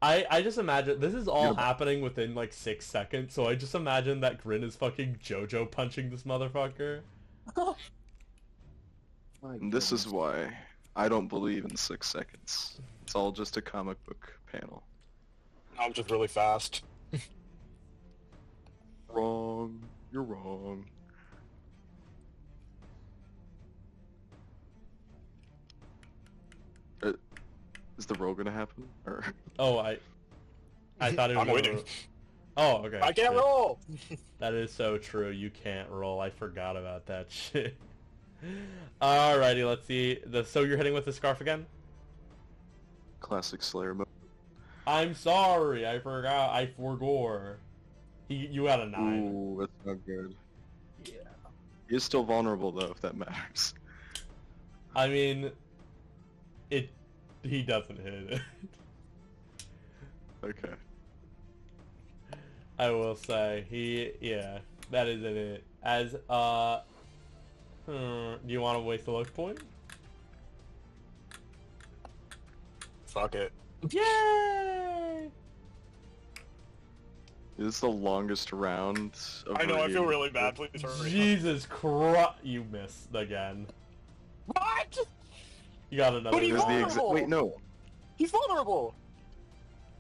I just imagine this is all happening within like 6 seconds, so I just imagine that Grin is fucking JoJo punching this motherfucker. And this is why I don't believe in 6 seconds. It's all just a comic book panel. I'm just really fast. Wrong. You're wrong. Is the roll gonna happen? Or Oh, I thought it was. I'm waiting. Oh, okay. I can't shit. roll! That is so true. You can't roll. I forgot about that shit. Alrighty, let's see. So you're hitting with the scarf again? classic Slayer mode. I'm sorry. I forgot. I forgore. You got a 9. Ooh, that's not good. Yeah. He is still vulnerable though, if that matters. I mean, he doesn't hit it. Okay. I will say yeah, that isn't it. As do you want to waste a luck point? Fuck it. Yay! This is the longest round of I know, I feel Veridian. really bad. Please hurry. Jesus Christ! You missed again. What? You got another. But he There's the vulnerable. Wait, no. He's vulnerable!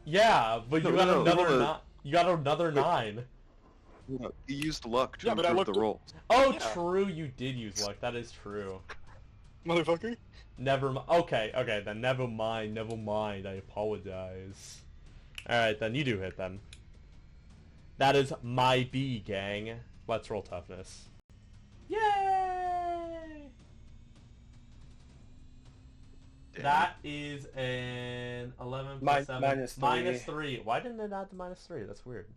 Yeah, but you got No, another. hold on. You got another 9. No, he used luck to Yeah, but I improve the looked- roll. Oh, Yeah. true. You did use luck. That is true. Motherfucker. Never mind. Okay, then never mind. I apologize. Alright, then you do hit then. That is my B, gang. Let's roll toughness. Yay! Damn. That is an 11 plus 7. Minus 3. Minus 3. Why didn't it add the minus 3? That's weird.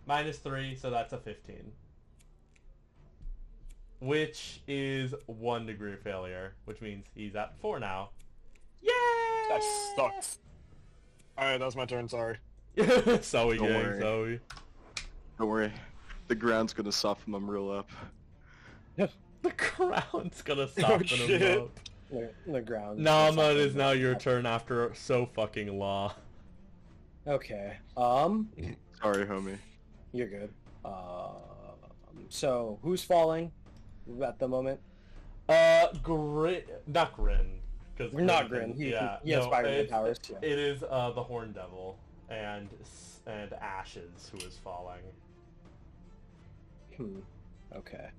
Minus 3, so that's a 15. Which is 1 degree of failure, which means he's at 4 now. Yay! That sucks. Alright, that was my turn, sorry. Zoe, Don't gang, worry. Zoe. Don't worry. The ground's gonna soften them real up. The crown's gonna Oh, soften shit. him up. The ground. Nama, it is now your turn after so fucking long. Okay. Sorry, homie. You're good. So who's falling at the moment? Grin, not Grin. Cause Not Grin. He has Spider-Man powers. Yeah. It is the Horn Devil and Ashes who is falling. Okay.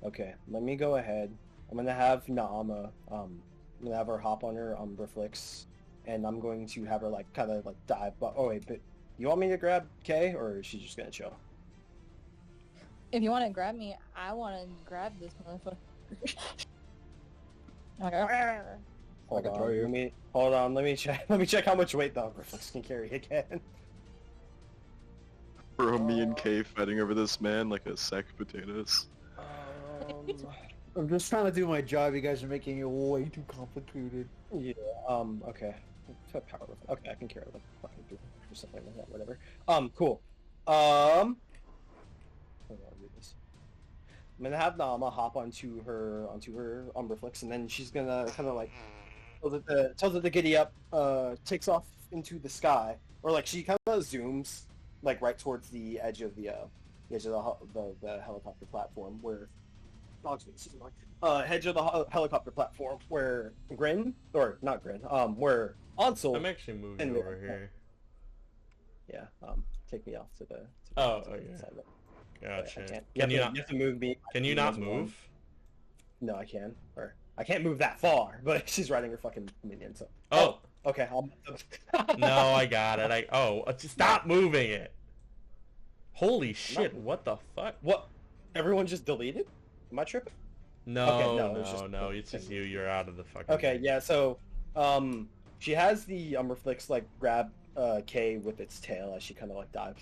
Okay, let me go ahead. I'm gonna have Naama, I'm gonna have her hop on her Umbraflix, and I'm going to have her like kind of like dive. But oh wait, but you want me to grab Kay, or is she just gonna chill? If you want to grab me, I want to grab this motherfucker. Okay. Hold can on, throw you. let me check. Let me check how much weight the Umbraflix can carry again. Bro, me and Kay fighting over this man like a sack of potatoes. I'm just trying to do my job. You guys are making it way too complicated. Yeah. Okay. Power. Okay, I can carry like or something like that. Whatever. Cool. Hold on, read this. I'm gonna have Nama hop onto her Umbraflix, and then she's gonna kind of like tells it to giddy up. Takes off into the sky, or like she kind of zooms like right towards the edge of the helicopter platform where. Edge of the helicopter platform where where Ansel. I'm actually moving And over here. Yeah, take me off to the. Oh, to the okay. side of it. Gotcha. I can't. Can you you not? have to move me. Can you not move? No, I can. Or I can't move that far, but she's riding her fucking minion. So. Oh. Okay. No, I got it. Just stop moving it. Holy shit! What the fuck? What? Everyone just deleted? Am I tripping? No, Okay, no, it's just- it's just you. You're out of the fucking. Okay, game. yeah, so, she has the Umbraflix, like, grab, Kay with its tail as she kind of, like, dive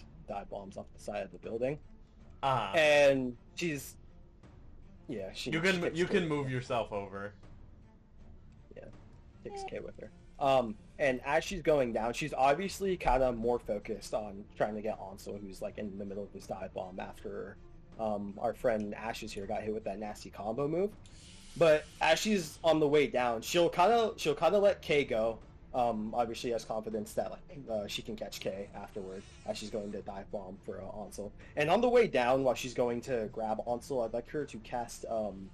bombs off the side of the building. Ah. And she's... Yeah, You can move yourself over. Yeah. takes Kay with her. And as she's going down, she's obviously kind of more focused on trying to get Ansel, who's like in the middle of his dive bomb after our friend Ashes here got hit with that nasty combo move. But as she's on the way down, she'll kind of let Kay go. Obviously has confidence that she can catch Kay afterward as she's going to dive bomb for Ansel. And on the way down, while she's going to grab Ansel, I'd like her to cast one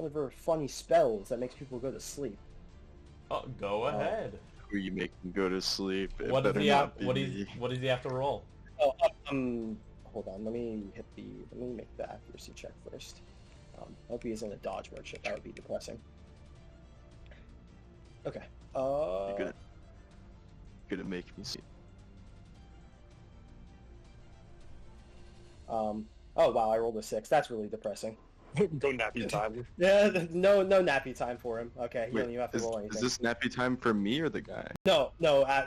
of her funny spells that makes people go to sleep. Oh, go ahead. Who you making go to sleep? It What does better he not have? be What me. does he have to roll? Oh, hold on. Let me make the accuracy check first. I hope he isn't a dodge merchant. That would be depressing. Okay. You're gonna make me see. Oh wow, I rolled a 6. That's really depressing. Go nappy time. Yeah, no nappy time for him. Okay, you Wait, don't even have to roll anything. is this nappy time for me or the guy? No,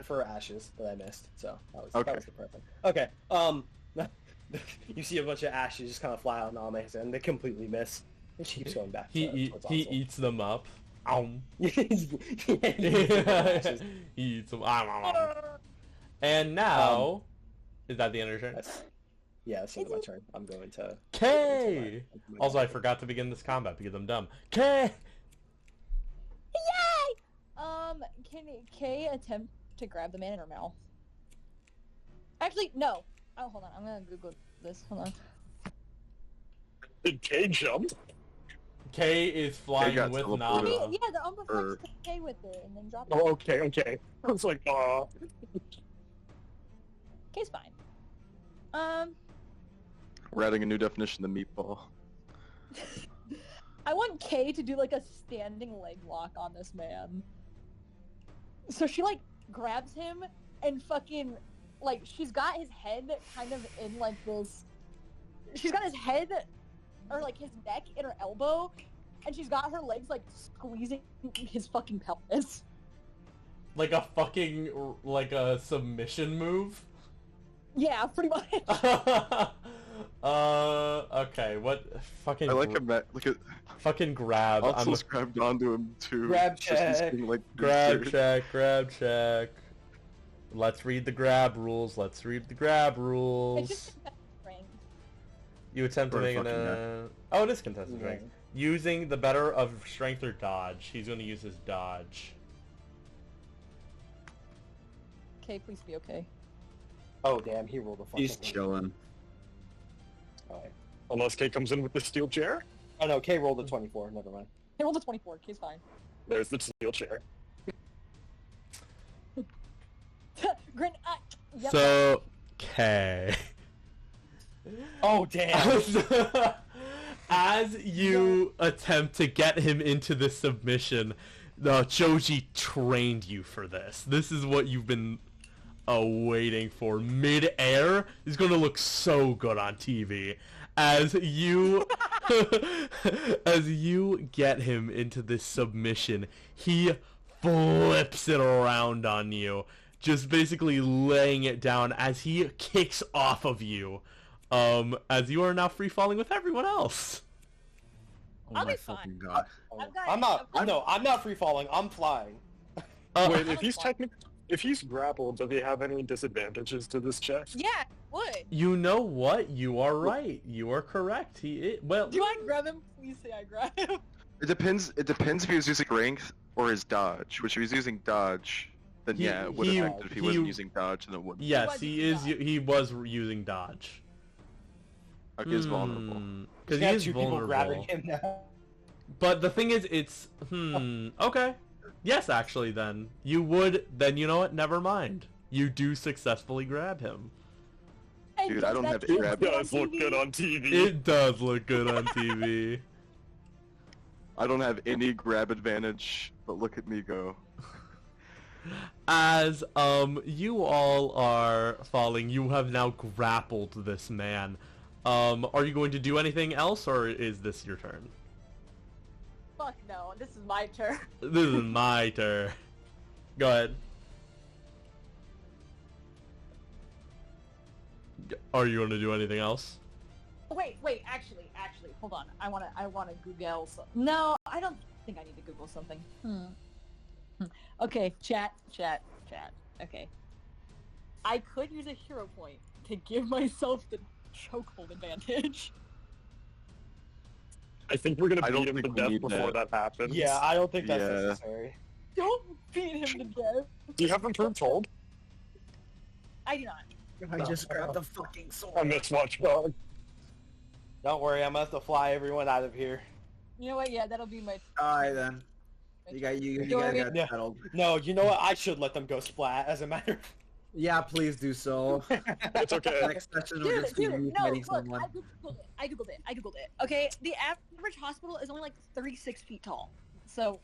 for Ashes that I missed. So that was depressing. Okay. You see a bunch of Ashes just kind of fly out in Ame's and they completely miss. And she keeps going back. He eats them up. Yeah, He eats them. And now, is that the end of your turn? Yeah, that's the end of my turn. I'm going to... K! Also, I forgot to begin this combat because I'm dumb. K! Yay! Can Kay attempt to grab the man in her mouth? Actually, no. Oh, hold on. I'm gonna Google this. Hold on. Did Kay jump? K is flying got with teleported. Nava. Yeah, the Umber Flex took Kay with it and then dropped it. Oh, okay. I was like, Kay's fine. We're adding a new definition to meatball. I want Kay to do like a standing leg lock on this man. So she like grabs him and fucking like she's got his head kind of in like this. She's got his head or like his neck in her elbow, and she's got her legs like squeezing his fucking pelvis. Like a fucking submission move. Yeah, pretty much. Okay, what fucking? I like him. Look at. Fucking grab. Ansel's grabbed onto him too. Grab Just he's check. being, like, Grab berserk. check. Grab check. Let's read the grab rules. Let's read the grab It's rules. just contested strength. You attempt to Or make fucking Oh, it is contested Yeah. strength. Using the better of strength or dodge. He's going to use his dodge. Kay, please be okay. Oh damn, he rolled a fucking... He's chilling. Alright. unless Kay comes in with the steel chair. Oh no, Kay rolled a 24, never mind. He rolled a 24. Kay's fine. There's the steel chair. Grin. Yep. So, K. Oh damn! As you attempt to get him into the submission, Joji trained you for this. This is what you've been waiting for. Mid-air is going to look so good on TV. As you get him into this submission, he flips it around on you, just basically laying it down as he kicks off of you. As you are now free falling with everyone else. Oh I'll my be fine. fucking god. I'm not free falling. I'm flying. Wait, if he's grappled, does he have any disadvantages to this check? Yeah, it would. You know what? You are right. You are correct. Well. Do I grab him? Please say I grab him. It depends if he was using strength or his dodge. Which if he was using dodge, then yeah, it would affect it. If he wasn't using dodge, then it wouldn't. Yes, he was using dodge. Okay, he's vulnerable. Because he Got is two people vulnerable. grabbing him now. But the thing is, it's okay. Yes, actually, then you know what? Never mind. You do successfully grab him. And Dude, does I don't that have do grab- It does look good on TV. It does look good on TV. I don't have any grab advantage, but look at me go. As you all are falling, you have now grappled this man. Are you going to do anything else, or is this your turn? Fuck no, this is my turn. This is my turn. Go ahead. Are you going to do anything else? Wait, actually, hold on. I wanna Google some... No, I don't think I need to Google something. Okay, chat. Okay. I could use a hero point to give myself the chokehold advantage. I think we're gonna I don't beat him to think we death need before that happens. Yeah, I don't think that's Yeah. necessary. Don't beat him to death. Do you have improved hold? I do not. I just grabbed the fucking sword. I miss Watchdog. Don't worry, I'm gonna have to fly everyone out of here. You know what? Yeah, that'll be my. Alright then. You guys got Yeah. settled. No, you know what? I should let them go splat, as a matter of... Yeah, please do so. It's okay. Next session will just be Dude, me no, fighting look, someone. I googled it. Okay, the average hospital is only like 36 feet tall. So,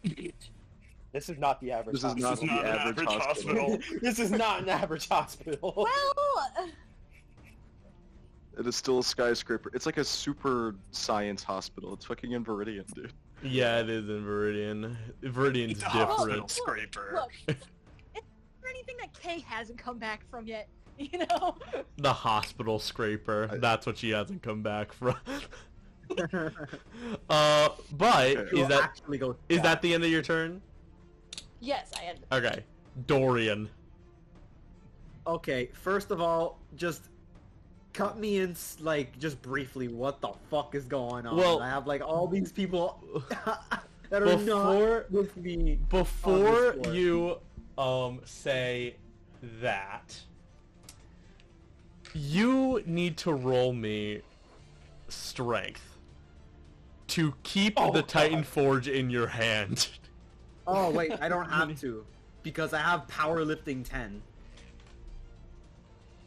This is not the average This is hospital. not the not an average average hospital. This is not an average hospital. well, It is still a skyscraper. It's like a super science hospital. It's fucking in Veridian, dude. Yeah, it is in Veridian. Veridian's It's a hospital different. scraper. look, is there anything that Kay hasn't come back from yet? You know? The hospital scraper. That's what she hasn't come back from. But You'll is that actually go the end of your turn? Yes, I had. Okay, Dorian. Okay, first of all, just cut me in, like, just briefly, what the fuck is going on? Well- I have, like, all these people that are Before- not with me. Before On this floor. you say that, you need to roll me strength to keep Oh, the God. Titan Forge in your hand. Oh, wait, I don't have to. Because I have powerlifting 10.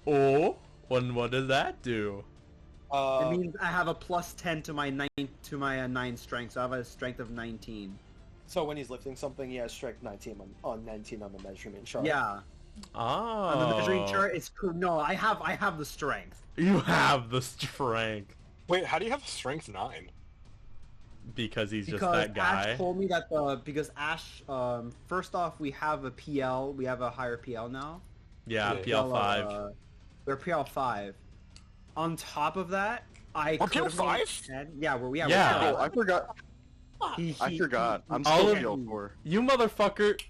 Oh, what does that do? It means I have a plus 10 to my 9 strength, so I have a strength of 19. So when he's lifting something, he has strength 19 on 19 on the measurement chart. Yeah. Oh, On the measuring chart, it's cool. No, I have the strength. You have the strength Wait, how do you have strength 9? because he's just Because that guy. Ash told me that because Ash, first off, we have a PL, we have a higher PL now. Yeah, Yeah. PL5. We're PL5. On top of that, I We're could have rolled PL5? 10. Yeah, we're Yeah. Oh, I forgot. I forgot. I'm All still of- PL4. You motherfucker.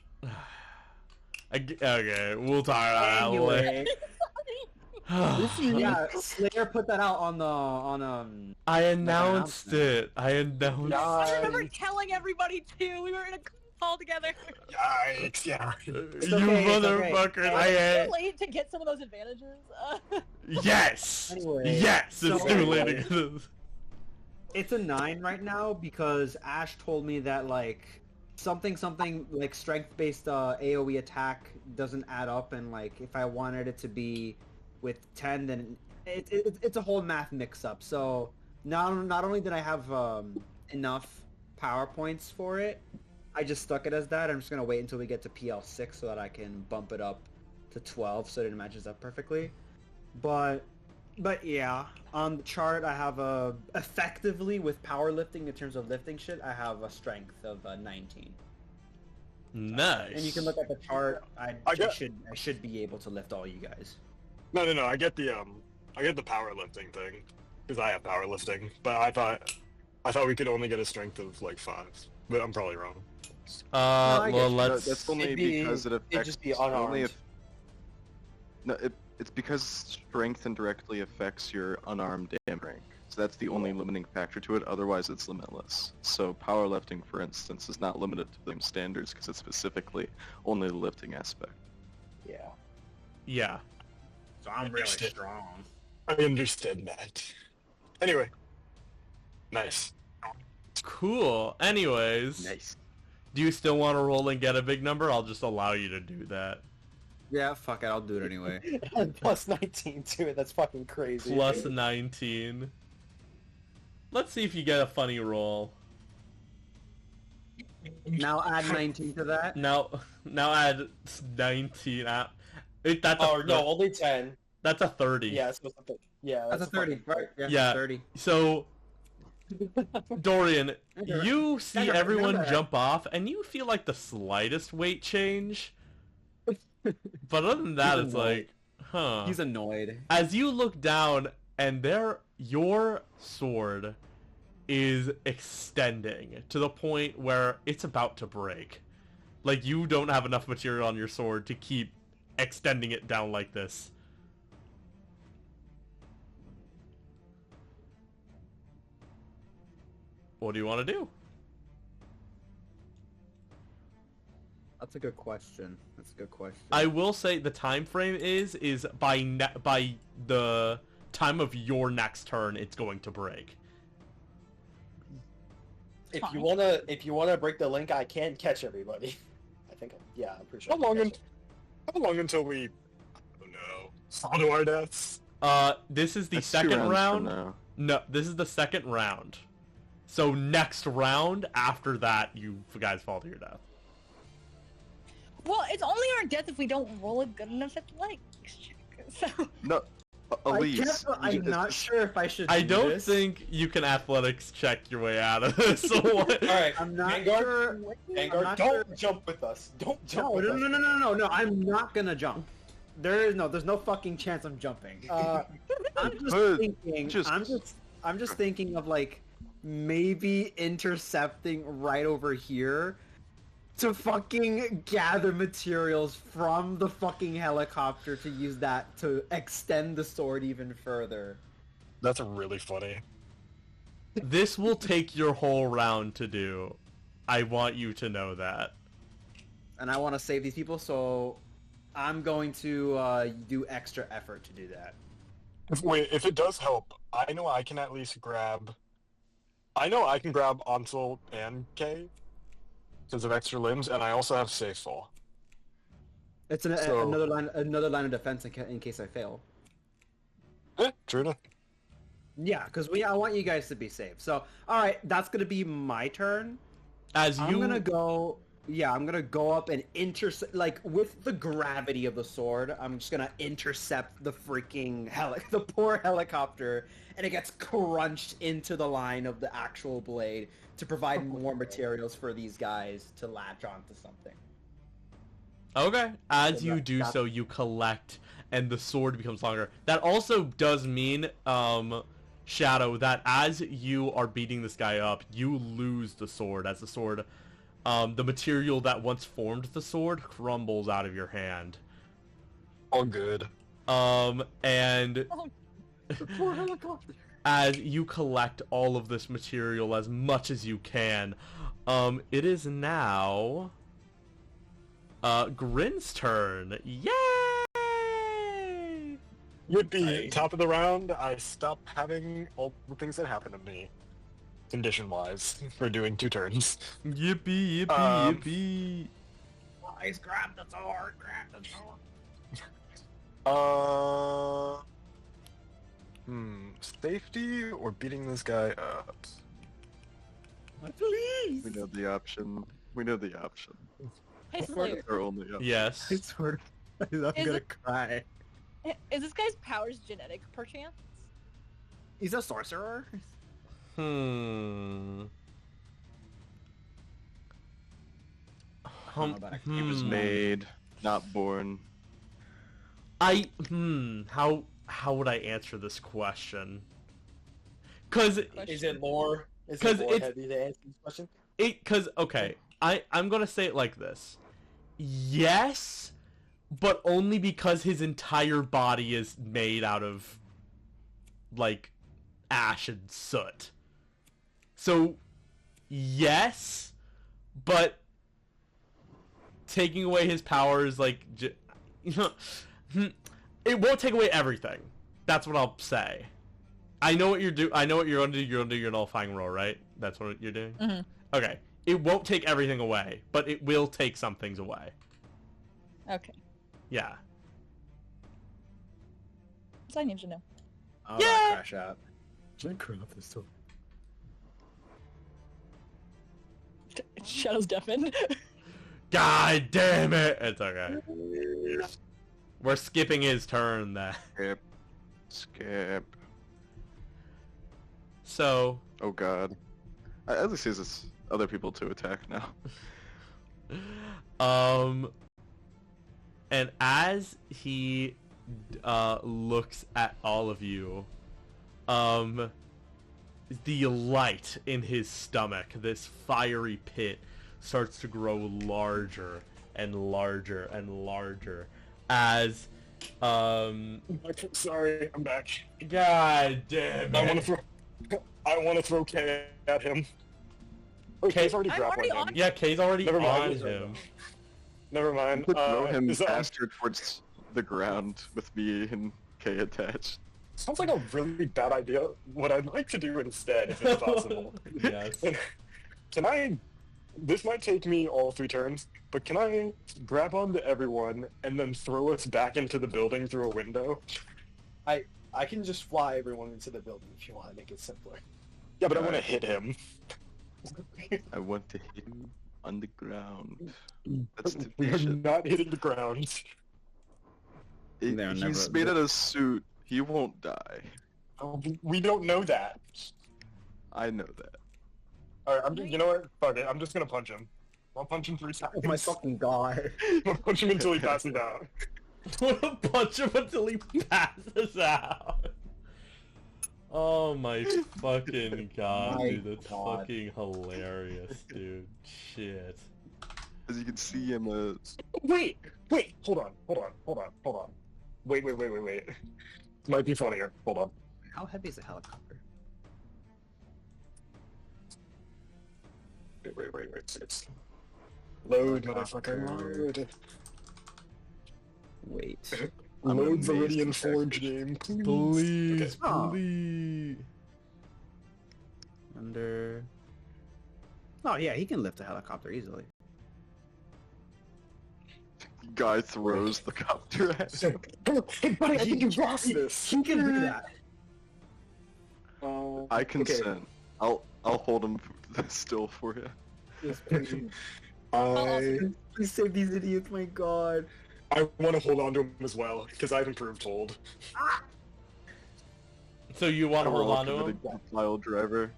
Okay, we'll talk about that later. Anyway, yeah, Slayer put that out on I announced announcement. it. I announced. I remember telling everybody too. We were in a call together. Yikes, yeah. You okay, it's okay. motherfucker! It's too late to get some of those advantages. Yes. Anyway, Yes, it's so- too late to get this. It's a 9 right now because Ash told me that like something like strength-based AOE attack doesn't add up, and like if I wanted it to be with 10, then it's a whole math mix-up. So not only did I have enough power points for it, I just stuck it as that. I'm just gonna wait until we get to PL6 so that I can bump it up to 12 so that it matches up perfectly. But yeah, on the chart I have effectively with powerlifting in terms of lifting shit, I have a strength of 19. Nice. And you can look at the chart. I got- should be able to lift all you guys. No, I get the powerlifting thing because I have powerlifting, but I thought we could only get a strength of like 5, but I'm probably wrong. I Well, get let's. That's only It'd be- because it it'd affects just be only unarmed. if. No, it's because strength indirectly affects your unarmed damage rank. So that's the only limiting factor to it. Otherwise, it's limitless. So powerlifting, for instance, is not limited to them standards because it's specifically only the lifting aspect. Yeah. Yeah. So I'm really Understood. strong. I understood that. Anyway, nice. Cool. Anyways, Nice. do you still want to roll and get a big number? I'll just allow you to do that. Yeah, fuck it, I'll do it anyway. Plus 19 to it. That's fucking crazy. Plus 19. Let's see if you get a funny roll. Now add 19 to that. Now add 19. That's Oh no, only 10. That's a 30. Yeah, so something. Yeah, That's a 30, fucking- right? Yeah, Yeah. 30. So, Dorian, Okay. you see Remember everyone that. jump off, and you feel like the slightest weight change. But other than that, He's it's annoyed. like, huh. He's annoyed. As you look down, and your sword is extending to the point where it's about to break. Like, you don't have enough material on your sword to keep extending it down like this. What do you want to do? That's a good question. That's a good question. I will say the time frame is by the time of your next turn, it's going to break. If you wanna break the link, I can catch everybody. I think. I'm pretty sure. How long until we, I don't know, fall to our deaths? This is the That's 2 second rounds round. from now. No, this is the second round. So next round, after that, you guys fall to your death. Well, it's only our death if we don't roll it good enough at the legs check. So No, Ahleeze. I'm not sure if I should. I don't this. think you can athletics check your way out of this. So what? All right, I'm not Vanguard. sure. Vanguard, not don't sure. jump with us. Don't jump No, with us. no, I'm not gonna jump. There's no fucking chance I'm jumping. I'm just But thinking. I'm just thinking of like maybe intercepting right over here to fucking gather materials from the fucking helicopter to use that to extend the sword even further. That's really funny. This will take your whole round to do. I want you to know that. And I want to save these people, so I'm going to do extra effort to do that. If it does help, I know I can at least grab... I know I can grab Ansel and Kay because of extra limbs, and I also have safe fall. It's So- another line of defense in case I fail. True enough. Yeah, because I want you guys to be safe. So, all right, that's gonna be my turn. As I'm you gonna go. Yeah, I'm gonna go up and intercept. Like with the gravity of the sword, I'm just gonna intercept the freaking the poor helicopter, and it gets crunched into the line of the actual blade to provide more materials for these guys to latch onto something. Okay. As So you that- do that- so, you collect, and the sword becomes longer. That also does mean, Shadow, that as you are beating this guy up, you lose the sword. As the sword, the material that once formed the sword crumbles out of your hand. All good. And poor helicopter. as you collect all of this material as much as you can, it is now Grin's turn. Yay! Yippee! Top of the round, I stop having all the things that happen to me, condition-wise, for doing 2 turns. Yippee, yippee, yippee. Guys, grab the sword! Grab the sword! Safety or beating this guy up? Please! We know the option. We know the option. Hey, Slayer, Our only option. Yes. I swear, I'm gonna cry. is this guy's powers genetic, perchance? He's a sorcerer. Hmm. I don't know about He was made, not born. How would I answer this question? Cause Is it more? Is 'Cause it more it's- heavy to answer this question? okay, I'm gonna say it like this. Yes, but only because his entire body is made out of, like, ash and soot. So, yes, but taking away his powers, like, it won't take away everything. That's what I'll say. I know what I know what you're gonna do. You're gonna do your nullifying roll, right? That's what you're doing? Mhm. Okay. It won't take everything away, but it will take some things away. Okay. Yeah. So I need to know. Oh, Yeah! that crash out. Should I crap this too? Shadow's deafened. God damn it! It's okay. We're skipping his turn then. Skip. Skip. So, Oh god. At least he has other people to attack now. and as he looks at all of you, the light in his stomach, this fiery pit, starts to grow larger and larger and larger as Sorry, I'm back. God damn it. I want to throw K at him. Oh, K's already I'm grappling already him. Yeah, K's already Never mind. on him. Never mind. Throw him is that- faster towards the ground with me and K attached. Sounds like a really bad idea. What I'd like to do instead, if it's possible, Yes. can I? This might take me all 3 turns, but can I grab onto everyone and then throw us back into the building through a window? I can just fly everyone into the building if you want to make it simpler. Yeah, but I want to hit him. I want to hit him on the ground. That's the We are mission. not hitting the ground. They're He's never- made out of suit. He won't die. Oh, we don't know that. I know that. All right, you know what? Fuck it. I'm just gonna punch him. I'll punch him 3 times. Oh my fucking god. I'll punch him until he passes out. I'm gonna punch him until he passes out. Oh my fucking god, My dude, that's God. fucking hilarious, dude. Shit. As you can see, I'm a... Wait, hold on. Wait. Might be funnier. Hold on. How heavy is a helicopter? Wait. It's... Load, motherfucker, load. Wait. I'm Load amazed Veridian this Forge actually- game, please. Please, Oh. please. Under... Oh yeah, he can lift a helicopter easily. Guy throws the copter at him. Hey, buddy, I think you lost this. He can do that. I consent. I'll hold him still for you. Yes, please. I Please save these idiots, my god. want to hold on to him as well, because I've improved hold. So you want to hold on to him? File driver.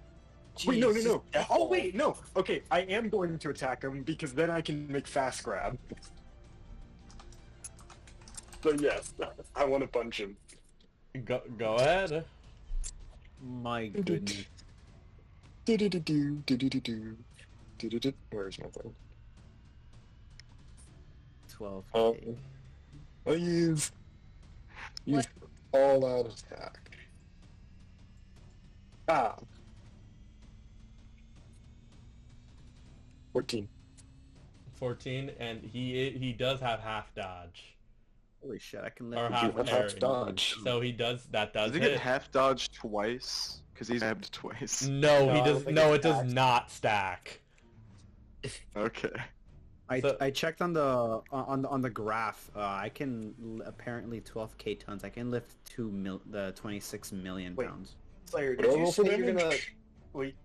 Wait, no. Jesus, Oh, wait, no. Okay, I am going to attack him, because then I can make fast grab. So yes, I want to punch him. Go ahead. My goodness. Where's my thing? 12. I use all out attack. Ah. 14. 14, and he does have half dodge. Holy shit, I can Or lift half Half parry. dodge. So he does that Does does he hit. get half dodge twice? Because he's stabbed twice. No, No, he I does. don't think No, it it does stacks. not stack. Okay. So- I checked on the on the graph. I can apparently 12k tons. I can lift the 26 million Wait. pounds. Slayer, What did do I you roll for say you're gonna... damage? Wait,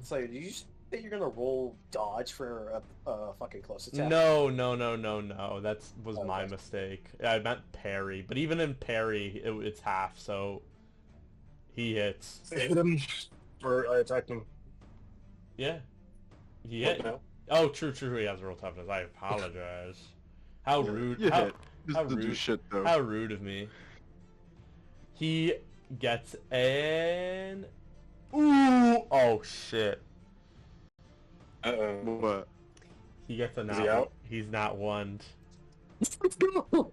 Slayer, did you say you're gonna roll dodge for a fucking close attack? No. That was Oh, my okay. mistake. I meant parry, but even in parry, it's half. So he hits. I hit him, or I attacked him. Yeah, he What hit. now? Oh, true. He has real toughness. I apologize. How rude. You How, hit. This how doesn't do rude. shit though. How rude of me. He gets an... Ooh! Oh, shit. Uh-oh. What? He gets a Is not... he out? He's not wand. Let's go!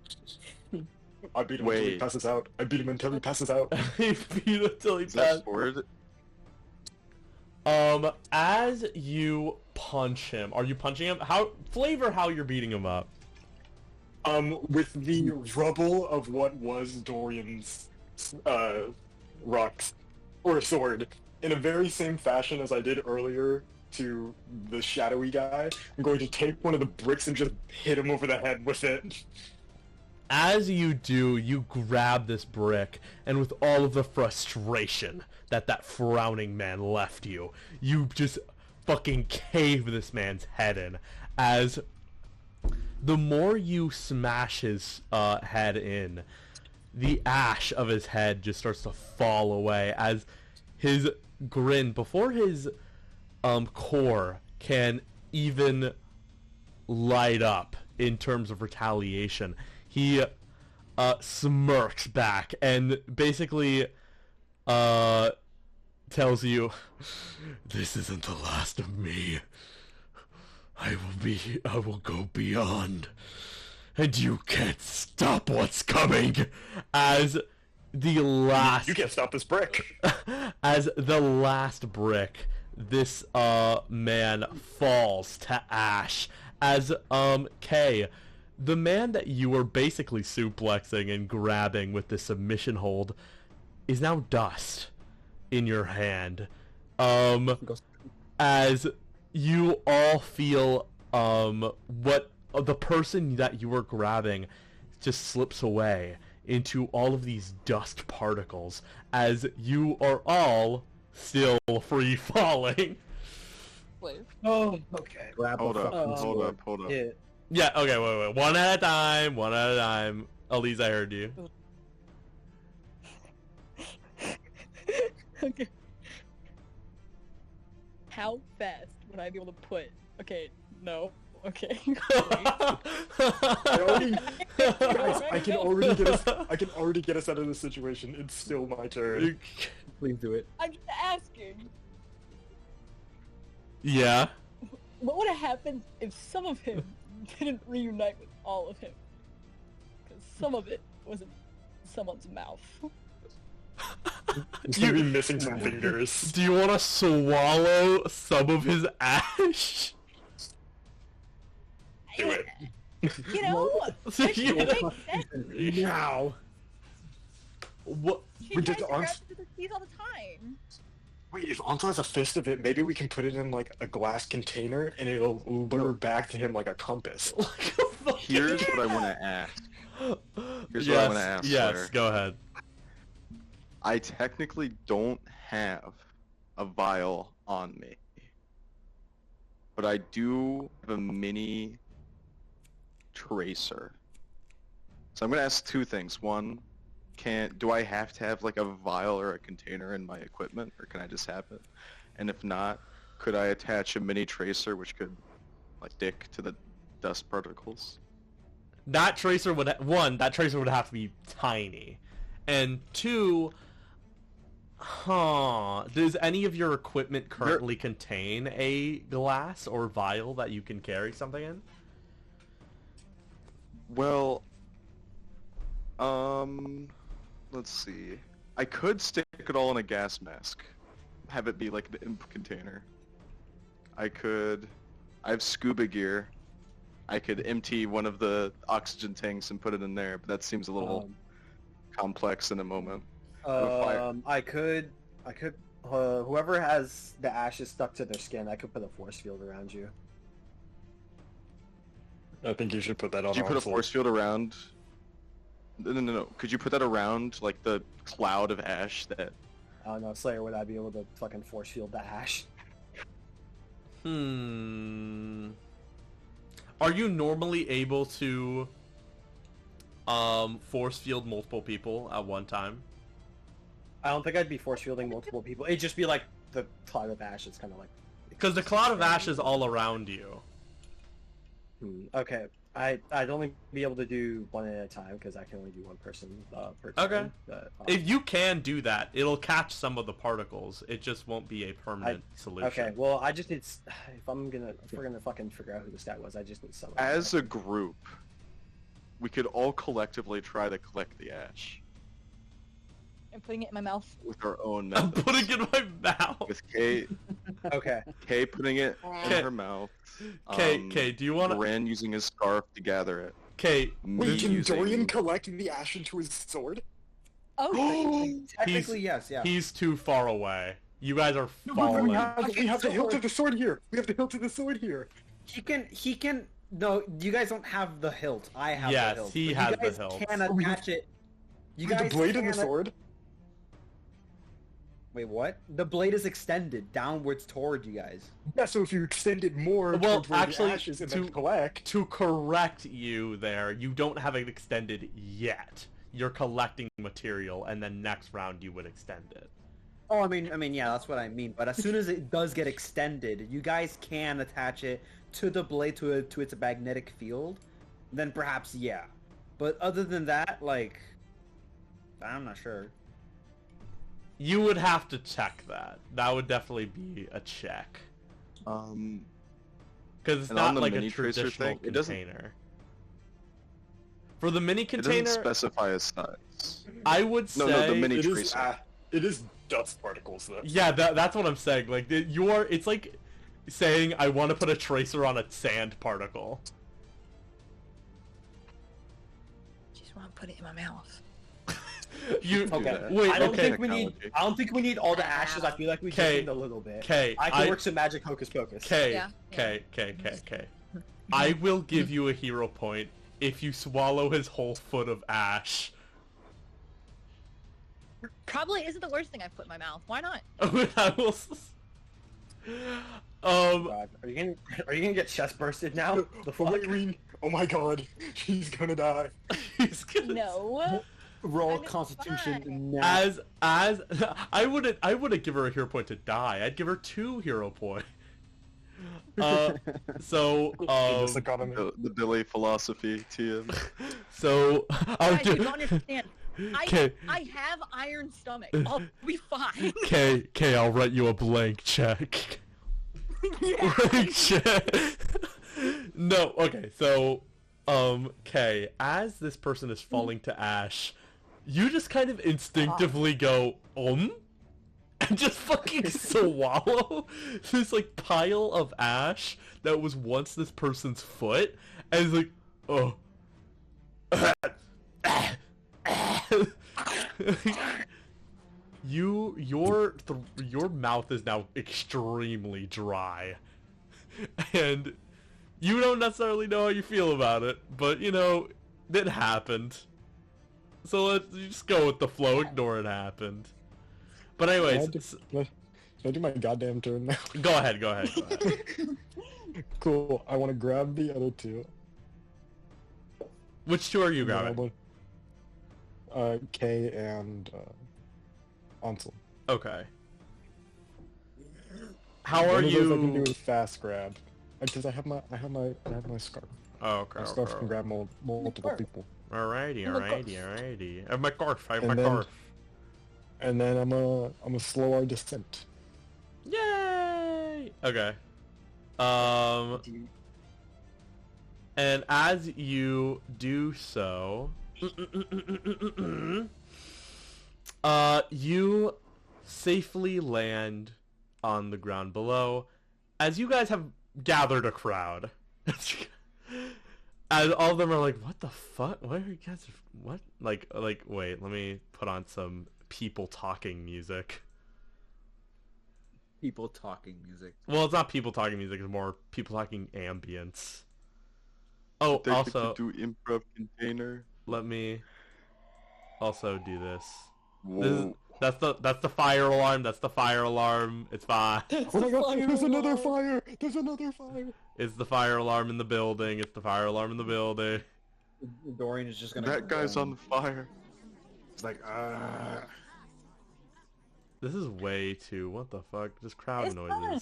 I beat him until he Wait. passes out. I beat him until he passes out. He beat until he Is passed. that sword? As you punch him, are you punching him? Flavor how you're beating him up. With the rubble of what was Dorian's, rocks, or sword, in a very same fashion as I did earlier to the shadowy guy, I'm going to take one of the bricks and just hit him over the head with it. As you do, you grab this brick, and with all of the frustration that frowning man left you, you just fucking cave this man's head in. As the more you smash his head in, the ash of his head just starts to fall away as his grin, before his core can even light up in terms of retaliation, he smirks back and basically tells you, "This isn't the last of me. I will go beyond, and you can't stop what's coming. As the last, You can't stop this brick. as the last brick, this man falls to ash. As Kay, the man that you were basically suplexing and grabbing with the submission hold, is now dust in your hand. As you all feel what the person that you were grabbing just slips away into all of these dust particles, as you are all still free falling. Please. Oh, okay. Grab Hold a up, fucking hold sword. up, hold up. Yeah. Yeah, okay, wait. One at a time. Ahleeze, I heard you. Okay. How fast would I be able to put? Okay, no. Okay. I already, guys, I can already get us out of this situation. It's still my turn. Please do it. I'm just asking. Yeah. What would have happened if some of him didn't reunite with all of him? Because some of it was in someone's mouth. He's gonna be missing some fingers. Do you want to swallow some of his ash? Do it. You know, that You shit know- makes sense. Now. What? She We tries did to grab ons- to the keys all the time. Wait, if Anto has a fist of it, maybe we can put it in like a glass container and it'll lure back to him like a compass. Here's what I want to ask. Here's yes, what I want to ask. yes, Slayer. go ahead. I technically don't have a vial on me, but I do have a mini tracer. So I'm gonna ask two things. One, do I have to have like a vial or a container in my equipment, or can I just have it? And if not, could I attach a mini tracer which could like stick to the dust particles? That tracer would that tracer would have to be tiny, and two, does any of your equipment currently contain a glass or vial that you can carry something in? Well, let's see. I could stick it all in a gas mask, have it be like an imp container. I have scuba gear. I could empty one of the oxygen tanks and put it in there, but that seems a little complex in a moment. I could, whoever has the ashes stuck to their skin, I could put a force field around you. I think you should put that on. Could you put a Onslaught. force field around? No. Could you put that around like the cloud of ash that? I don't know, Slayer, would I be able to fucking force field the ash? Are you normally able to force field multiple people at one time? I don't think I'd be force fielding multiple people. It'd just be like the cloud of ash. It's kind of like. Because the cloud of ash is all around you. Okay, I'd only be able to do one at a time because I can only do one person per time. Okay. If you can do that, it'll catch some of the particles. It just won't be a permanent solution. Okay, well, I just need. If we're gonna fucking figure out who the stat was, I just need someone. As a group, we could all collectively try to collect the ash I'm putting it in my mouth. with our own I'm methods. putting it in my mouth. With Kay Okay. putting it Okay. in her mouth. Kay, do you want to... Ren using his scarf to gather it. Kay, Me Wait, can using- Dorian collect the ash into his sword? Oh, Technically, yes, yeah. he's too far away. You guys are No, but falling. we have the hilt of the sword here. We have the hilt of the sword here. He can. No, you guys don't have the hilt. I have Yes, the hilt. he But has you the guys hilt. can Oh, we have- attach it. You With guys the blade and the can- sword. Wait, what? The blade is extended downwards toward you guys. Yeah, so if you extend it more Well, towards where actually, the ash is and to- then collect. To correct you there, you don't have it extended yet. You're collecting material, and then next round you would extend it. Oh, I mean, yeah, that's what I mean. But as soon as it does get extended, you guys can attach it to the blade to its magnetic field. Then perhaps, yeah. But other than that, like, I'm not sure. You would have to check that. That would definitely be a check. Um, Because Because it's And on not the like a mini tracer traditional thing, it doesn't- container. For the mini It doesn't container, specify a size. I would No, say... no, the mini It is, tracer. it is dust particles, though. Yeah, that's what I'm saying. Like, it's like saying I want to put a tracer on a sand particle. Just want to put it in my mouth. You do Okay. that. Wait, I don't okay. think we need. I don't think we need all the ashes. I feel like we just Okay. need a little bit. Okay, I can work some magic hocus pocus. Okay, Yeah, okay. I will give you a hero point if you swallow his whole foot of ash. Probably isn't the worst thing I've put in my mouth. Why not? I will... God, are you gonna get chest bursted now? The fuck? Irene, oh my god, she's gonna die. he's gonna... No. Roll I'm Constitution fine. now. As I wouldn't give her a hero point to die. I'd give her 2 hero points. So This economy. The Billy philosophy, TM. so I'll Guys, you do. don't understand. Okay. I have iron stomach. I'll be fine. Okay, I'll write you a blank check. Yeah. Blank check. No, okay, so okay, as this person is falling to ash, you just kind of instinctively go, and just fucking swallow this, like, pile of ash that was once this person's foot, and it's like, oh. Your mouth is now extremely dry, and you don't necessarily know how you feel about it, but you know it happened. So let's just go with the flow. Ignore it happened. But anyways, Can I do my goddamn turn now? go ahead. Cool. I want to grab the other 2. Which 2 are you And then I grabbing? want, Kay and Ansel. Okay. How One are of those I can do you? a fast grab, because I have my scarf. Oh, okay. My scarf can grab multiple people. Alrighty. I have my scarf. And then- And then I'm a slow our descent. Yay! Okay. And as you do so, you safely land on the ground below. As you guys have gathered a crowd, as all of them are like, "What the fuck? What are you guys? What? Like, wait, let me put on some people talking music." People talking music. Well, it's not people talking music, it's more people talking ambience. Oh, They also, could do improv container. let me also do this. Whoa. That's the fire alarm, that's the fire alarm, it's fine. Oh my god, there's another fire! There's another fire! It's the fire alarm in the building, it's the fire alarm in the building. Dorian is just gonna. That guy's on fire. It's like, This is way too, what the fuck, just crowd It's noises. fun.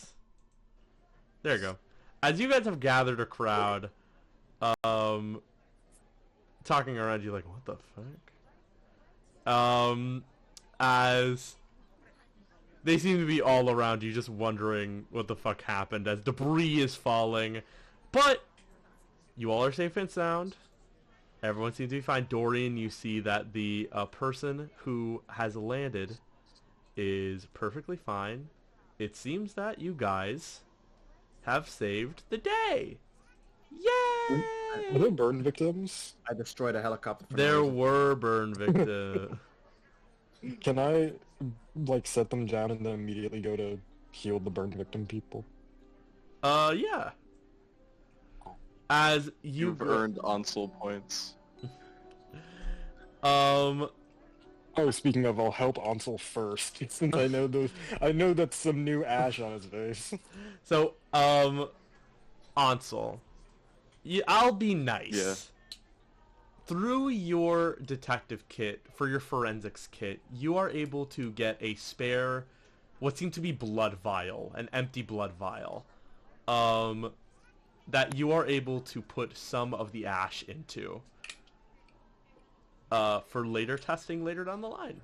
There you go. As you guys have gathered a crowd, talking around you like, what the fuck? As they seem to be all around you, just wondering what the fuck happened as debris is falling. But you all are safe and sound. Everyone seems to be fine. Dorian, you see that the person who has landed is perfectly fine. It seems that you guys have saved the day. Yay! are there burn victims? I destroyed a helicopter. For There no reason. were burn victims. Can I, like, set them down and then immediately go to heal the burn victim people? Yeah. As You've earned Ansel points. Oh, speaking of, I'll help Ansel first, since I know that's some new ash on his face. So, Ansel, I'll be nice. Yeah. Through your detective kit, for your forensics kit, you are able to get a spare, what seemed to be blood vial, an empty blood vial, that you are able to put some of the ash into, for later testing later down the line.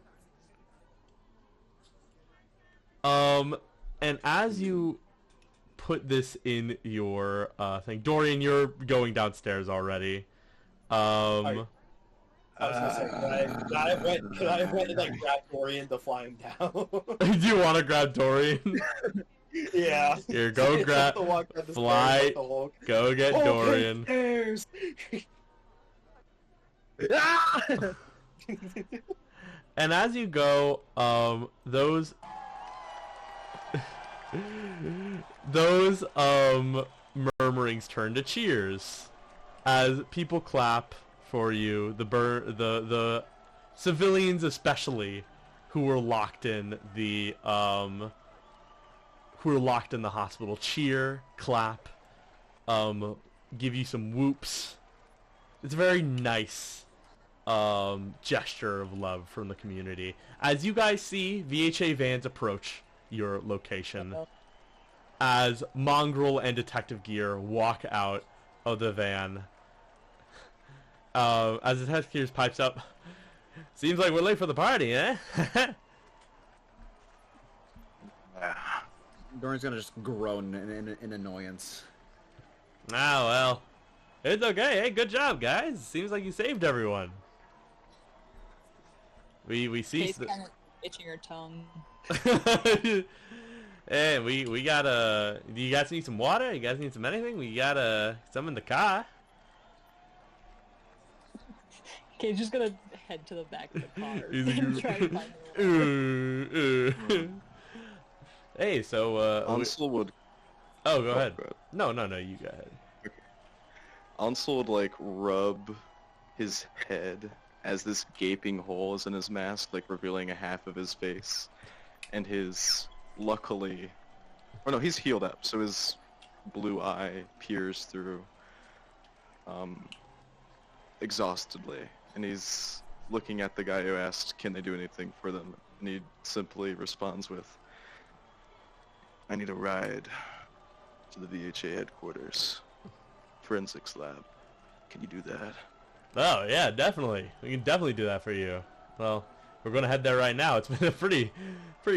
And as you put this in your thing. Dorian, you're going downstairs already. I was gonna say, could I have went and like grab Dorian to fly him down? Do you want to grab Dorian? Yeah. Here, go grab, fly, go get Dorian. Stairs. And as you go, those murmurings turn to cheers as people clap for you. The civilians especially, who were locked in the hospital, cheer, clap, give you some whoops. It's a very nice gesture of love from the community. As you guys see VHA vans approach your location, as Mongrel and Detective Gear walk out of the van, as Detective Gear pipes up, "Seems like we're late for the party, eh?" Dorian's gonna just groan in annoyance. Ah, well, it's okay. Hey, good job, guys. Seems like you saved everyone. We see. Kay's kind of itching her tongue. Hey, we gotta. Do you guys need some water? You guys need some anything? We got some in the car. Kay's just gonna head to the back of the car He's and try to find the water. Hey, so Ansel would. oh, go ahead. Go ahead. No, you go ahead. Ansel would like rub his head as this gaping hole is in his mask, like revealing a half of his face, and his luckily, or no, he's healed up, so his blue eye peers through, exhaustedly, and he's looking at the guy who asked, "Can they do anything for them?" And he simply responds with, "I need a ride to the VHA headquarters, forensics lab. Can you do that?" Oh yeah, definitely. We can definitely do that for you. Well, we're gonna head there right now. It's been a pretty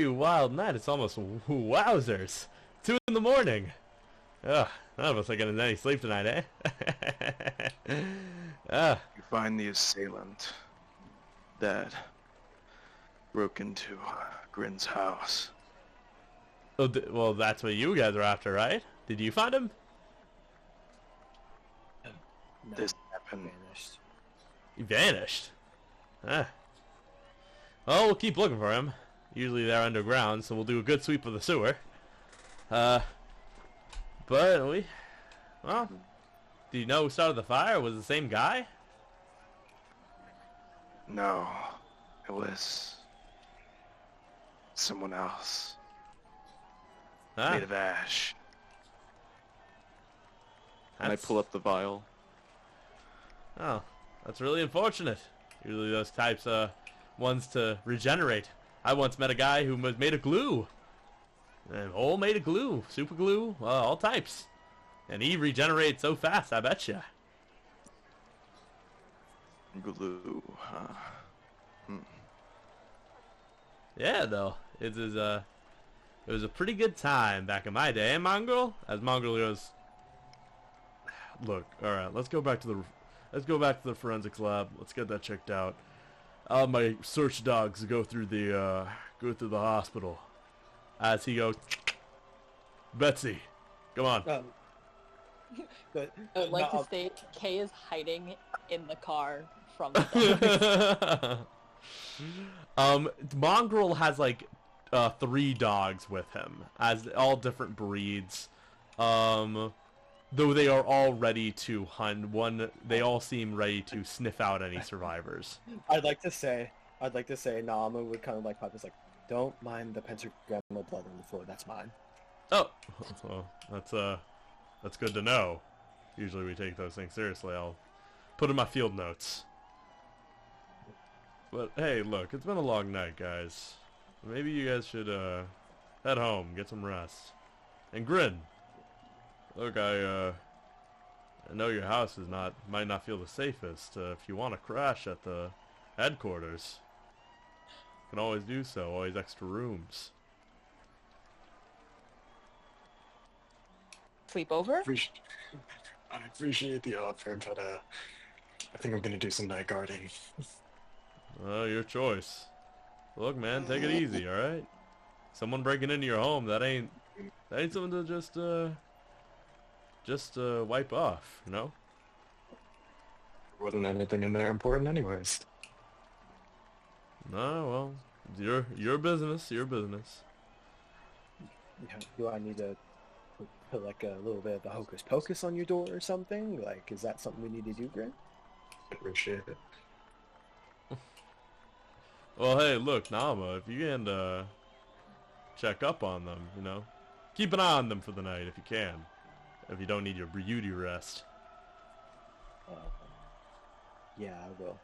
wild night. It's almost wowzers. 2 in the morning. Ugh, none of us are getting any sleep tonight, eh? You find the assailant that broke into Grin's house. Oh, well, that's what you guys are after, right? Did you find him? No, This happened. vanished. He vanished. Well, we'll keep looking for him. Usually they're underground, so we'll do a good sweep of the sewer. But well, do you know who started the fire? Was it the same guy? No, it was someone else. Huh? Made of ash. And I That's- pull up the vial. Oh, that's really unfortunate. Usually those types, ones to regenerate. I once met a guy who was made of glue. And all made of glue. Super glue, all types. And he regenerates so fast, I betcha. Glue, huh? Yeah, though. It was a pretty good time back in my day. And Mongrel? As Mongrel goes, look, alright, let's go back to the forensics lab. Let's get that checked out. I'll have my search dogs go through the hospital. As he goes, Betsy, come on. But, I would like no, to state Kay is hiding in the car from the dog. Mongrel has like 3 dogs with him, as all different breeds. Though they are all ready to hunt. They all seem ready to sniff out any survivors. I'd like to say Nama would kind of like pop this like, don't mind the pentagram of blood on the floor, that's mine. Oh, well, that's good to know. Usually we take those things seriously. I'll put in my field notes. But hey, look, it's been a long night, guys. Maybe you guys should head home, get some rest, and grin. Look, I know your house might not feel the safest. If you want to crash at the headquarters, you can always do so. Always extra rooms. sleepover? I appreciate the offer, but I think I'm gonna do some night guarding. Your choice. Look, man, take it easy, all right? Someone breaking into your home, that ain't something to just wipe off, you know? Wasn't anything in there important, anyways. No, well, your business, your business. Do I need to put like a little bit of the hocus pocus on your door or something? Like, is that something we need to do, Grin? Appreciate it. Well, hey, look, Nama, if you can check up on them, you know, keep an eye on them for the night if you can, if you don't need your beauty rest. Yeah, I will.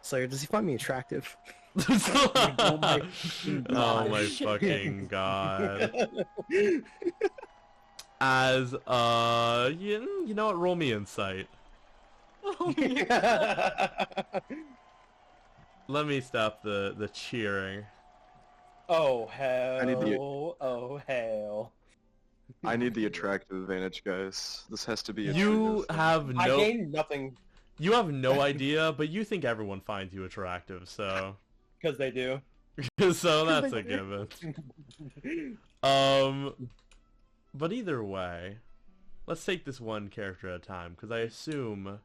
Slayer, does he find me attractive? Oh my fucking god. As you know what? Roll me insight. Let me stop the cheering. Oh hell! I need the- Oh hell! I need the attractive advantage, guys. This has to be a You true have I no gained nothing you have no idea, but you think everyone finds you attractive, so because they do. so that's a given. But either way, let's take this one character at a time, because I assume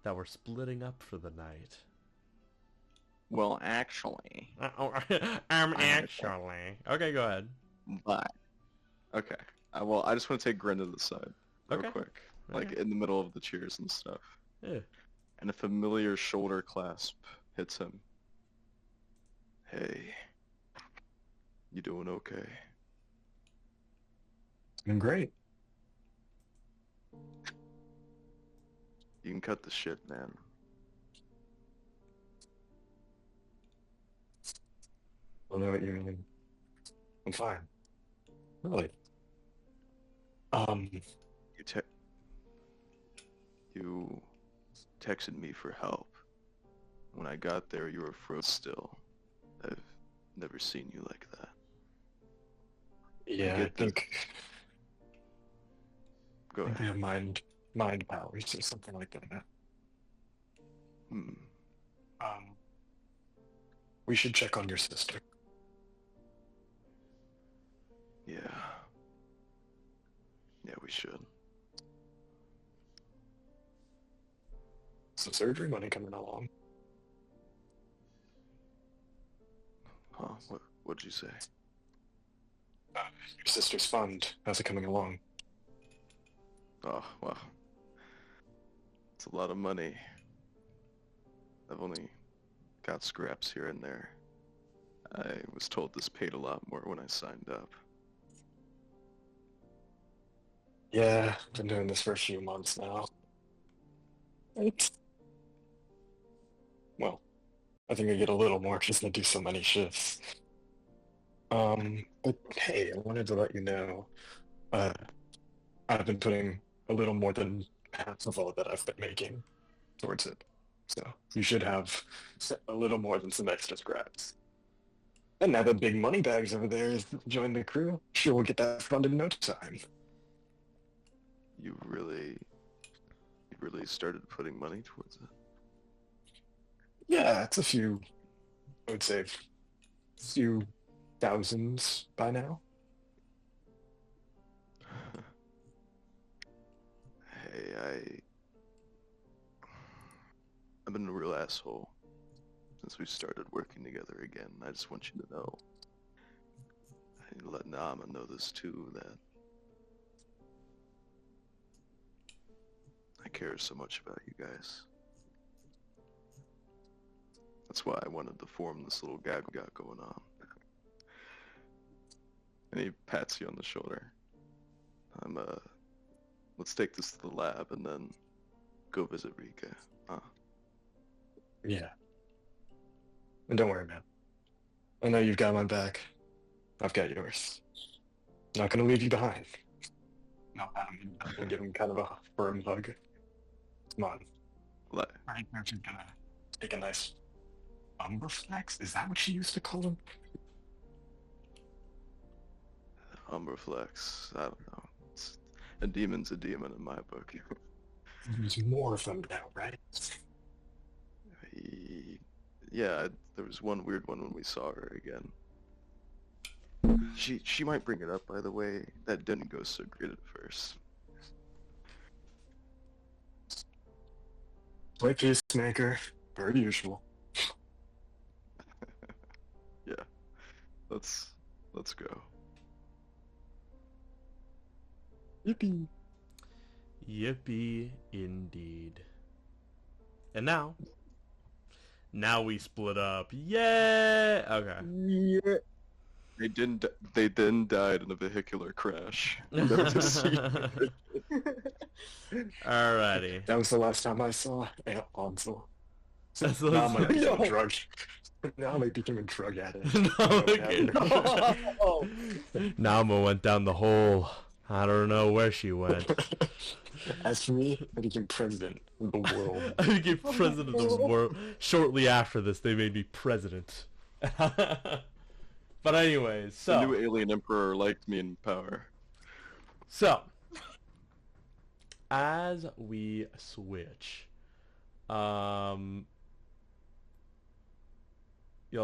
that we're splitting up for the night. Well, actually, Actually. Okay, go ahead. but okay. Well, I just want to take Grin to the side real Okay. quick, like Okay. in the middle of the cheers and stuff. Yeah. And a familiar shoulder clasp hits him. Hey, you doing okay? Doing great. You can cut the shit, man. I know what you mean. I'm fine. Really. You texted me for help. When I got there, you were frozen still. I've never seen you like that. Yeah, I get this. think Go they ahead. have mind powers or something like that. Hmm. We should check on your sister. Yeah. Yeah, we should. Some surgery money coming along. Huh? What'd you say? Your sister's fund. How's it coming along? Oh, well. It's a lot of money. I've only got scraps here and there. I was told this paid a lot more when I signed up. Yeah, been doing this for a few months now. Well, I think I get a little more because I do so many shifts. But hey, I wanted to let you know, I've been putting a little more than half of all that I've been making towards it. So you should have a little more than some extra scraps. And now that Big Money Bags over there has joined the crew, sure we'll get that funded in no time. You really started putting money towards it? Yeah, it's a few, I would say, few thousands by now. Hey, I've been a real asshole since we started working together again. I just want you to know. I need to let Nama know this too, that I care so much about you guys. That's why I wanted to form this little gag we got going on. And he pats you on the shoulder. Let's take this to the lab and then go visit Rika. Yeah. And don't worry, man. I know you've got my back. I've got yours. Not gonna leave you behind. No, I'm gonna give him kind of a firm hug. Come on. Like, Right, we're just gonna take a nice umbraflex? Is that what she used to call him? Umbraflex, I don't know. A demon's a demon in my book. There's more of them now, right? Yeah, there was one weird one when we saw her again. She might bring it up, by the way. That didn't go so great at first. Play Peacemaker, per usual. Yeah, let's go. Yippee! Yippee indeed. And now we split up. Yeah. Okay. Yeah. They then died in a vehicular crash. That was a scene. Alrighty. That was the last time I saw Ansel. That's Now the- I became a drug. Now I became a drug addict. Oh, Nauma went down the hole. I don't know where she went. As for me, I became president of the world. I became president of the world. Shortly after this, they made me president. But anyways, The new so alien emperor liked me in power. as we switch, y'all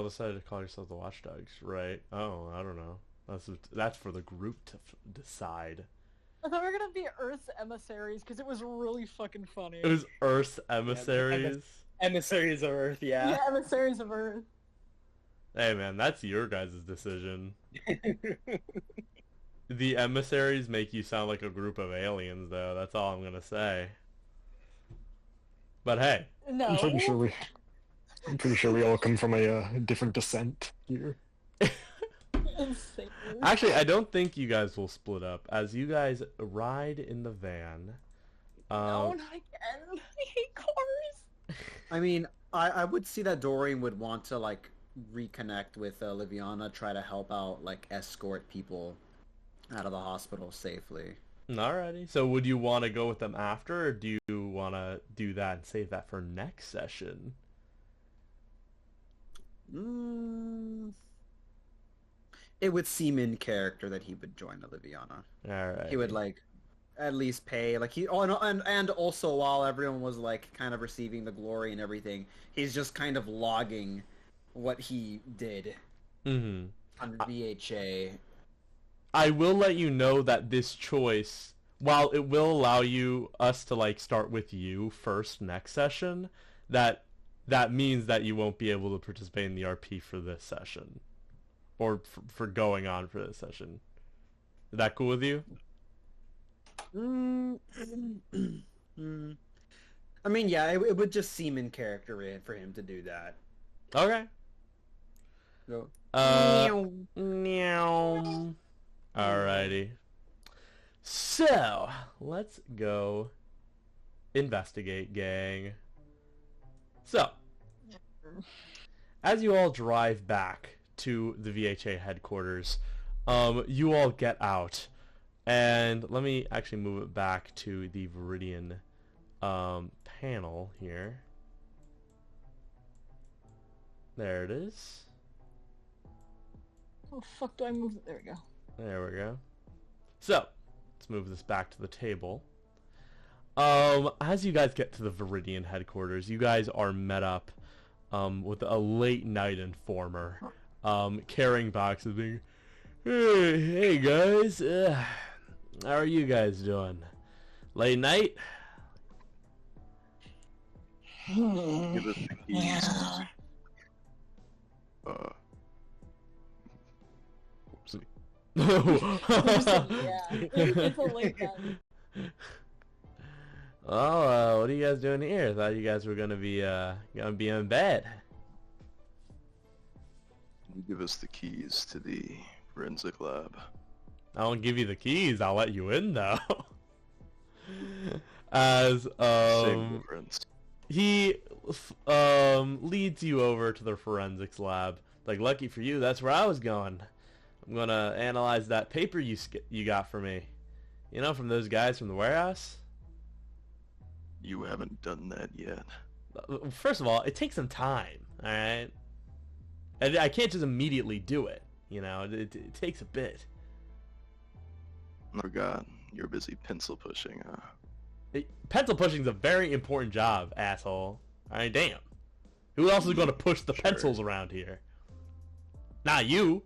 decided to call yourselves the Watchdogs, right? Oh, I don't know. That's for the group to decide. I thought we were gonna be Earth's emissaries because it was really fucking funny. It was Earth's emissaries. emissaries of Earth, Yeah, yeah. emissaries of Earth. Hey man, that's your guys' decision. The emissaries make you sound like a group of aliens, though. That's all I'm gonna say. But hey, No. I'm pretty sure we all come from a different descent here. Insane. actually, I don't think you guys will split up. As you guys ride in the van, No, not again. I hate cars. I mean, I would see that Dorian would want to like reconnect with Liviana, try to help out, like escort people out of the hospital safely. alrighty. So would you want to go with them after, or do you want to do that and save that for next session? It would seem in character that he would join Liviana. Alright. He would like at least pay like he and also while everyone was like kind of receiving the glory and everything, he's just kind of logging what he did Mm-hmm. on VHA. I will let you know that this choice, while it will allow us to like start with you first next session, that means that you won't be able to participate in the RP for this session, or for going on for this session. Is that cool with you? I mean, yeah, it would just seem in character for him to do that. Okay. So, Meow. Alrighty. So, let's go investigate, gang. So, as you all drive back to the VHA headquarters, you all get out. And let me actually move it back to the Veridian panel here. There it is. Oh, fuck do I move it? There we go. There we go. So, let's move this back to the table. As you guys get to the Veridian headquarters, you guys are met up with a late night informer carrying boxes being, hey guys, how are you guys doing? Late night? Give us the keys. Yeah, it's a late night. Oh, what are you guys doing here? I thought you guys were gonna be in bed. You give us the keys to the forensic lab. I won't give you the keys. I'll let you in though. As Same difference. he leads you over to the forensics lab. Like, lucky for you, that's where I was going. I'm gonna analyze that paper you got for me. You know, from those guys from the warehouse. You haven't done that yet. First of all, it takes some time. All right, and I can't just immediately do it. You know, it takes a bit. I forgot. You're busy pencil pushing, Pencil pushing's a very important job, asshole. I mean, damn. Who else is going to push the pencils around here? Not you.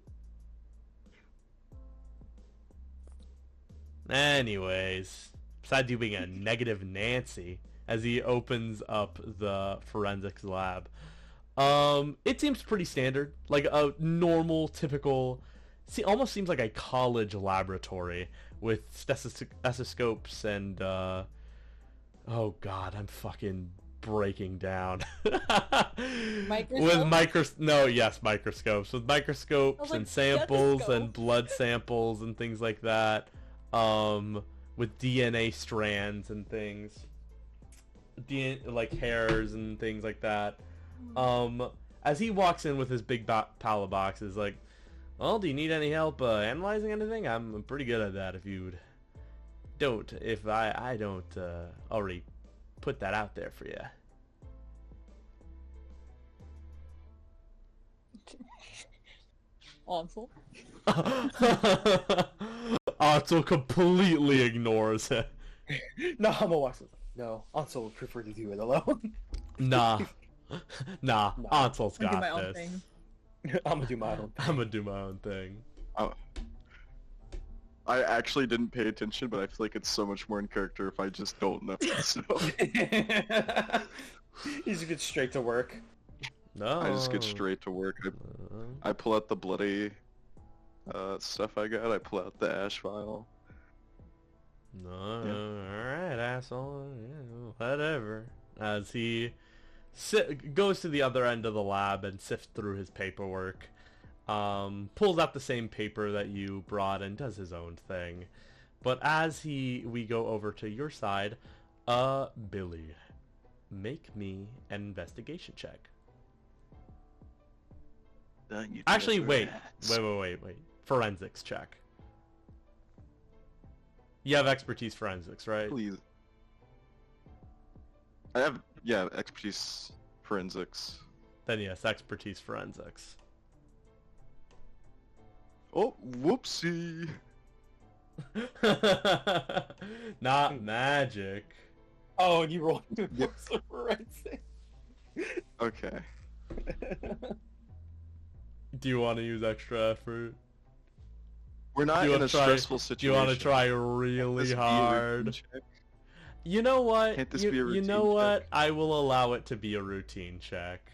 Anyways, besides you being a negative Nancy, as he opens up the forensics lab, it seems pretty standard, like a normal, typical. See, almost seems like a college laboratory with stethoscopes and oh god, I'm fucking breaking down. Microscopes? Microscopes with microscopes and samples and blood samples and things like that. With DNA strands and things, like hairs and things like that. As he walks in with his big pile of boxes, like, well, do you need any help analyzing anything? I'm pretty good at that. If I don't already put that out there for you. Ansel? Ansel completely ignores it. No, I'm gonna watch it. No, Ansel would prefer to do it alone. Nah, Ansel's I'm got gonna do my own this. thing. I'm gonna do my own. I'm gonna do my own thing. I actually didn't pay attention, but I feel like it's so much more in character if I just don't know. So You just get straight to work. No, I just get straight to work. I pull out the bloody stuff I got. I pull out the ash vial. No, alright, asshole. Yeah, whatever. As he goes to the other end of the lab and sifts through his paperwork, pulls out the same paper that you brought and does his own thing. But as we go over to your side, Billy, make me an investigation check. Actually, wait. Forensics check. You have expertise forensics, right? Please. I have, expertise forensics. Then yes, expertise forensics. Oh, whoopsie. Not magic. Oh, and you rolled forensic. Okay. Do you want to use extra effort? We're not in a stressful situation. Do you want to try really hard? You know what? Can't this be a routine You know what? check? I will allow it to be a routine check.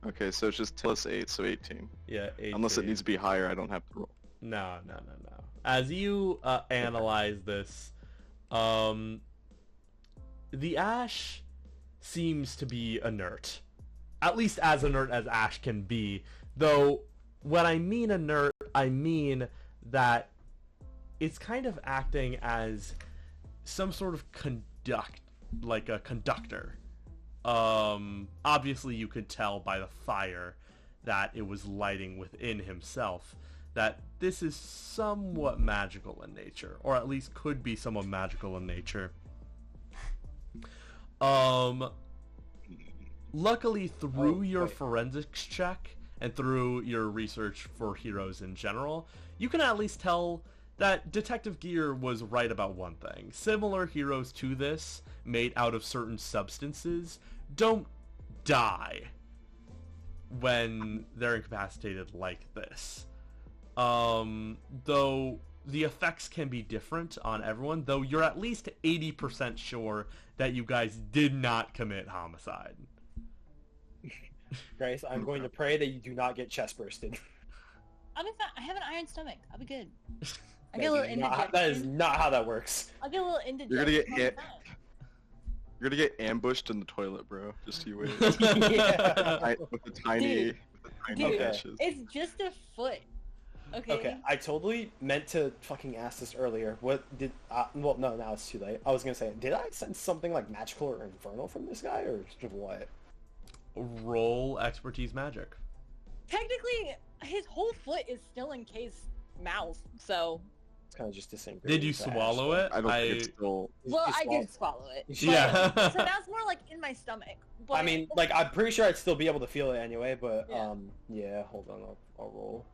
Okay, so it's just plus 8, so 18. Yeah, 18. Unless it needs to be higher, I don't have to roll. No. As you analyze this, the ash seems to be inert. At least as inert as ash can be. Though, when I mean inert, I mean that it's kind of acting as some sort of like a conductor. Obviously you could tell by the fire that it was lighting within himself that this is somewhat magical in nature, or at least could be somewhat magical in nature. Luckily, through your forensics check and through your research for heroes in general, you can at least tell that Detective Gear was right about one thing. Similar heroes to this, made out of certain substances, don't die when they're incapacitated like this. Though the effects can be different on everyone, though you're at least 80% sure that you guys did not commit homicide. Grace, I'm going to pray that you do not get chest bursted. I'll be fine. I have an iron stomach. I'll be good. I get a little indigestion. That is not how that works. I'll get a little indigestion. You're gonna get ambushed in the toilet, bro. Just you wait. Yeah. With the tiny Dude, ashes. it's just a foot. Okay. Okay, I totally meant to fucking ask this earlier. What did... well, no, now it's too late. I was gonna say, did I sense something like magical or infernal from this guy, or what? Roll expertise magic. Technically, his whole foot is still encased mouth, so... It's kind of just the same. Did you swallow it? I don't think it's still... Well, I did swallow it. Yeah. So that's more like in my stomach. But I mean, like, I'm pretty sure I'd still be able to feel it anyway, but, Yeah. yeah, hold on, I'll roll.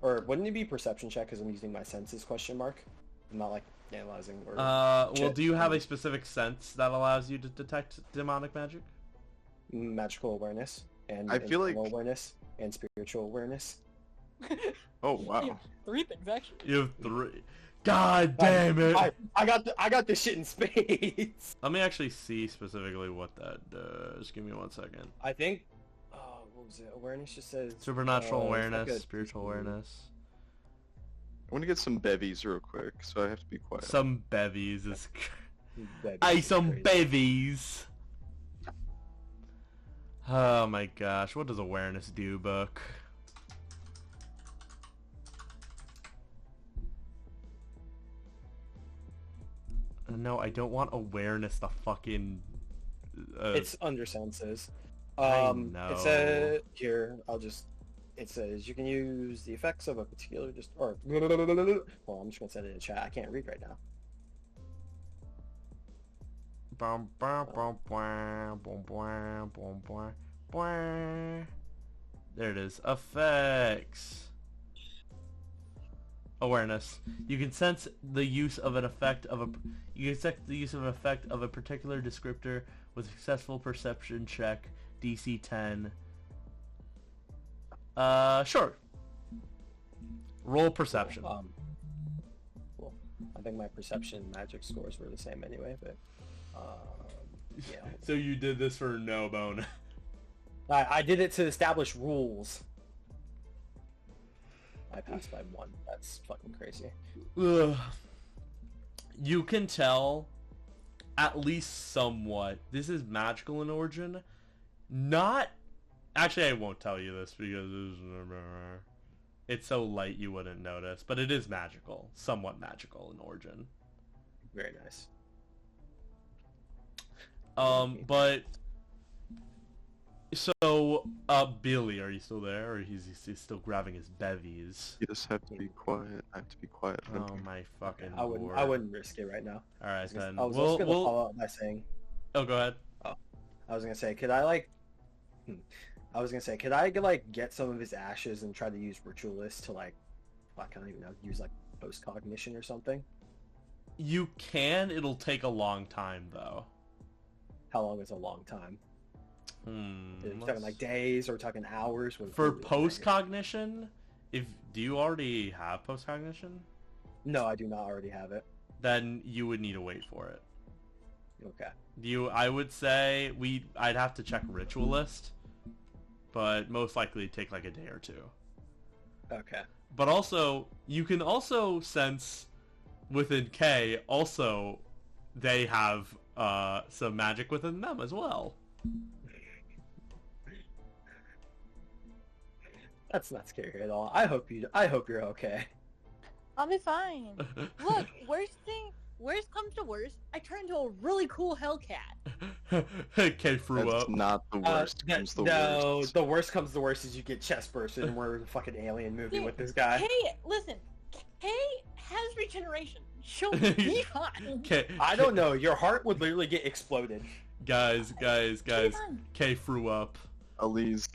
Or wouldn't it be perception check because I'm using my senses, question mark? I'm not, like, analyzing. Or Well, shit. do you have a specific sense that allows you to detect demonic magic? Magical awareness and I feel like- internal awareness and spiritual awareness. Oh wow. 3 things actually. You have 3. God damn it! I got this shit in spades. Let me actually see specifically what that does. Give me 1 second. I think. What was it? Awareness just says Supernatural it's awareness, like a- spiritual awareness. I want to get some bevies real quick, so I have to be quiet. Some bevies is. That'd Aye, be some crazy. bevies. Oh my gosh, what does awareness do, book? No, I don't want awareness to fucking... It's under senses. I It know. says here. It says you can use the effects of a particular well, I'm just gonna send it in chat. I can't read right now. Bum, bum, bum, bum, bum, bum, bum, bum, bum. There it is. Effects. Awareness. You can sense the use of an effect of a. You can sense the use of an effect of a particular descriptor with successful perception check, DC 10. Sure. Roll perception. Cool. I think my perception and magic scores were the same anyway, but yeah. So you did this for no bone. I did it to establish rules. I passed by 1. That's fucking crazy. Ugh. You can tell, at least somewhat, this is magical in origin. Not... Actually, I won't tell you this because it's so light you wouldn't notice. But it is magical. Somewhat magical in origin. Very nice. But... So, Billy, are you still there? Or he's still grabbing his bevies? You just have to be quiet. I have to be quiet. Oh my fucking I lord. wouldn't risk it right now. Alright then. I was also gonna follow up by saying. Oh, go ahead. I was gonna say, could I get some of his ashes and try to use ritualist to I don't even know, use post cognition or something? You can, it'll take a long time though. How long is a long time? Are we talking let's- days or talking hours? For post-cognition, do you already have post-cognition? No, I do not already have it. Then you would need to wait for it. Okay. I would say I'd have to check Ritualist, but most likely it'd take like a day or 2. Okay. But also, you can also sense within K, also, they have some magic within them as well. That's not scary at all. I hope you're okay. I'll be fine. Look, worst comes to worst, I turn into a really cool Hellcat. K threw That's up. not the worst. Comes the no, worst. the worst comes to worst is you get chest bursted and we're in a fucking alien movie Dude, with this guy. Kay, listen, Kay has regeneration. She'll be fine. I don't know. Your heart would literally get exploded. Guys, She'll be fine. K threw up. Ahleeze,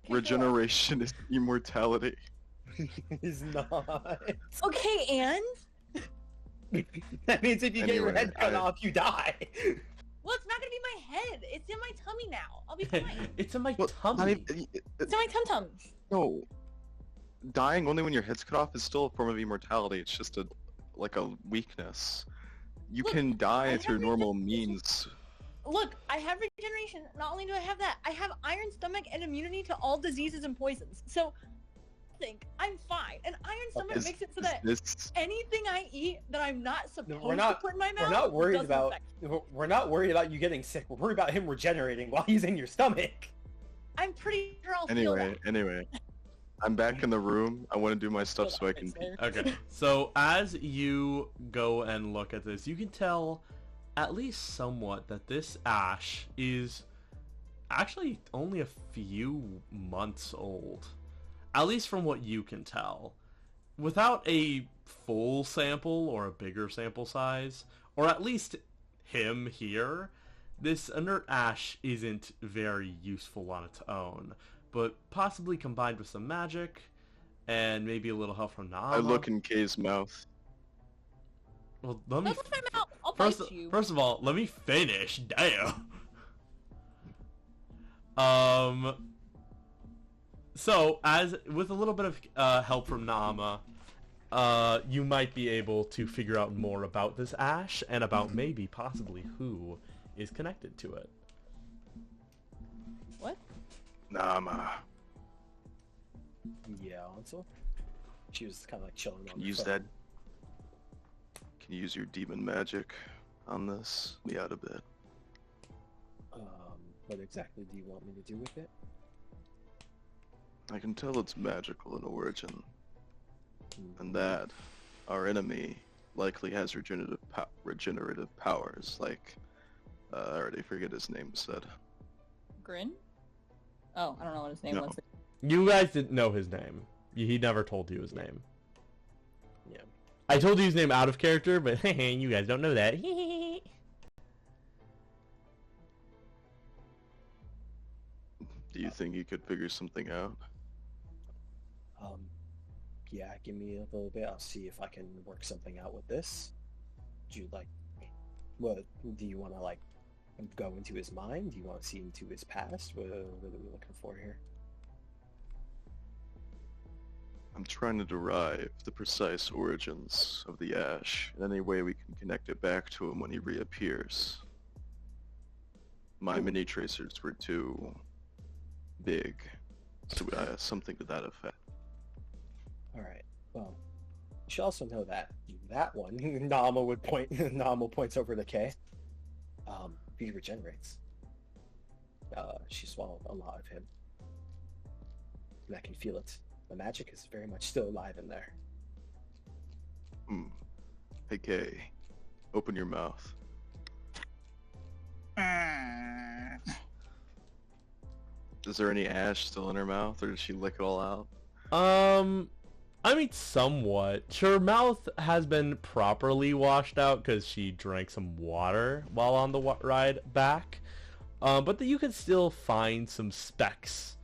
regeneration is immortality. It's not. Okay, and? That means if you get your Anyway, head cut off, you die. Well, it's not gonna be my head. It's in my tummy now. I'll be fine. It's in my Well, not tummy. even- It's in my tum-tum. No. Dying only when your head's cut off is still a form of immortality. It's just a weakness. You Look, can die I through have normal regeneration. means. Look, I have regeneration. Not only do I have that, I have iron stomach and immunity to all diseases and poisons. So, I think I'm fine. And iron stomach Is- makes it so is that this anything I eat that I'm not supposed we're not- to put in my mouth. We're not worried doesn't about. affect- We're not worried about you getting sick. We're worried about him regenerating while he's in your stomach. I'm pretty sure I'll feel anyway. I'm back in the room. I want to do my stuff so I can that. Okay, so as you go and look at this, you can tell at least somewhat that this ash is actually only a few months old. At least from what you can tell. Without a full sample or a bigger sample size, or at least him here, this inert ash isn't very useful on its own. But possibly combined with some magic, and maybe a little help from Naama. I look in Kay's mouth. Well, let me. Don't push my mouth. I'll First, bite you. first of all, let me finish. Damn. So, as with a little bit of help from Nama, you might be able to figure out more about this ash and about maybe, possibly, who is connected to it. What? Nama. Yeah, also. She was kind of like chilling on the Use phone. that. Can you use your demon magic on this? Me out a bit. What exactly do you want me to do with it? I can tell it's magical in origin, and that our enemy likely has regenerative powers. Like, I already forget his name said. Grin? Oh, I don't know what his name No. was. You guys didn't know his name. He never told you his name. Yeah. I told you his name out of character, but you guys don't know that. Do you think you could figure something out? Yeah, give me a little bit. I'll see if I can work something out with this. Do you like, what, do you want to like go into his mind? Do you want to see into his past? What are we looking for here? I'm trying to derive the precise origins of the ash, and any way we can connect it back to him when he reappears. My mini tracers were too big, so something to that effect. Alright, well, you should also know that one, Nama would point, Nama points over to Kay. He regenerates. She swallowed a lot of him. And I can feel it. The magic is very much still alive in there. Hey Kay, open your mouth. Is there any ash still in her mouth, or did she lick it all out? I mean, somewhat. Her mouth has been properly washed out because she drank some water while on the ride back. But you can still find some specks,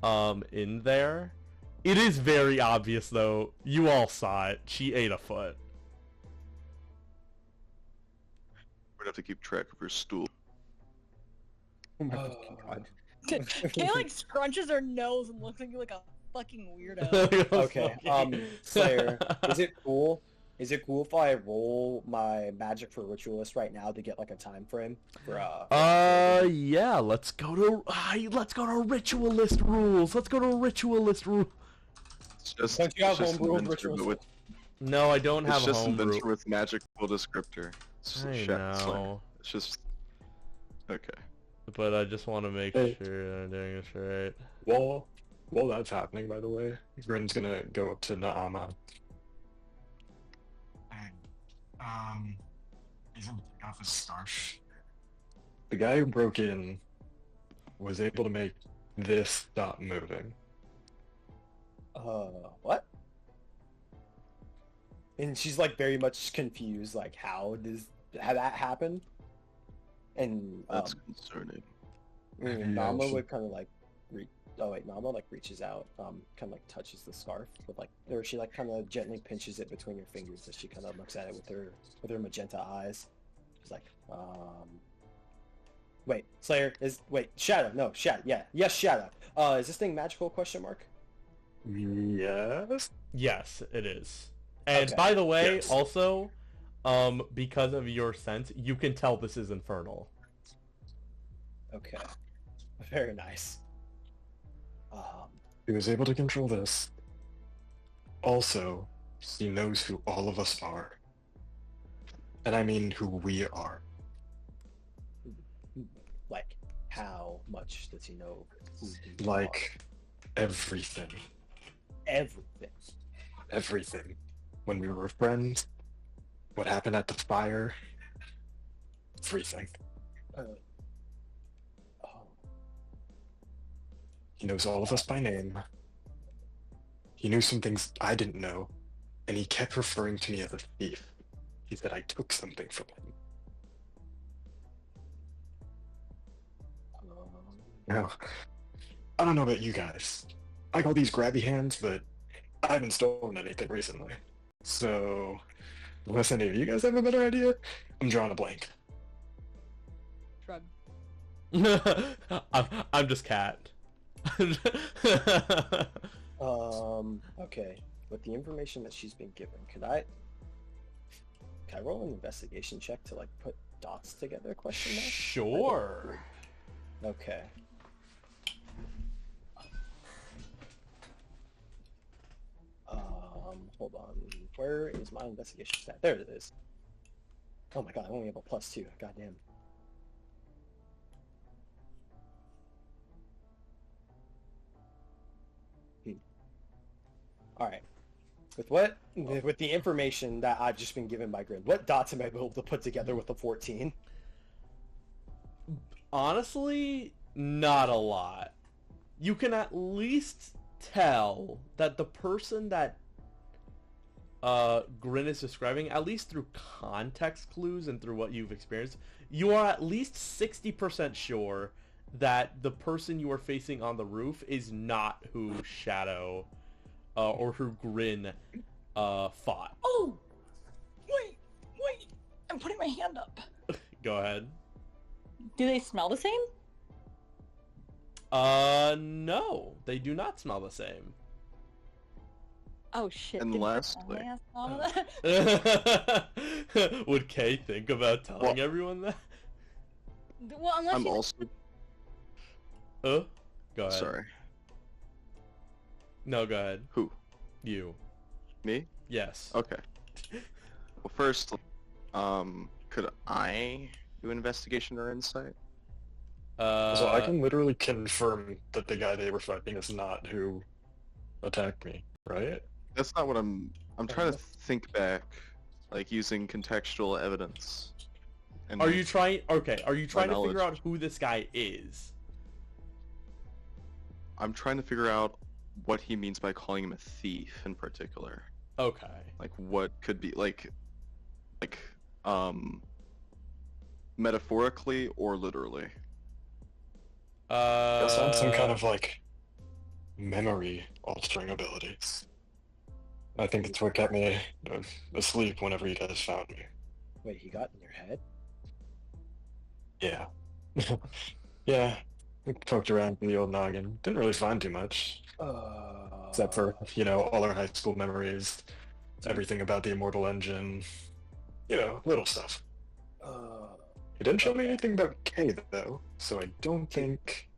in there. It is very obvious, though. You all saw it. She ate a foot. We're gonna have to keep track of her stool. Oh my fucking god. Kay like scrunches her nose and looks at you like a fucking weirdo. Okay, Slayer, is it cool? Is it cool if I roll my magic for Ritualist right now to get like a time frame for yeah, let's go to Ritualist rules. Let's go to Ritualist rules. It's just, Don't you have it's just homebrew an rituals? inventor with, No, I don't have it's a just an homebrew. inventor with magical descriptor. It's I Shat Slayer. know, It's just okay. but I just want to make Hey. sure that I'm doing this right. While that's happening, by the way, Grin's gonna go up to Naama. He's gonna take off his scarf. The guy who broke in was able to make this stop moving. What? And she's like very much confused, like how that happen? And That's concerning. Yeah, Nama she- would kind of like Nama like reaches out, kind of like touches the scarf with like, or she like kind of gently pinches it between her fingers as she kind of looks at it with her magenta eyes. She's like, wait, Slayer Shadow, no, Shadow, yeah, yes, Shadow. Is this thing magical? Question mark. Yes. Yes, it is. And Okay. by the way, Yes. also, because of your sense, you can tell this is infernal. Okay, very nice. He was able to control this. Also, he knows who all of us are. And I mean who we are. Like, how much does he know who we Like, everything. are? Everything. Everything. When we were friends, what happened at the fire, everything. Oh. He knows all of us by name. He knew some things I didn't know, and he kept referring to me as a thief. He said I took something from him. Now, I don't know about you guys. I got these grabby hands, but I haven't stolen anything recently. So, Unless any of you guys have a better idea, I'm drawing a blank. Shrug. I'm just Cat. Okay. With the information that she's been given, can I roll an investigation check to like put dots together? Question mark. Sure. Okay. Hold on. Where is my investigation stat? There it is. Oh my god, I only have a +2. Goddamn. Alright. With the information that I've just been given by Grin, what dots am I able to put together with the 14? Honestly, not a lot. You can at least tell that the person that Grin is describing, at least through context clues and through what you've experienced, you are at least 60% sure that the person you are facing on the roof is not who Shadow or who Grin fought. Oh! Wait! I'm putting my hand up. Go ahead. Do they smell the same? No. They do not smell the same. Oh shit. And did lastly- I ask all of that? Would Kay think about telling everyone that? Well, unless I'm you... also Go ahead. sorry. No, go ahead. Who? You. Me? Yes. Okay. Well, first, could I do investigation or insight? So I can literally confirm that the guy they were fighting is not who attacked me, right? That's not what I'm trying to think back, like using contextual evidence. And Are you trying? Okay. Are you trying to figure knowledge. out who this guy is? I'm trying to figure out what he means by calling him a thief in particular. Okay. Like what could be like metaphorically or literally. Guess I had some kind of like memory altering abilities. I think it's what kept me asleep whenever you guys found me. Wait, he got in your head? Yeah. Yeah. We poked around in the old noggin. Didn't really find too much. Except for, all our high school memories, everything about the Immortal Engine, little stuff. He didn't show me anything about Kay, though, so I don't think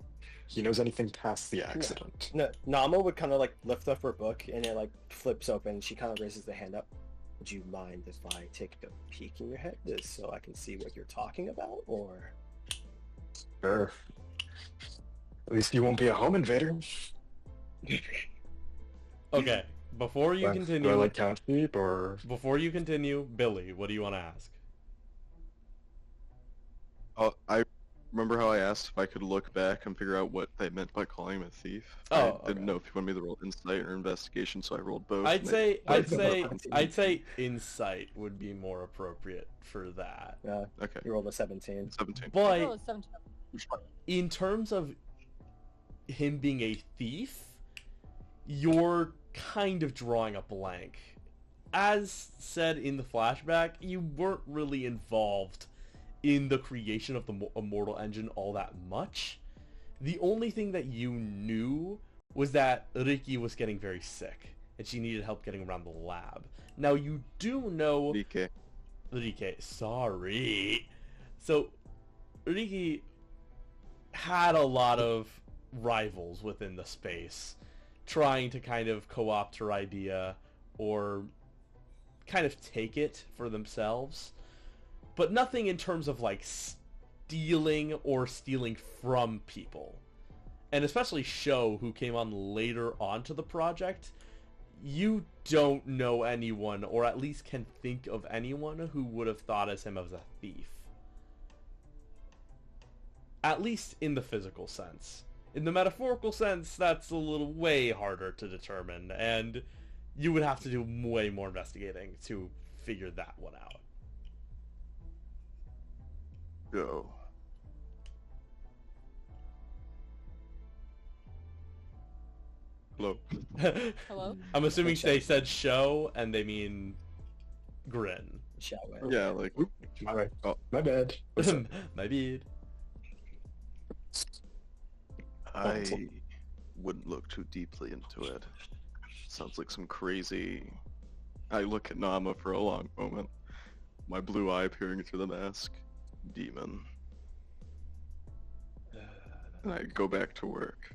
he knows anything past the accident. No, Nama would kind of like lift up her book and it like flips open. She kind of raises the hand up. Would you mind if I take a peek in your head just so I can see what you're talking about, or? Sure. At least you won't be a home invader. Okay. Before you Do I continue, like count sheep, or... before you continue, Billy, what do you want to ask? Oh, I remember how I asked if I could look back and figure out what they meant by calling him a thief. Oh, I didn't okay. know if you wanted me to roll insight or investigation, so I rolled both. I'd and say it- I'd say insight would be more appropriate for that. Yeah, Okay, you rolled a 17. 17. But Oh, 17. in terms of him being a thief, you're kind of drawing a blank. As said in the flashback, you weren't really involved in the creation of the Immortal Engine all that much. The only thing that you knew was that Riki was getting very sick, and she needed help getting around the lab. Now, you do know... DK. Riki, sorry. So, Riki had a lot of rivals within the space, trying to kind of co-opt her idea or kind of take it for themselves. But nothing in terms of like stealing or stealing from people. And especially Sho, who came on later onto the project, you don't know anyone, or at least can think of anyone who would have thought as him as a thief. At least in the physical sense. In the metaphorical sense, that's a little way harder to determine, and you would have to do way more investigating to figure that one out. Go. Hello. Hello? I'm assuming they said show, and they mean Grin. Shall we? Yeah, like Oop, my bad. Oh. My bad. My beard. I wouldn't look too deeply into it. Sounds like some crazy. I look at Nama for a long moment. My blue eye peering through the mask. Demon. And I go back to work.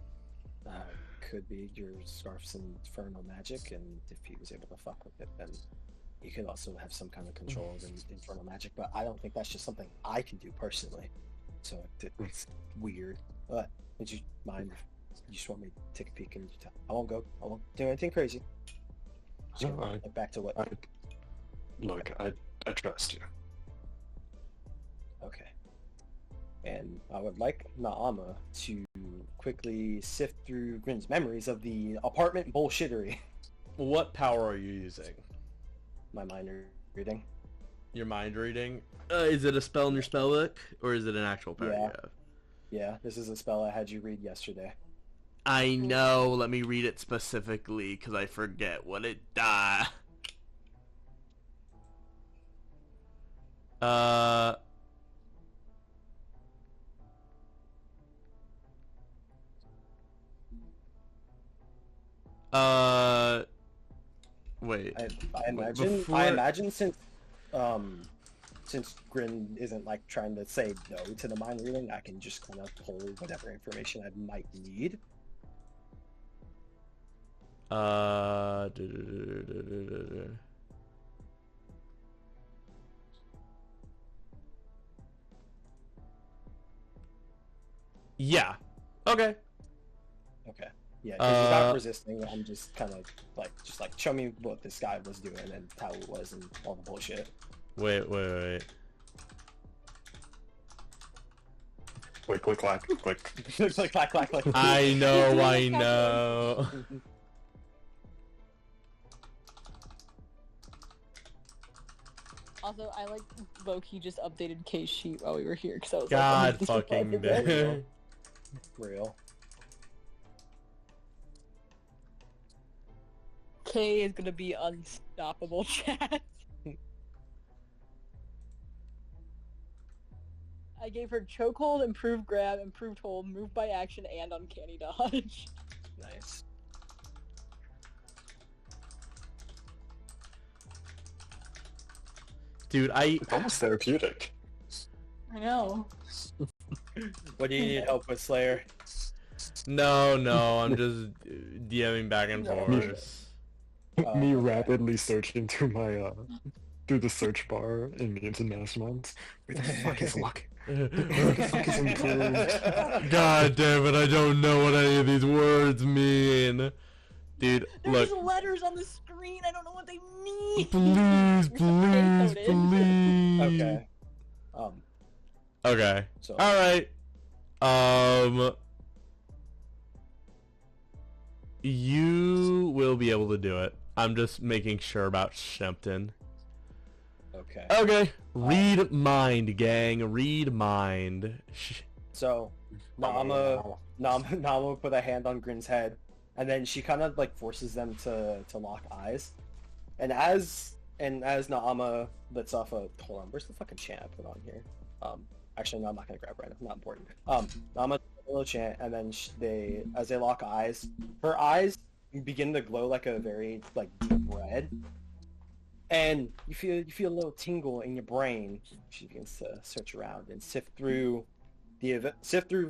Could be your Scarf's infernal magic, and if he was able to fuck with it, then he could also have some kind of control over infernal magic. But I don't think that's just something I can do personally. So it's weird. But would you mind if you just want me to take a peek and I won't go. I won't do anything crazy. Just No, gonna look back to what. I trust you. Okay. And I would like Naama to quickly sift through Grin's memories of the apartment bullshittery. What power are you using? My mind reading. Your mind reading? Is it a spell in your spell book, or is it an actual power you Yeah. have? Yeah, this is a spell I had you read yesterday. I know. Let me read it specifically, because I forget what it does. Wait. I imagine since Grin isn't like trying to say no to the mind reading, I can just kind of pull whatever information I might need. Yeah. Okay. Okay. Yeah, because he's not resisting. I'm just kind of like, show me what this guy was doing and how it was and all the bullshit. Wait. Click, click, clack, click. Click, clack, clack, clack. I know. Also, I like Loki just updated K's sheet while we were here because I was God like, fucking damn. Real. K is gonna be unstoppable, chat. I gave her chokehold, improved grab, improved hold, move by action, and uncanny dodge. Nice. Dude, It's almost therapeutic. I know. What do you need help with, Slayer? No, I'm just DMing back and forth. Me okay. rapidly searching through my through the search bar in the internet months. Where the fuck is luck? Where the fuck is improved? God damn it, I don't know what any of these words mean. Dude, There's look. letters on the screen, I don't know what they mean! Please. Okay. Okay. So. Alright. You will be able to do it. I'm just making sure about Shempton. Okay. Okay. Read mind, gang. Read mind. So, Nama put a hand on Grin's head, and then she kind of like forces them to lock eyes. And as Naama lets off a hold on, where's the fucking chant I put on here? Actually no, I'm not gonna grab it right now. Not important. Naama a little chant, and then as they lock eyes, her eyes begin to glow like a very like deep red. And you feel a little tingle in your brain. She begins to search around and sift through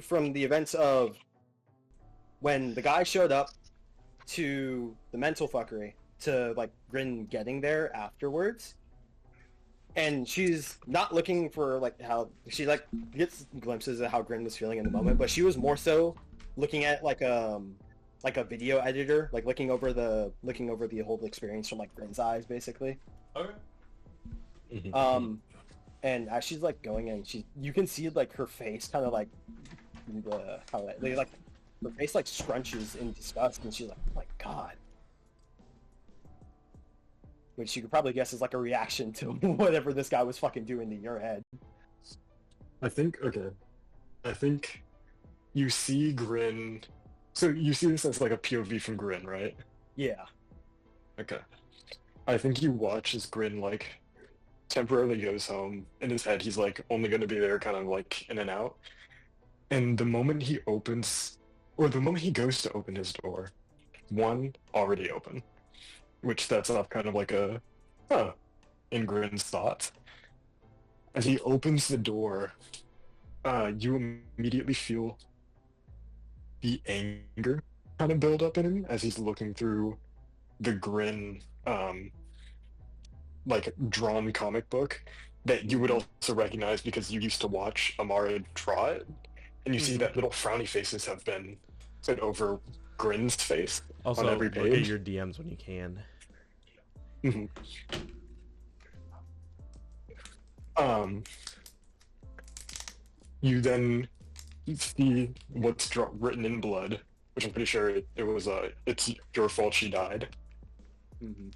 from the events of when the guy showed up to the mental fuckery to like Grin getting there afterwards. And she's not looking for like how she like gets glimpses of how Grin was feeling in the moment, but she was more so looking at like a video editor, like looking over the whole experience from like Grin's eyes, basically. Okay. And as she's like going in, you can see like her face kind of like her face like scrunches in disgust, and she's like, oh my god. Which you could probably guess is like a reaction to whatever this guy was fucking doing to your head. I think you see Grin. So you see this as like a POV from Grin, right? Yeah. Okay. I think you watch as Grin like temporarily goes home. In his head, he's like only going to be there kind of like in and out. And the moment he opens, or the moment he goes to open his door, one already open, which sets off kind of like a, in Grin's thoughts. As he opens the door, you immediately feel the anger kind of build up in him as he's looking through the Grin, like drawn comic book that you would also recognize because you used to watch Amara draw it, and you see that little frowny faces have been put over Grin's face Also, on every look at page. your DMs when you can. You then see what's written in blood, which I'm pretty sure it was it's your fault she died. And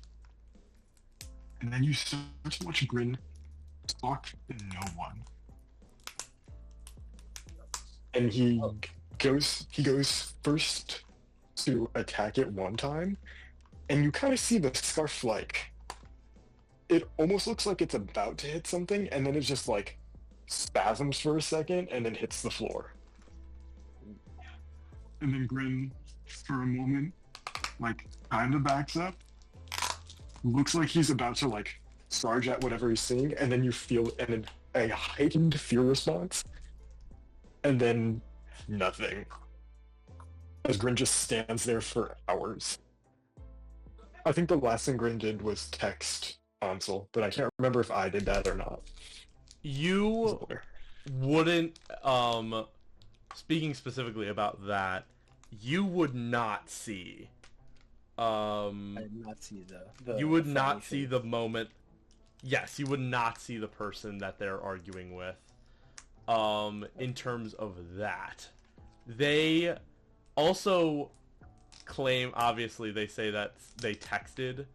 then you start to watch Grin talk to no one. And he goes first to attack it one time, and you kind of see the scarf like it almost looks like it's about to hit something, and then it just like spasms for a second and then hits the floor. And then Grin, for a moment, like kind of backs up, looks like he's about to like charge at whatever he's seeing, and then you feel a heightened fear response, and then nothing. As Grin just stands there for hours. I think the last thing Grin did was text Ansel, but I can't remember if I did that or not. You wouldn't, speaking specifically about that, you would not see, I did not see the you would funny not see thing. the moment, yes, you would not see the person that they're arguing with, in terms of that. They also claim, obviously, they say that they texted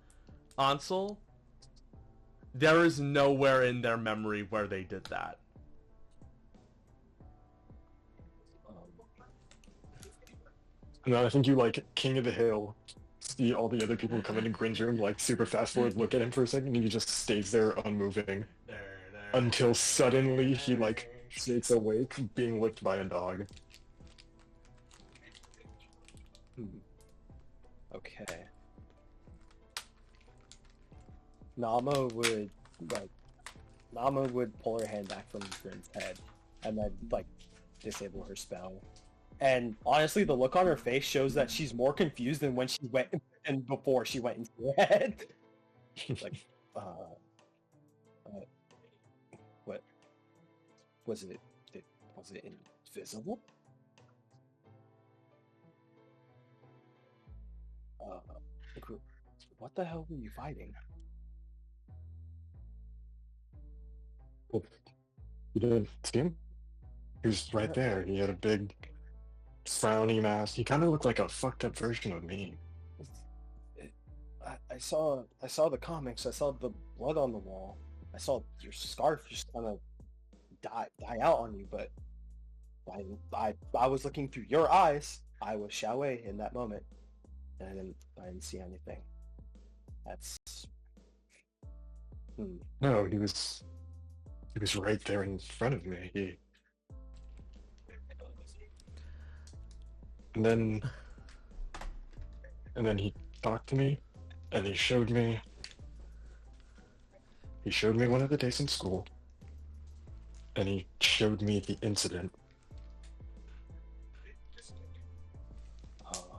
Ansel. There is nowhere in their memory where they did that. And then I think you like King of the Hill, see all the other people who come into Grin's room, like super fast forward, look at him for a second, and he just stays there unmoving until suddenly he like shakes awake, being licked by a dog. Okay. Nama would pull her hand back from Grin's head and then like disable her spell. And honestly, the look on her face shows that she's more confused than when she went and before she went into her head. Like, what was it? Was it invisible? What the hell were you fighting? You didn't see him? He was right there. He had a big frowny mask. He kind of looked like a fucked up version of me. I saw the comics. I saw the blood on the wall. I saw your scarf just kind of die out on you. But I was looking through your eyes. I was Xiaowei in that moment, and I didn't see anything. That's No, he was right there in front of me. And then he talked to me, and he showed me one of the days in school, and he showed me the incident.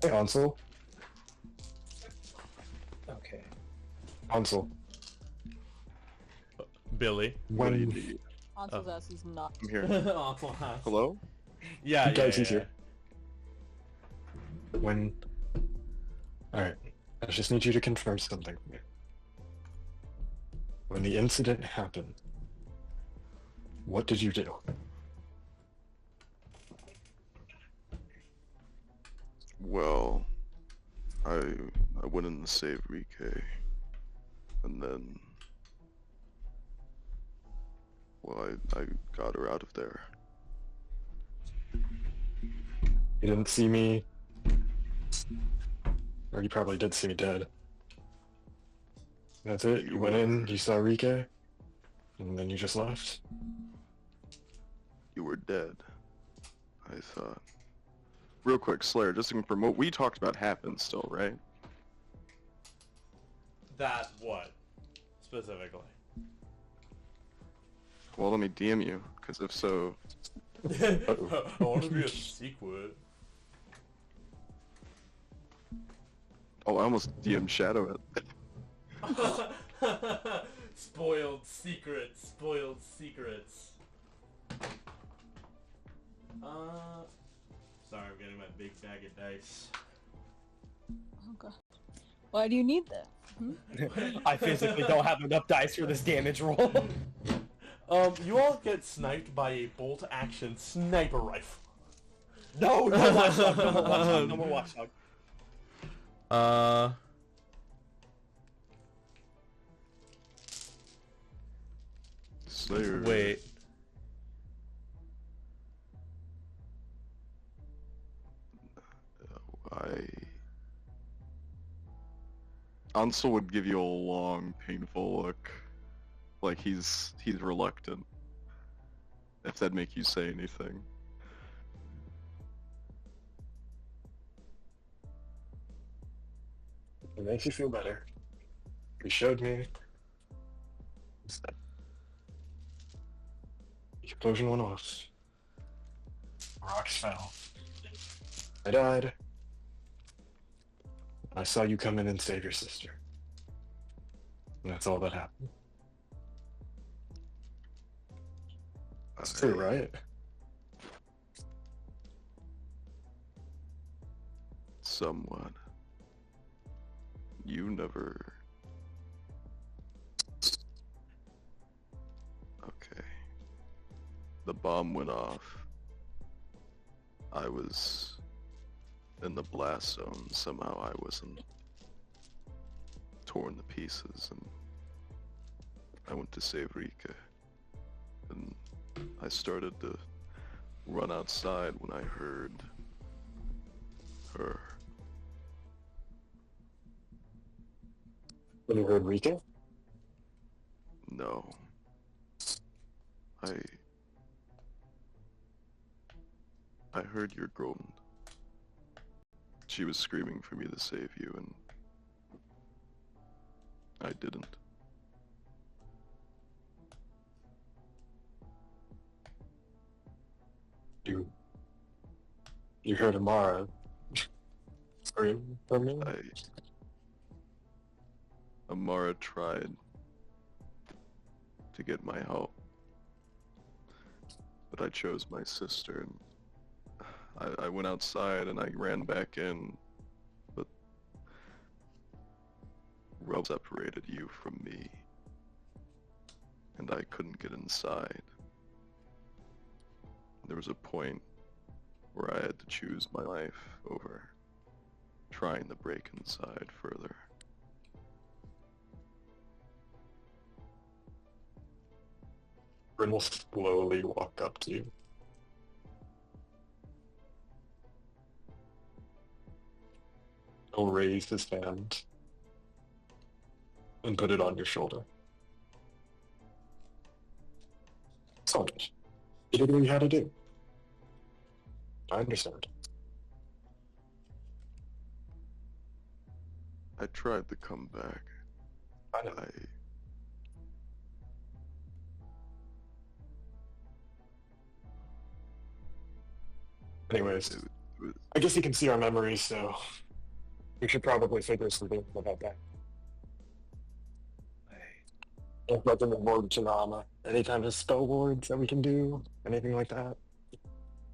Hey, Ansel. okay. Ansel. Billy. What do you When need? Ansel's ass is not. I'm here. Awful. Hello? Yeah, guys, yeah, he's here. When... Alright, I just need you to confirm something for me. When the incident happened, what did you do? Well, I went in to save Rike, and then, well, I got her out of there. You didn't see me... Or you probably did see me dead. That's it? You went in, you saw Rike? And then you just left? You were dead, I thought. Real quick, Slayer, just to confirm, what we talked about happened still, right? That what? Specifically. Well, let me DM you, because if so... I want to be a secret. Oh, I almost DM Shadow it. Spoiled secrets, spoiled secrets. Sorry, I'm getting my big bag of dice. Oh god. Why do you need that? Hmm? I physically don't have enough dice for this damage roll. You all get sniped by a bolt-action sniper rifle. No, no watchdog, no more watchdog, no more watchdog. Slayer. Wait. Ansel would give you a long, painful look. Like he's reluctant. If that'd make you say anything. It makes you feel better. You showed me. The explosion went off. Rocks fell. I died. I saw you come in and save your sister. And that's all that happened. That's true, right? Somewhat. You never... Okay. The bomb went off. I was in the blast zone. Somehow I wasn't torn to pieces, and I went to save Rika. And I started to run outside when I heard her. When you heard Rika? No. I heard your groan. She was screaming for me to save you, and I didn't. You heard Amara scream for me? Amara tried to get my help, but I chose my sister, and I went outside and I ran back in, but Rob separated you from me, and I couldn't get inside. There was a point where I had to choose my life over trying to break inside further. Bryn will slowly walk up to you. He'll raise his hand and put it on your shoulder. So, you did what you had to do. I understand. I tried to come back. I know. Anyways, I guess you can see our memories, so we should probably figure something about that. If nothing with word Janama. Any kind of spell words that we can do? Anything like that?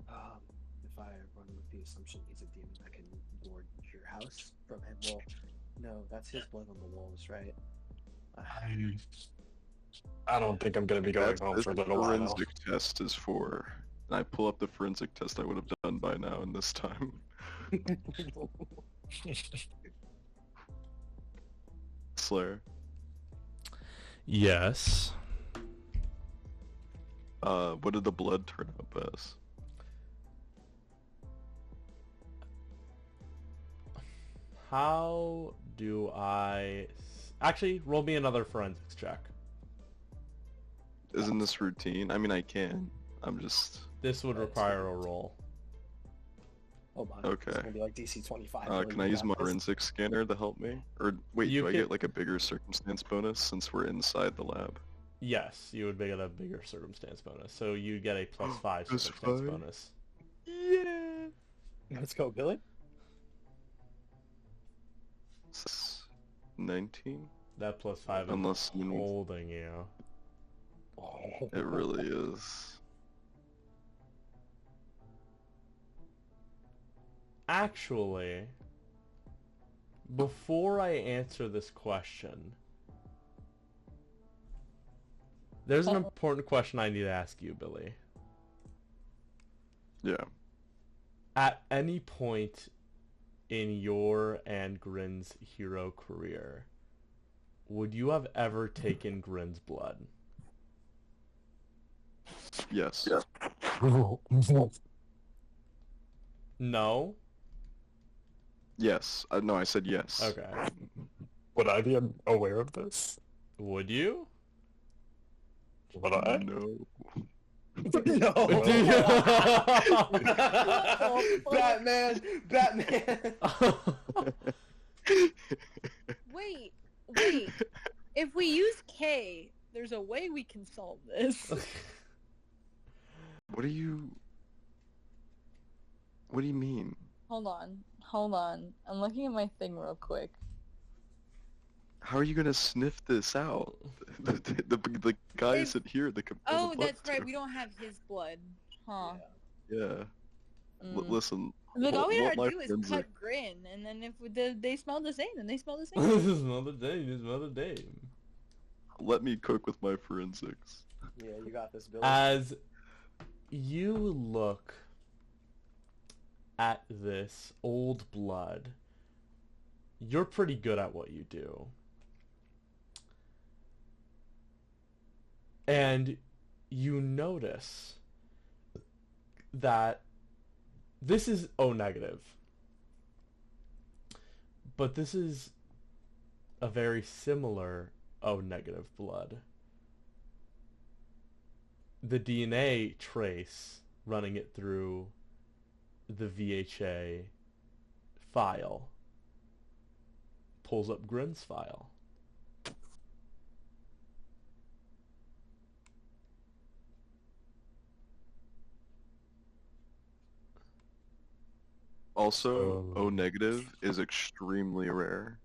If I run with the assumption he's a demon that can ward your house from him, well, no, that's his blood on the walls, right? I don't think I'm going to be going home for a little while. Forensic test is for, and I pull up the forensic test I would have done by now in this time. Slayer. Yes. What did the blood turn up as? How do I... Actually, roll me another forensics check. Isn't this routine? I mean, I can. I'm just... This would require a roll. Hold on. Okay. It's gonna be like DC 25. Can I use my forensic scanner to help me? Or wait, You do I can- get like a bigger circumstance bonus since we're inside the lab? Yes, you would get a bigger circumstance bonus. So you get a +5 Plus circumstance 5? bonus. Yeah. Let's go, Billy. 19? That +5 is Unless you... holding you. It really is. Actually, before I answer this question, there's an important question I need to ask you, Billy. Yeah. At any point in your and Grin's hero career, would you have ever taken Grin's blood? Yes. No? Yes. No, I said yes. Okay. Would I be aware of this? Would you? Would I? No. No. Oh, Batman. Wait. If we use K, there's a way we can solve this. What do you mean? Hold on. I'm looking at my thing real quick. How are you gonna sniff this out? The guy If- isn't here. The Oh, that's right. We don't have his blood. Huh. Yeah. Mm. Listen. Look, all we what gotta my do is friends cut Grin, and then if they smell the same, then they smell the same. This is another day. This is another day. Let me cook with my forensics. Yeah, you got this, Billy. As you look at this old blood, you're pretty good at what you do. And you notice that this is O negative. But this is a very similar O negative blood. The DNA trace running it through the VHA file pulls up Grin's file. Also, Oh. O negative is extremely rare,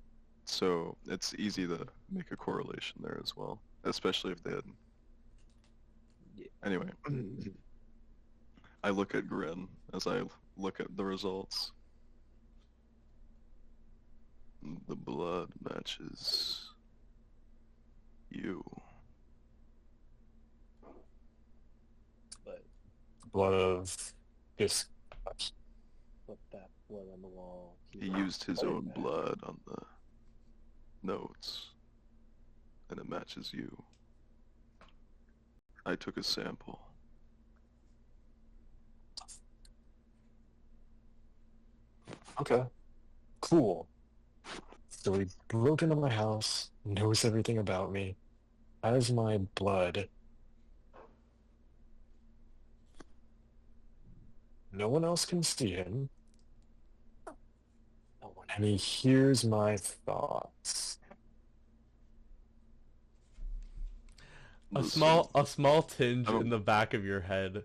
so it's easy to make a correlation there as well, especially if they had. Anyway, I look at Grin as I look at the results. The blood matches you. But Blood of his. put that blood on the wall. He used his Put it own back. blood on the notes, and it matches you. I took a sample. Okay. Cool. So he broke into my house, knows everything about me, has my blood. No one else can see him. And he hears my thoughts. A Listen, small tinge I don't- in the back of your head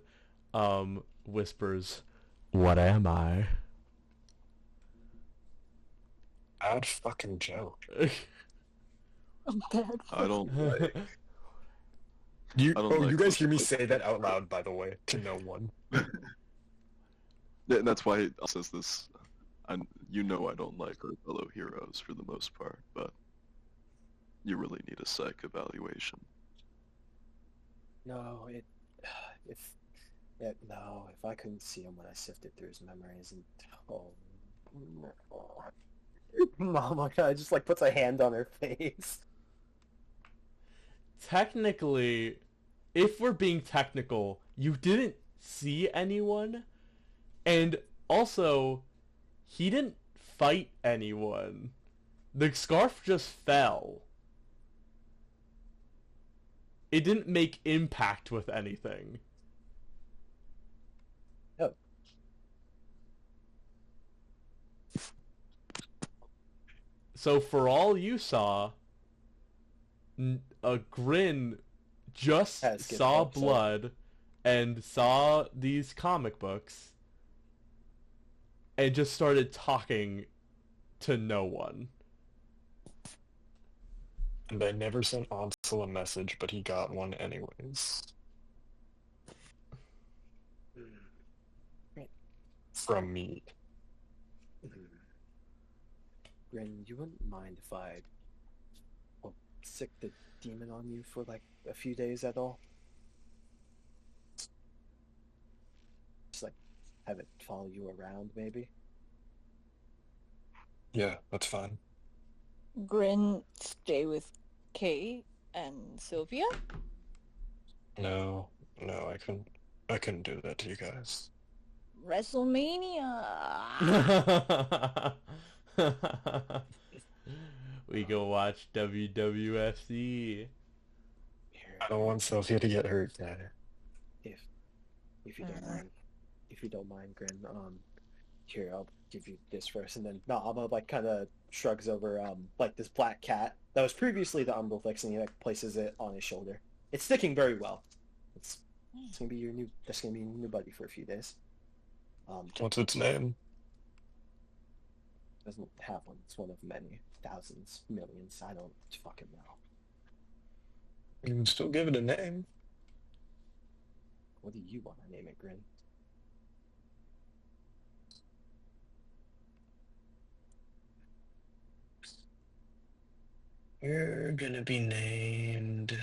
whispers, "What am I?" Bad fucking joke. I'm dead. I don't like. You, I don't oh, like you guys those hear me like- say that out loud, by the way, to no one. Yeah, and that's why he says this. You know I don't like our fellow heroes for the most part, but you really need a psych evaluation. No, if I couldn't see him when I sifted through his memories, and Mama God, just like puts a hand on her face. Technically, if we're being technical, you didn't see anyone, and also, he didn't fight anyone. The scarf just fell. it didn't make impact with anything. Oh. So for all you saw, a Grin just saw blood and saw these comic books and just started talking to no one. And I never sent Ansel a message, but he got one anyways. From me. Grin, you wouldn't mind if I sick the demon on you for like a few days at all? Just like have it follow you around, maybe? Yeah, that's fine. Grin, stay with Kay and Sylvia? No, I couldn't do that to you guys. WrestleMania! We go watch WWFC. I don't want Sophia to get hurt, Dad. If you don't mind, Grin, here, I'll give you this first, and then Nama like kind of shrugs over like this black cat that was previously the Umbrelfix, and he like places it on his shoulder. It's sticking very well. It's gonna be your new buddy for a few days. What's its name? Doesn't have one. It's one of many thousands, millions. I don't fucking know. You can still give it a name. What do you want to name it, Grin? You're gonna be named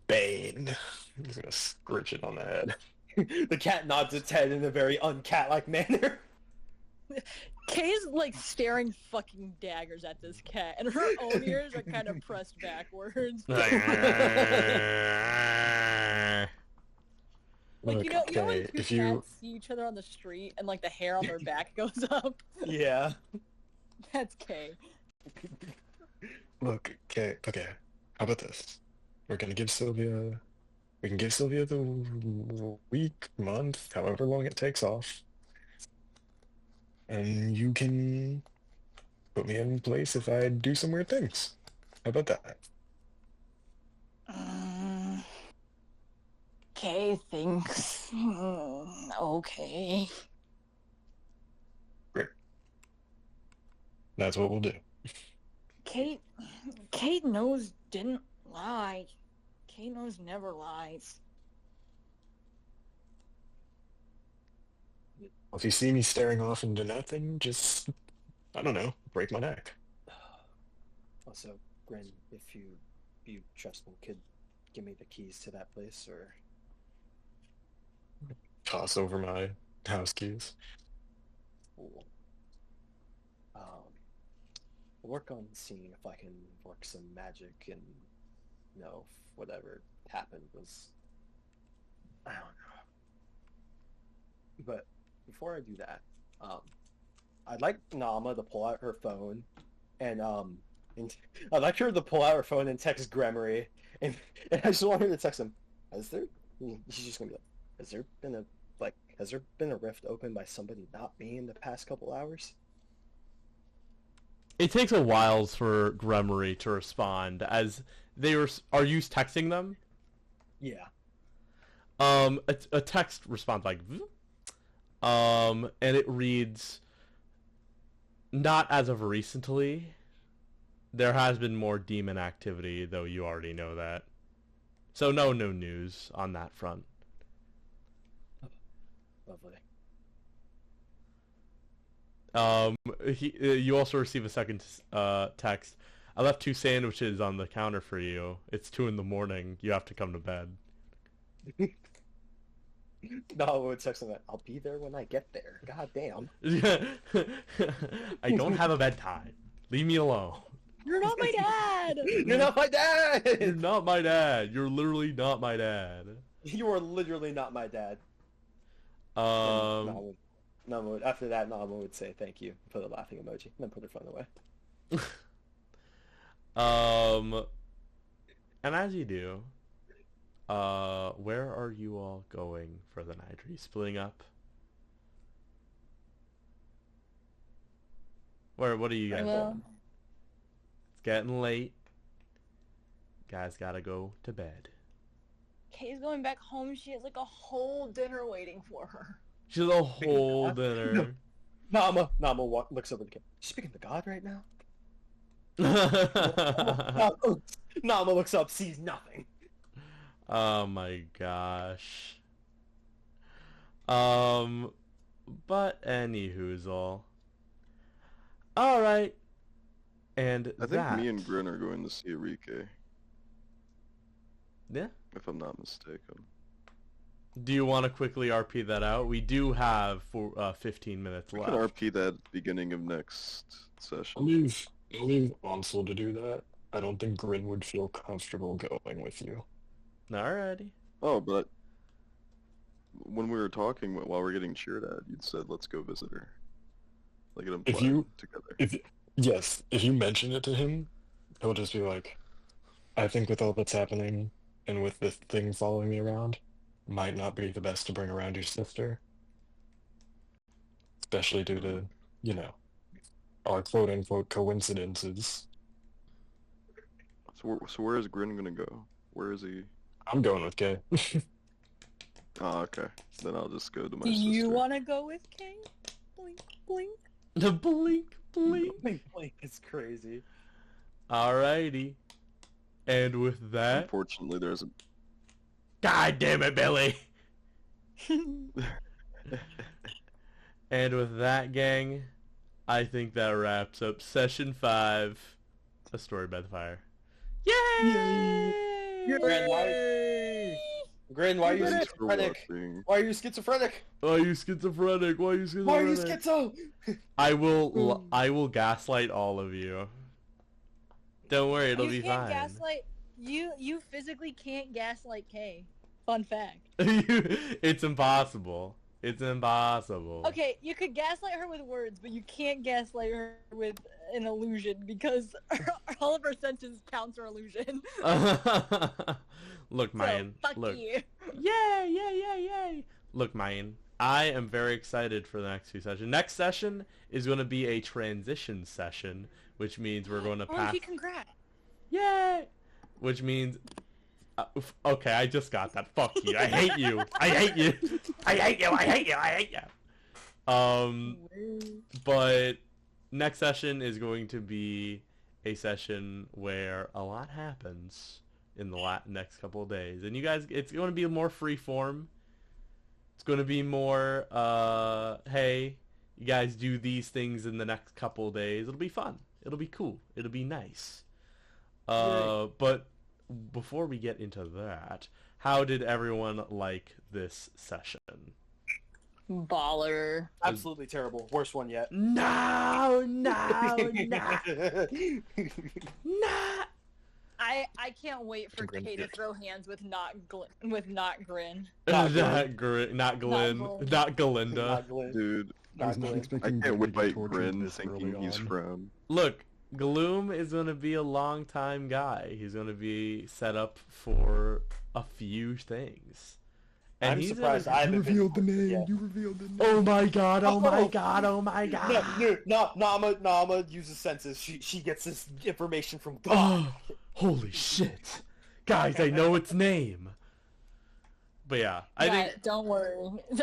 Bane. I'm just gonna scritch it on the head. The cat nods its head in a very uncat-like manner. Kay's like staring fucking daggers at this cat, and her own ears are kind of pressed backwards. Like Look, you know when okay, two cats see each other on the street and like the hair on their back goes up? Yeah. That's Kay. Look, okay, how about this? We can give Sylvia the week, month, however long it takes off. And you can put me in place if I do some weird things. How about that? Kay thinks... okay. Great. That's what we'll do. Kate knows didn't lie. Kate knows never lies. If you see me staring off into nothing, just, I don't know, break my neck. Also, Grin, if you trust me, could give me the keys to that place, or... Toss over my house keys. Cool. Work on seeing if I can work some magic and know if whatever happened was... I don't know. But before I do that, I'd like Nama to pull out her phone and I'd like her to pull out her phone and text Gremory, and I just want her to text him. She's just gonna be like, has there been a rift opened by somebody not me in the past couple hours? It takes a while for Gremory to respond, as they are you texting them? Yeah. A text responds like, and it reads, not as of recently. There has been more demon activity, though you already know that. So no news on that front. Lovely. You also receive a second text. I left 2 sandwiches on the counter for you. It's 2 a.m. You have to come to bed. No, I would text him that I'll be there when I get there. God damn. I don't have a bedtime. Leave me alone. You're not my dad! You're not my dad! You're not my dad. You're literally not my dad. You are literally not my dad. After that, Nama would say thank you, put a laughing emoji, and then put her phone away. And as you do, where are you all going for the night? Are you splitting up? What are you guys doing? It's getting late. Guys gotta go to bed. Kay's going back home. She has like a whole dinner waiting for her. She has a whole dinner. Nama looks over the camera. Speaking to God right now? Nama looks up, sees nothing. Oh my gosh. But anywho's all. Alright. And I think me and Grin are going to see Enrique, yeah. if I'm not mistaken. Do you want to quickly RP that out? We do have 15 minutes We left. can RP that beginning of next session. I'll leave Ansel to do that. I don't think Grin would feel comfortable going with you. Alrighty. Oh, but when we were talking while we are getting cheered at, you'd said let's go visit her. Like it implied together. If you mention it to him, he'll just be like, I think with all that's happening and with this thing following me around, might not be the best to bring around your sister. Especially due to, our quote-unquote coincidences. So where is Grin gonna go? Where is he? I'm going with Kay. Oh, okay. Then I'll just go to my Do sister. you want to go with Kay? Blink, blink. The blink, blink. Blink is crazy. Alrighty. And with that... Unfortunately, there's a... God damn it, Billy! And with that, gang, I think that wraps up Session 5, A Story by the Fire. Yay! Grin, why are you schizophrenic? Why are you schizophrenic? Why are you schizophrenic? Why are you schizophrenic? Why are you schizo? I will gaslight all of you. Don't worry, it'll be fine. You physically can't gaslight Kay. Fun fact. It's impossible. It's impossible. Okay, you could gaslight her with words, but you can't gaslight her with an illusion because all of her senses counts her illusion. Look, Mayan. So, fuck look. you. Yay! Look, Mayan. I am very excited for the next two sessions. Next session is going to be a transition session, which means we're going to pass. Congrats. Yay! Which means... okay, I just got that. Fuck you. I hate you. I hate you. I hate you. I hate you. I hate you. But next session is going to be a session where a lot happens in the next couple of days. And you guys, it's going to be more free form. It's going to be more, hey, you guys do these things in the next couple of days. It'll be fun. It'll be cool. It'll be nice. But before we get into that, how did everyone like this session? Baller. Absolutely terrible. Worst one yet. No. I can't wait for Kay to throw hands with not Grin. Not Glenn. Not Galinda. Dude, I can't wait by Grin thinking he's from. Look, Gloom is going to be a long-time guy. He's going to be set up for a few things. And I'm surprised I haven't revealed the name. Yeah. You revealed the name. Oh my god, oh my god, oh my god. Nama uses senses. She gets this information from God. Oh, holy shit. Guys, I know its name. But yeah, I think... Don't worry.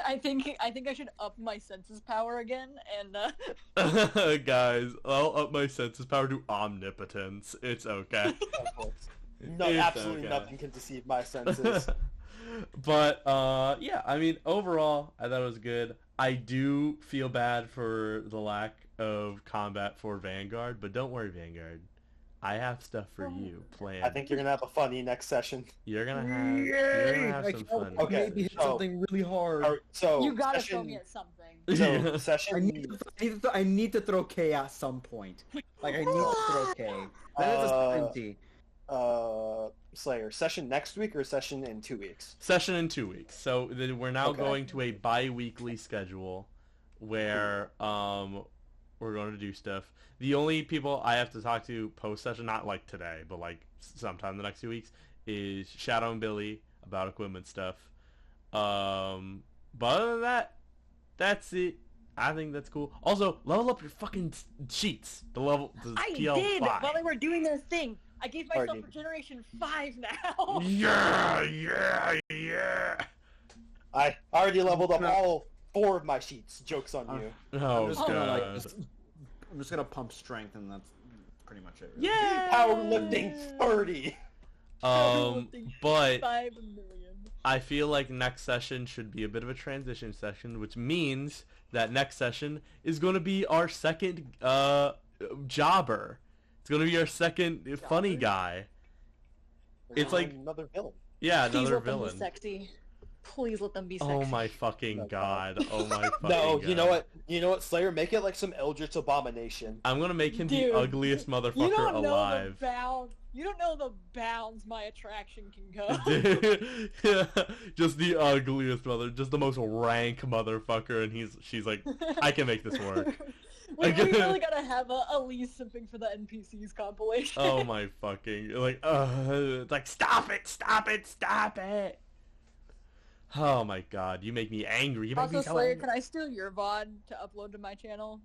I think I should up my senses power again, and Guys, I'll up my senses power to omnipotence. It's okay. No, It's absolutely okay. nothing can deceive my senses. But, yeah, I mean, overall, I thought it was good. I do feel bad for the lack of combat for Vanguard, but don't worry, Vanguard. I have stuff for you planned. I think you're gonna have a funny next session. You're gonna have some fun. Okay, Maybe hit so- something really hard. Alright, so you gotta session, throw me at something. So session. I need to throw K at some point. Like I need to throw K. That is a certainty. Slayer, session next week or session in 2 weeks? Session in 2 weeks. So we're now Okay. going to a bi-weekly schedule where we're going to do stuff. The only people I have to talk to post-session, not like today, but like sometime the next 2 weeks, is Shadow and Billy about equipment stuff. But other than that, that's it. I think that's cool. Also, level up your fucking sheets. The I PL5. did while they were doing their thing. I gave myself Pardon. Regeneration 5 now. Yeah. I already leveled up all 4 of my sheets. Joke's on you. Oh, I'm just gonna God. I'm just gonna pump strength, and that's pretty much it. Really. Yeah. Powerlifting 30. But 5 million. I feel like next session should be a bit of a transition session, which means that next session is going to be our second jobber. It's going to be our second funny guy. It's like another villain. yeah, Please another let them be villain. sexy. Please let them be sexy. Oh my fucking god! Oh my fucking No, god! you know what? You know what, Slayer? Make it like some Eldritch Abomination. I'm gonna make him Dude, the ugliest You motherfucker don't know alive. the bounds. You don't know the bounds my attraction can go. Yeah, just the ugliest just the most rank motherfucker, and she's like, I can make this work. we really gotta have a Ahleeze simping for the NPCs compilation. Oh my fucking it's like stop it. Oh my god, you make me angry. You make Also, me so Slayer, angry. can I steal your VOD to upload to my channel?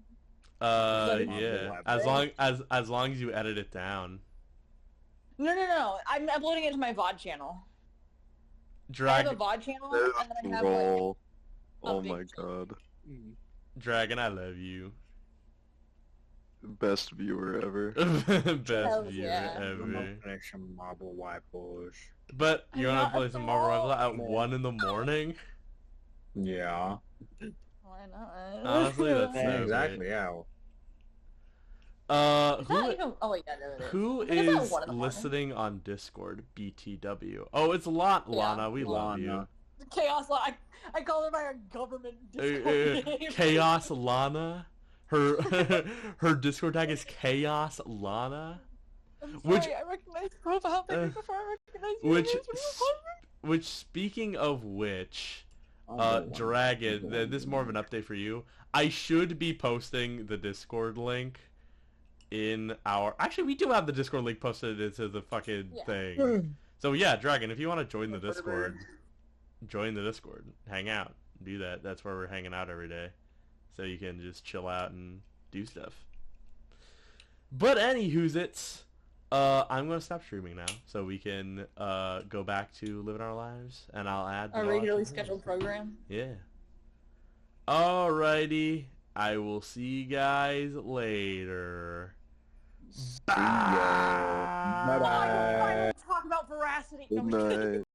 Yeah. As long as you edit it down. No. I'm uploading it to my VOD channel. I have a VOD channel, and then I have like Roll. a Oh big my channel. god. Dragon, I love you. Best viewer ever. Best Hell viewer yeah. ever. Connection marble wipers. But you I'm wanna not play a some Marvel Rivals at dog. 1 in the morning? Yeah. Why not? Honestly, that's Yeah, so exactly. great. Yeah. Is that even... Oh wait, yeah, there it is. Who I think it's at is 1 in the morning. listening on Discord? BTW. Oh, it's Lana. We love you. Lana. Chaos Law. I call her by her government Discord name. Chaos Lana. Her Discord tag is Chaos Lana. I'm sorry, which- I recognize profile picture before I recognize you. Which speaking of which, Oh, Dragon, this is more of an update for you. I should be posting the Discord link in our... Actually, we do have the Discord link posted into the fucking thing. So yeah, Dragon, if you want to join the Discord, join the Discord. Hang out. Do that. That's where we're hanging out every day. So you can just chill out and do stuff. But anywho's it's... I'm gonna stop streaming now, so we can go back to living our lives, and I'll add the Our VOD regularly to the scheduled list. program. Yeah. Alrighty, I will see you guys later. Bye. Bye-bye. Talk about veracity. No, Good I'm kidding. night.